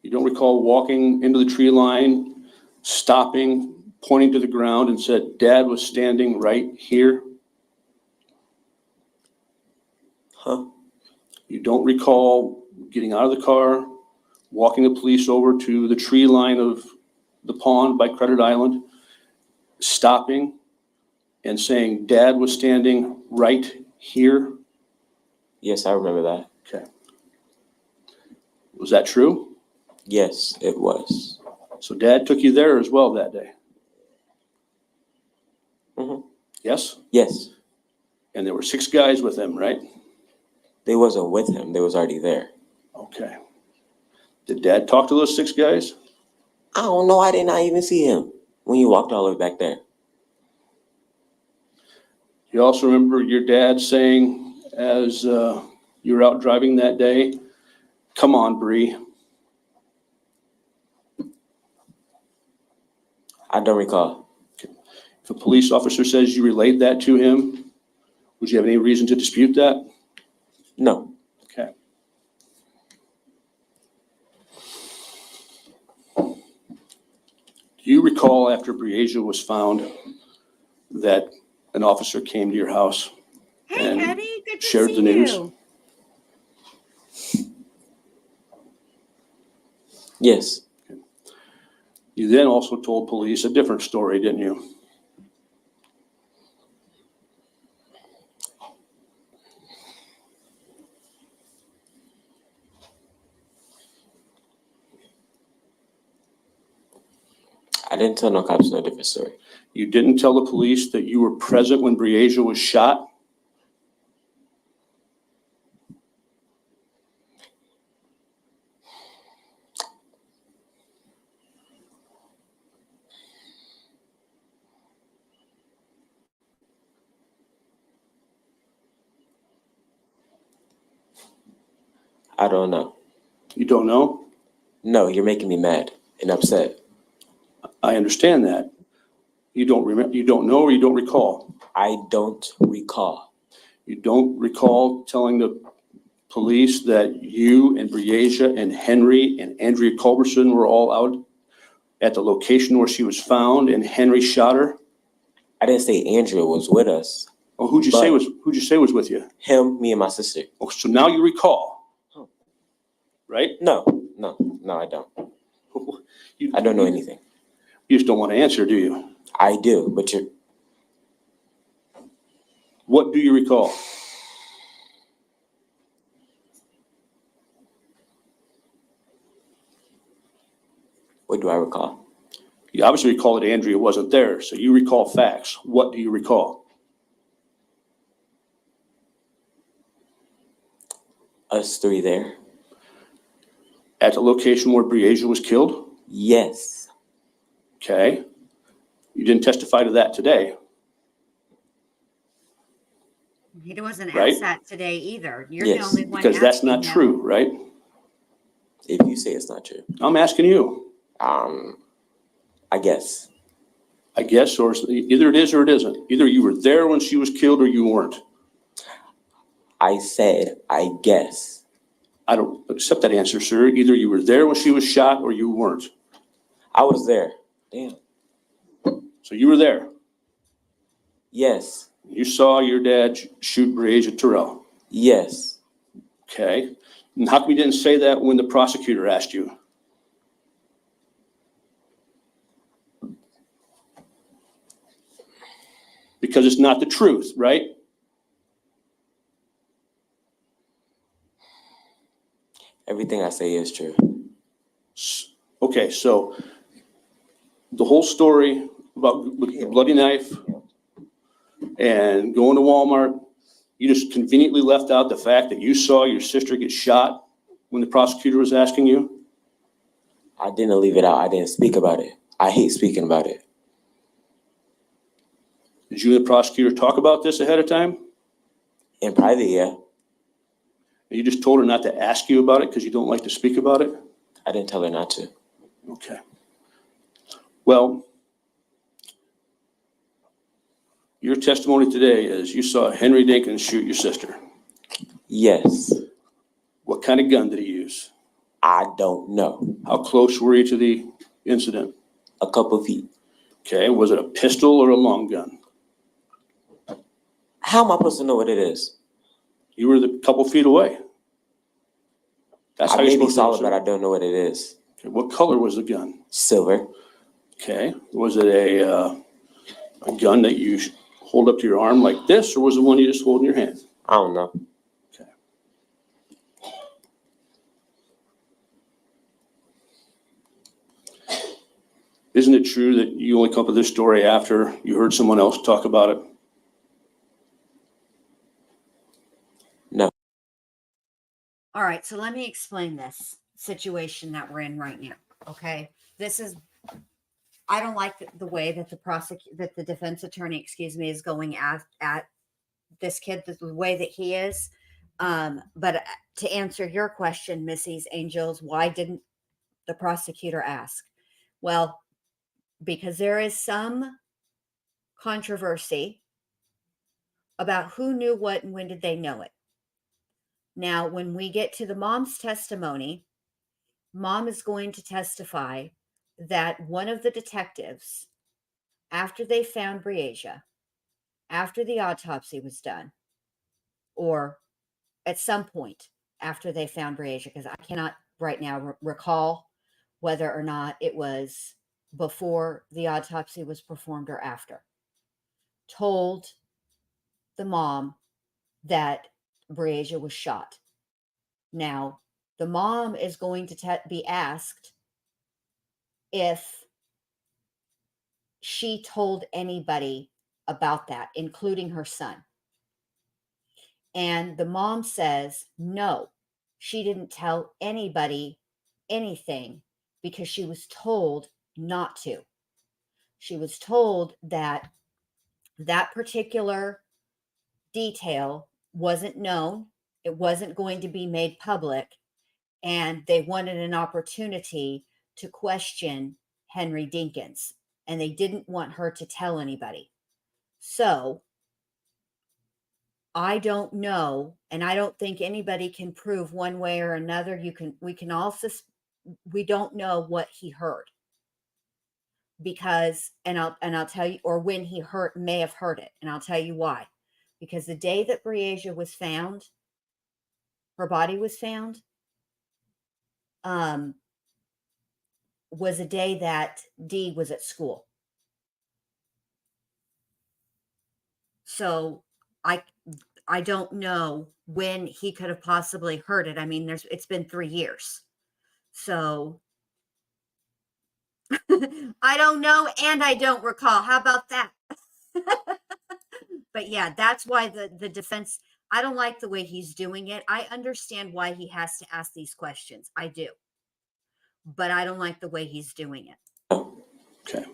You don't recall walking into the tree line, stopping, pointing to the ground and said, Dad was standing right here? Huh? You don't recall getting out of the car, walking the police over to the tree line of the pond by Credit Island, stopping and saying, Dad was standing right here? Yes, I remember that. Okay. Was that true? Yes, it was. So Dad took you there as well that day? Mhm. Yes? Yes. And there were 6 guys with him, right? They wasn't with him. They was already there. Okay. Did Dad talk to those 6 guys? I don't know. I did not even see him when you walked all the way back there. You also remember your dad saying as you were out driving that day, come on, Bree. I don't recall. If a police officer says you relayed that to him, would you have any reason to dispute that? No. Okay. Do you recall after Breasia was found that an officer came to your house? Hey, And Eddie, good to shared see the news? you. Yes. You then also told police a different story, didn't you? I didn't tell no cops no different story. You didn't tell the police that you were present when Breasia was shot? I don't know. You don't know? No, you're making me mad and upset. I understand that. You don't remember, you don't know, or you don't recall? I don't recall. You don't recall telling the police that you and Breasia and Henry and Andrea Culberson were all out at the location where she was found and Henry shot her? I didn't say Andrea was with us. Oh, who'd you say was with you? Him, me, and my sister. Oh, so now you recall, right? No, I don't. You, I don't know anything. You just don't want to answer, do you? I do, but you're. What do you recall? What do I recall? You obviously recall that Andrea wasn't there, so you recall facts. What do you recall? Us three there. At the location where Breasia was killed? Yes. Okay. You didn't testify to that today, He wasn't Right. asked that today either. You're Yes, the only one because that's asking not him. true, right? If you say it's not true. I'm asking you. I guess. I guess, or either it is or it isn't. Either you were there when she was killed or you weren't. I said, I guess. I don't accept that answer, sir. Either you were there when she was shot or you weren't. I was there. Damn. So you were there. Yes. You saw your dad shoot Breasia Terrell. Yes. Okay. And how come you didn't say that when the prosecutor asked you? Because it's not the truth, right? Everything I say is true. Okay, so the whole story about the bloody knife and going to Walmart, you just conveniently left out the fact that you saw your sister get shot when the prosecutor was asking you? I didn't leave it out. I didn't speak about it. I hate speaking about it. Did you and the prosecutor talk about this ahead of time? In private, yeah. You just told her not to ask you about it because you don't like to speak about it? I didn't tell her not to. Okay. Well, your testimony today is you saw Henry Dinkins shoot your sister. Yes. What kind of gun did he use? I don't know. How close were you to the incident? A couple feet. Okay, was it a pistol or a long gun? How am I supposed to know what it is? You were a couple feet away. That's I how you're maybe supposed to saw know, it, but sir. I don't know what it is. Okay, what color was the gun? Silver. Okay, was it a gun that you hold up to your arm like this, or was it one you just hold in your hand? I don't know. Okay. Isn't it true that you only come up with this story after you heard someone else talk about it? No. All right, so let me explain this situation that we're in right now. Okay, I don't like the way that the defense attorney, is going at this kid the way that he is. But to answer your question, Missy's Angels, why didn't the prosecutor ask? Well, because there is some controversy about who knew what and when did they know it. Now, when we get to the mom's testimony, mom is going to testify that one of the detectives, after they found Breasia, after the autopsy was done, or at some point after they found Breasia, because I cannot right now recall whether or not it was before the autopsy was performed or after, told the mom that Breasia was shot. Now, the mom is going to be asked if she told anybody about that, including her son. And the mom says, no, she didn't tell anybody anything because she was told not to. She was told that that particular detail wasn't known, it wasn't going to be made public, and they wanted an opportunity to question Henry Dinkins, and they didn't want her to tell anybody. So I don't know, and I don't think anybody can prove one way or another. We don't know what he heard, because I'll tell you, or when he may have heard it, and I'll tell you why. Because the day that Breasia was found, her body was found, was a day that Dee was at school. So I don't know when he could have possibly heard it. I mean, it's been 3 years. So I don't know and I don't recall. How about that? But yeah, that's why the defense, I don't like the way he's doing it. I understand why he has to ask these questions. I do. But I don't like the way he's doing it. Okay.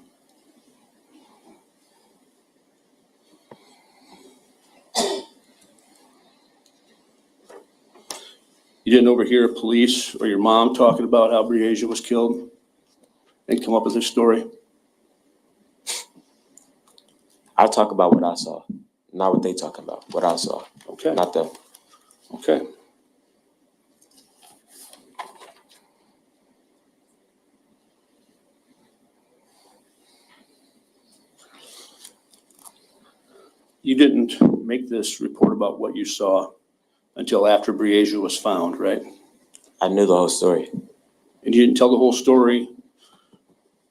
You didn't overhear police or your mom talking about how Breasia was killed and come up with this story? I talk about what I saw, not what they talking about. What I saw, Okay. not them. Okay. You didn't make this report about what you saw until after Breasia was found, right? I knew the whole story. And you didn't tell the whole story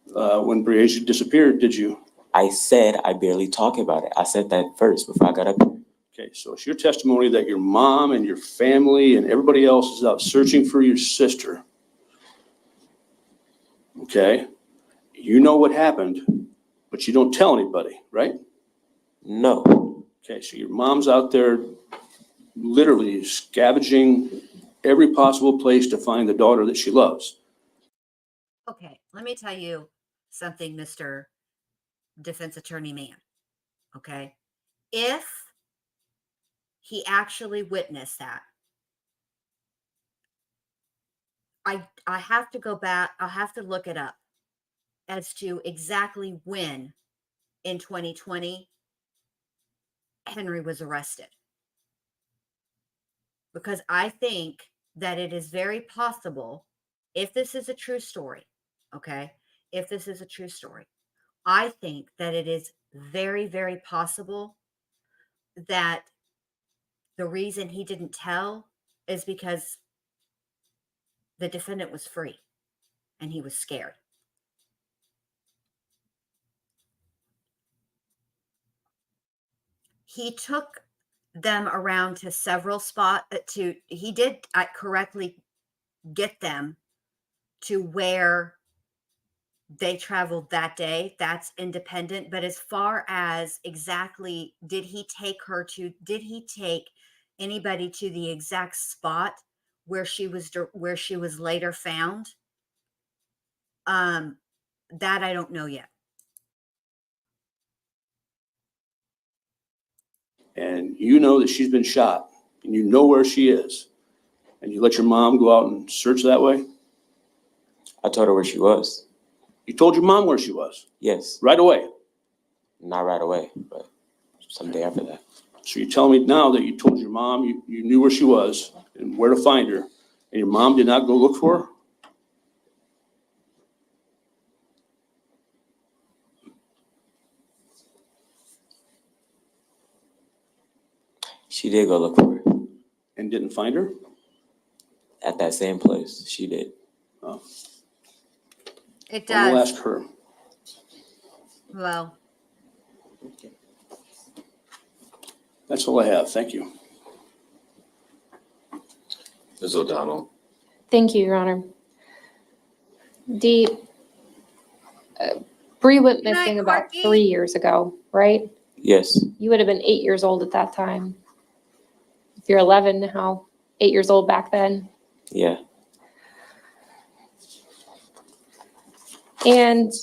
when Breasia disappeared, did you? I said I barely talk about it. I said that first before I got up here. Okay, so it's your testimony that your mom and your family and everybody else is out searching for your sister. Okay? You know what happened, but you don't tell anybody, right? No. Okay, so your mom's out there literally scavenging every possible place to find the daughter that she loves. Okay, let me tell you something, Mr. Defense Attorney Man. Okay? If he actually witnessed that, I have to go back, I'll have to look it up as to exactly when in 2020 Henry was arrested. Because I think that it is very possible, if this is a true story, okay? If this is a true story, I think that it is very, very possible that the reason he didn't tell is because the defendant was free and he was scared. He took them around to several spots he did correctly get them to where they traveled that day. That's independent. But as far as exactly, did he take anybody to the exact spot where she was later found? That I don't know yet. And you know that she's been shot and you know where she is, and you let your mom go out and search that way? I told her where she was. You told your mom where she was? Yes. Right away? Not right away, but someday after that. So you're telling me now that you told your mom you knew where she was and where to find her, and your mom did not go look for her? She did go look for her. And didn't find her? At that same place, she did. Oh. It Well, we'll does. ask her. Well, That's all I have. Thank you. Ms. O'Donnell. Thank you, Your Honor. Bree went Good night, missing about Corky. 3 years ago, right? Yes. You would have been 8 years old at that time. If you're 11 now, 8 years old back then. Yeah. And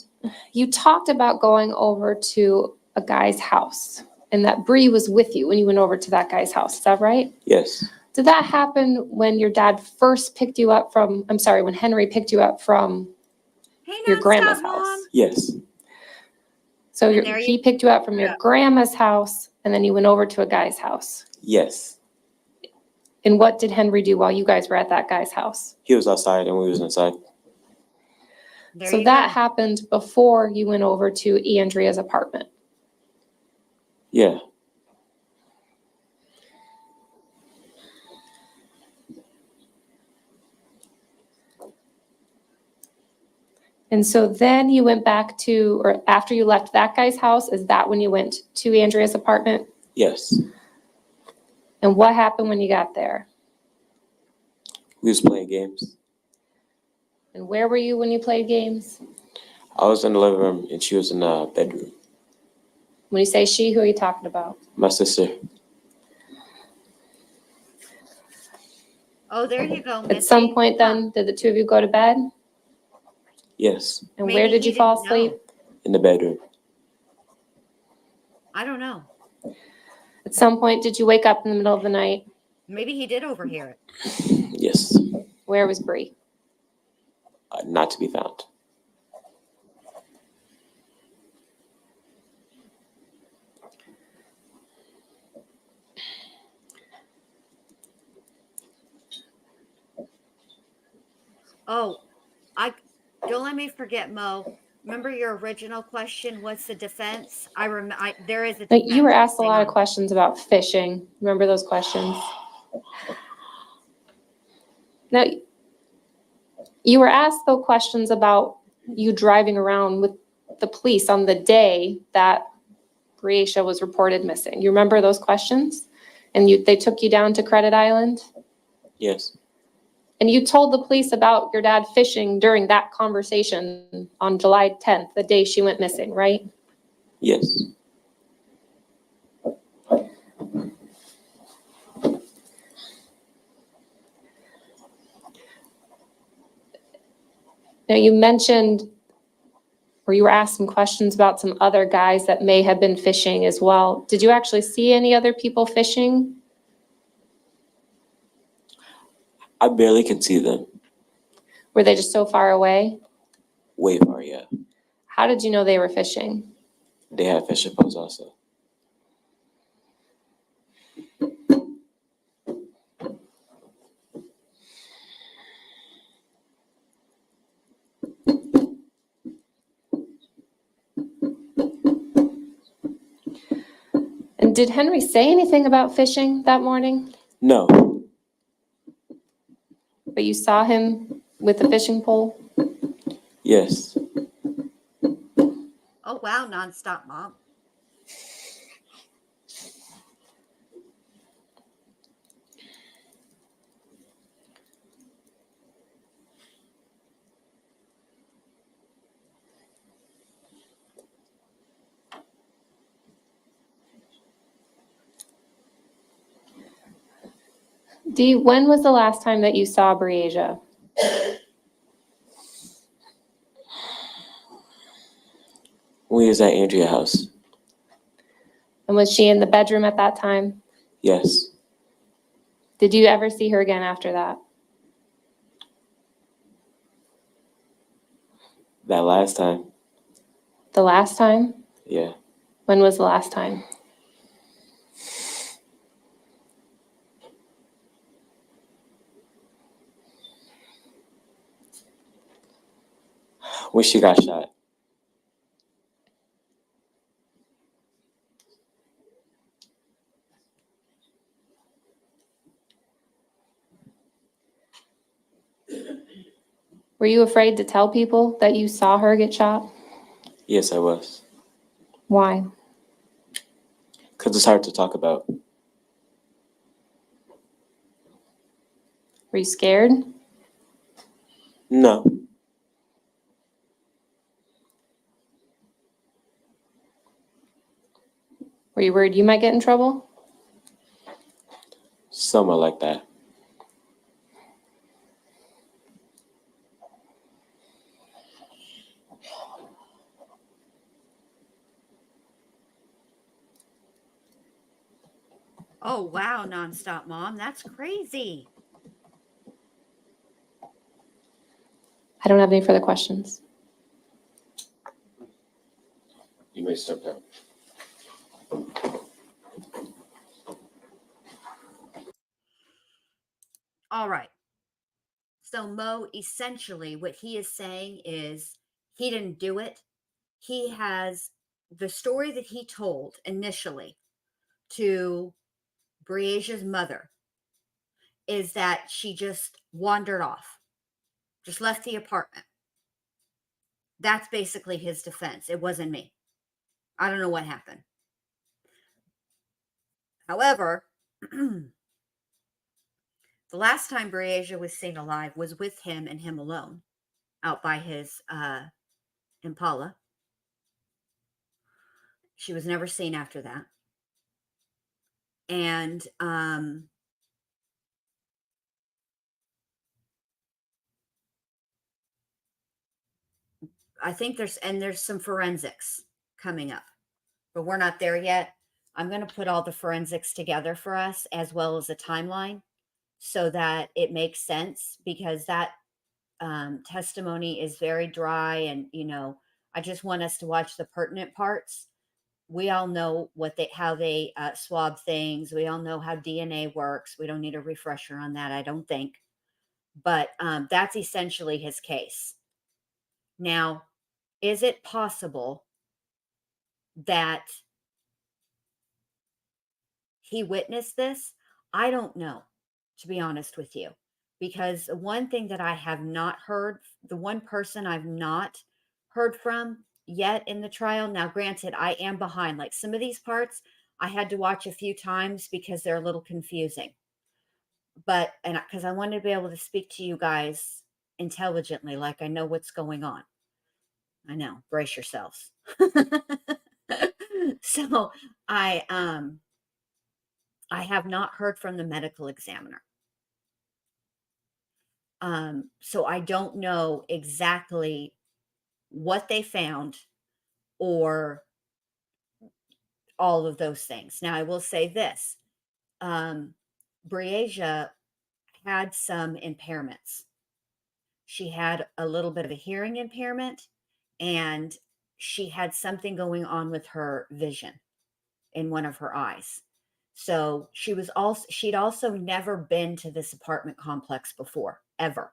you talked about going over to a guy's house and that Bree was with you when you went over to that guy's house. Is that right? Yes. Did that happen when your dad first picked you up from, when Henry picked you up from hey, your nonstop, grandma's Mom. house? Yes. So And there he you picked you up from your go. grandma's house and then you went over to a guy's house. Yes. And what did Henry do while you guys were at that guy's house? He was outside and we was inside. There So you that go. happened before you went over to Andrea's apartment. Yeah. And so then you went back to, or after you left that guy's house, is that when you went to Andrea's apartment? Yes. And what happened when you got there? We was playing games. And where were you when you played games? I was in the living room and she was in the bedroom. When you say she, who are you talking about? My sister. Oh, there you go, Missy. At some point Huh. then, did the two of you go to bed? Yes, And Maybe where did he you fall didn't asleep? know. in the bedroom. I don't know. At some point, did you wake up in the middle of the night? Maybe he did overhear it. Yes, Where was Bree? not to be found. Oh, don't let me forget, Mo. Remember your original question? What's the defense? There is a Now, defense. you were asked a Hang lot of on. questions about fishing. Remember those questions? Now, you were asked those questions about you driving around with the police on the day that Breasia was reported missing. You remember those questions? And they took you down to Credit Island? Yes, And you told the police about your dad fishing during that conversation on July 10th, the day she went missing, right? yes. Now, you mentioned, or you were asked some questions about some other guys that may have been fishing as well. Did you actually see any other people fishing? I barely can see them. Were they just so far away? Way far, yeah. How did you know they were fishing? They have fishing poles also. And did Henry say anything about fishing that morning? No, But you saw him with the fishing pole? yes. Oh, wow, nonstop, Mom. Dee, when was the last time that you saw Breasia? We was at Andrea's house. And was she in the bedroom at that time? Yes, Did you ever see her again after that? that last time. The last time? Yeah, When was the last time? when she got shot. Were you afraid to tell people that you saw her get shot? Yes, I was. Why? Because it's hard to talk about. Were you scared? No, Were you worried you might get in trouble? somewhat like that. Oh, wow, nonstop, Mom. That's crazy. I don't have any further questions. You may step down. All right. So, Mo, essentially, what he is saying is he didn't do it. He has the story that he told initially to Breasia's mother is that she just wandered off, just left the apartment. That's basically his defense. It wasn't me. I don't know what happened. However, the last time Breasia was seen alive was with him and him alone out by his Impala. She was never seen after that. And I think there's some forensics coming up, but we're not there yet. I'm going to put all the forensics together for us as well as a timeline so that it makes sense, because that testimony is very dry. And, I just want us to watch the pertinent parts. We all know how they swab things. We all know how DNA works. We don't need a refresher on that, I don't think. But that's essentially his case. Now, is it possible that he witnessed this? I don't know, to be honest with you, because the one thing that I have not heard, the one person I've not heard from yet in the trial. Now, granted, I am behind. Like some of these parts, I had to watch a few times because they're a little confusing. But, and because I wanted to be able to speak to you guys intelligently, like I know what's going on. I know, brace yourselves. So I have not heard from the medical examiner. So I don't know exactly what they found or all of those things. Now, I will say this. Breasia had some impairments. She had a little bit of a hearing impairment, and she had something going on with her vision in one of her eyes. So she'd also never been to this apartment complex before, ever.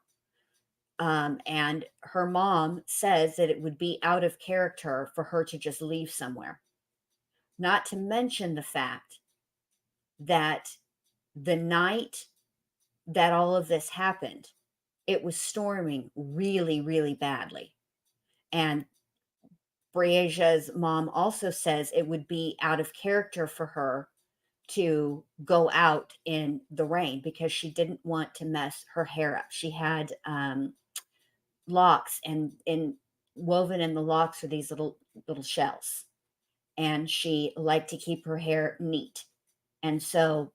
And her mom says that it would be out of character for her to just leave somewhere. Not to mention the fact that the night that all of this happened, it was storming really, really badly. And Breasia's mom also says it would be out of character for her to go out in the rain because she didn't want to mess her hair up. She had locks, and woven in the locks are these little shells, and she liked to keep her hair neat. And so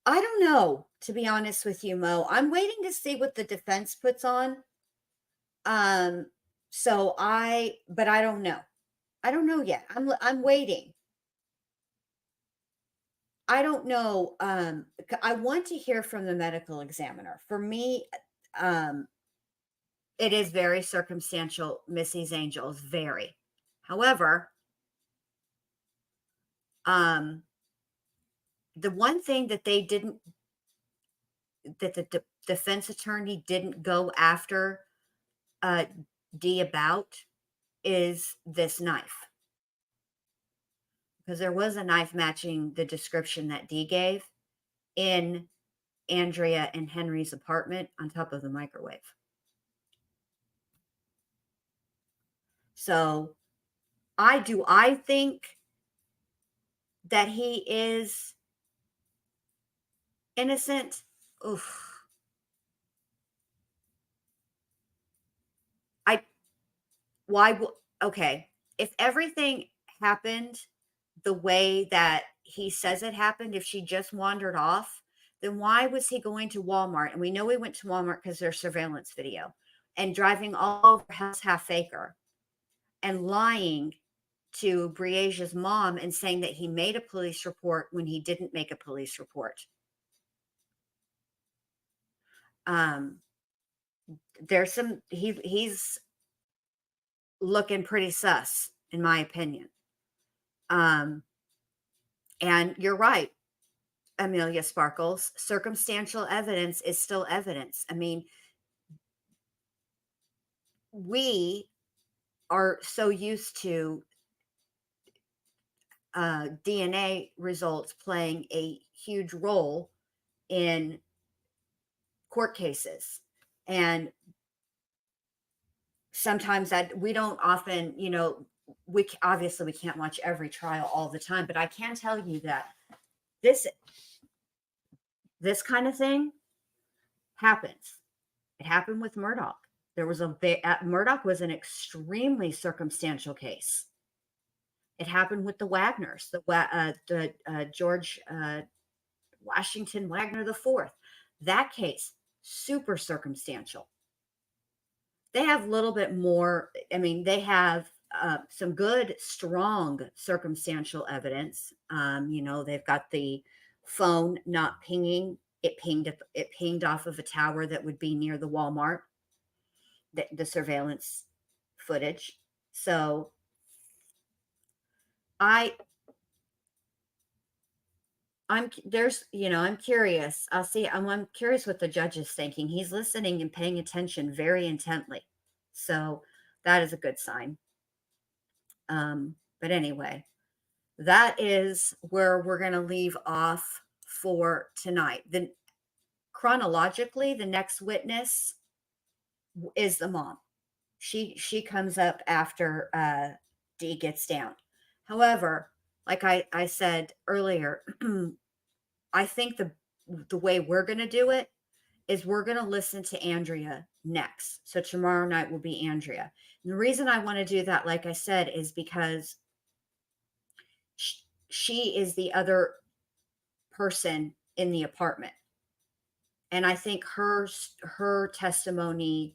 I don't know, to be honest with you, Mo. I'm waiting to see what the defense puts on. But I don't know. I don't know yet. I'm waiting. I don't know. I want to hear from the medical examiner. For me, it is very circumstantial. Missy's Angels, very. However, the one thing that the defense attorney didn't go after Dee about is this knife, because there was a knife matching the description that Dee gave in Andrea and Henry's apartment on top of the microwave. So I think that he is innocent. Oof. Okay, if everything happened the way that he says it happened, if she just wandered off, then why was he going to Walmart? And we know he went to Walmart because there's surveillance video, and driving all over House Half Acre and lying to Breasia's mom and saying that he made a police report when he didn't make a police report. There's he's looking pretty sus, in my opinion. And you're right, Amelia Sparkles. Circumstantial evidence is still evidence. I mean, we are so used to DNA results playing a huge role in court cases. And sometimes that we don't often, we obviously we can't watch every trial all the time, but I can tell you that this kind of thing happens. It happened with Murdoch. There was Murdoch was an extremely circumstantial case. It happened with the Wagners, the George Washington Wagner IV. That case, super circumstantial. They have a little bit more. I mean, they have some good, strong circumstantial evidence. They've got the phone not pinging. It pinged off of a tower that would be near the Walmart. The surveillance footage. So I'm curious. I'm curious what the judge is thinking. He's listening and paying attention very intently. So that is a good sign. But anyway, that is where we're going to leave off for tonight. Then chronologically, the next witness is the mom. She comes up after Dee gets down. However, like I said earlier, I think the way we're going to do it is we're going to listen to Andrea next. So tomorrow night will be Andrea. And the reason I want to do that, like I said, is because she is the other person in the apartment. And I think her testimony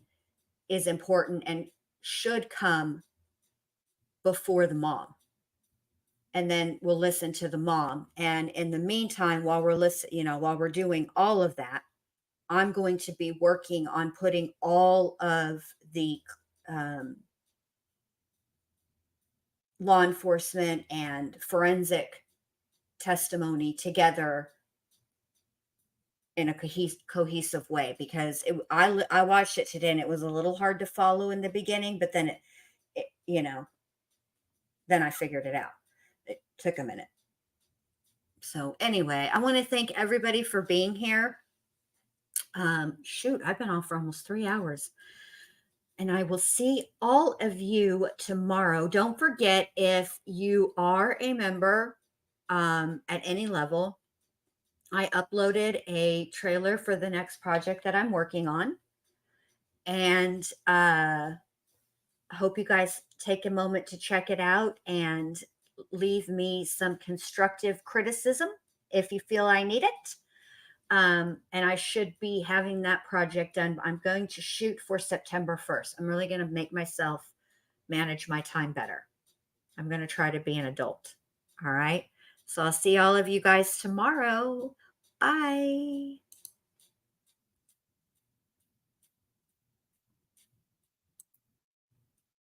is important and should come before the mom. And then we'll listen to the mom. And in the meantime, while we're doing all of that, I'm going to be working on putting all of the law enforcement and forensic testimony together in a cohesive way, because I watched it today and it was a little hard to follow in the beginning, but then then I figured it out. It took a minute. So anyway, I want to thank everybody for being here. I've been on for almost 3 hours. And I will see all of you tomorrow. Don't forget, if you are a member at any level, I uploaded a trailer for the next project that I'm working on. And I hope you guys take a moment to check it out and leave me some constructive criticism if you feel I need it. And I should be having that project done. I'm going to shoot for September 1st. I'm really going to make myself manage my time better. I'm going to try to be an adult. All right. So I'll see all of you guys tomorrow. Bye.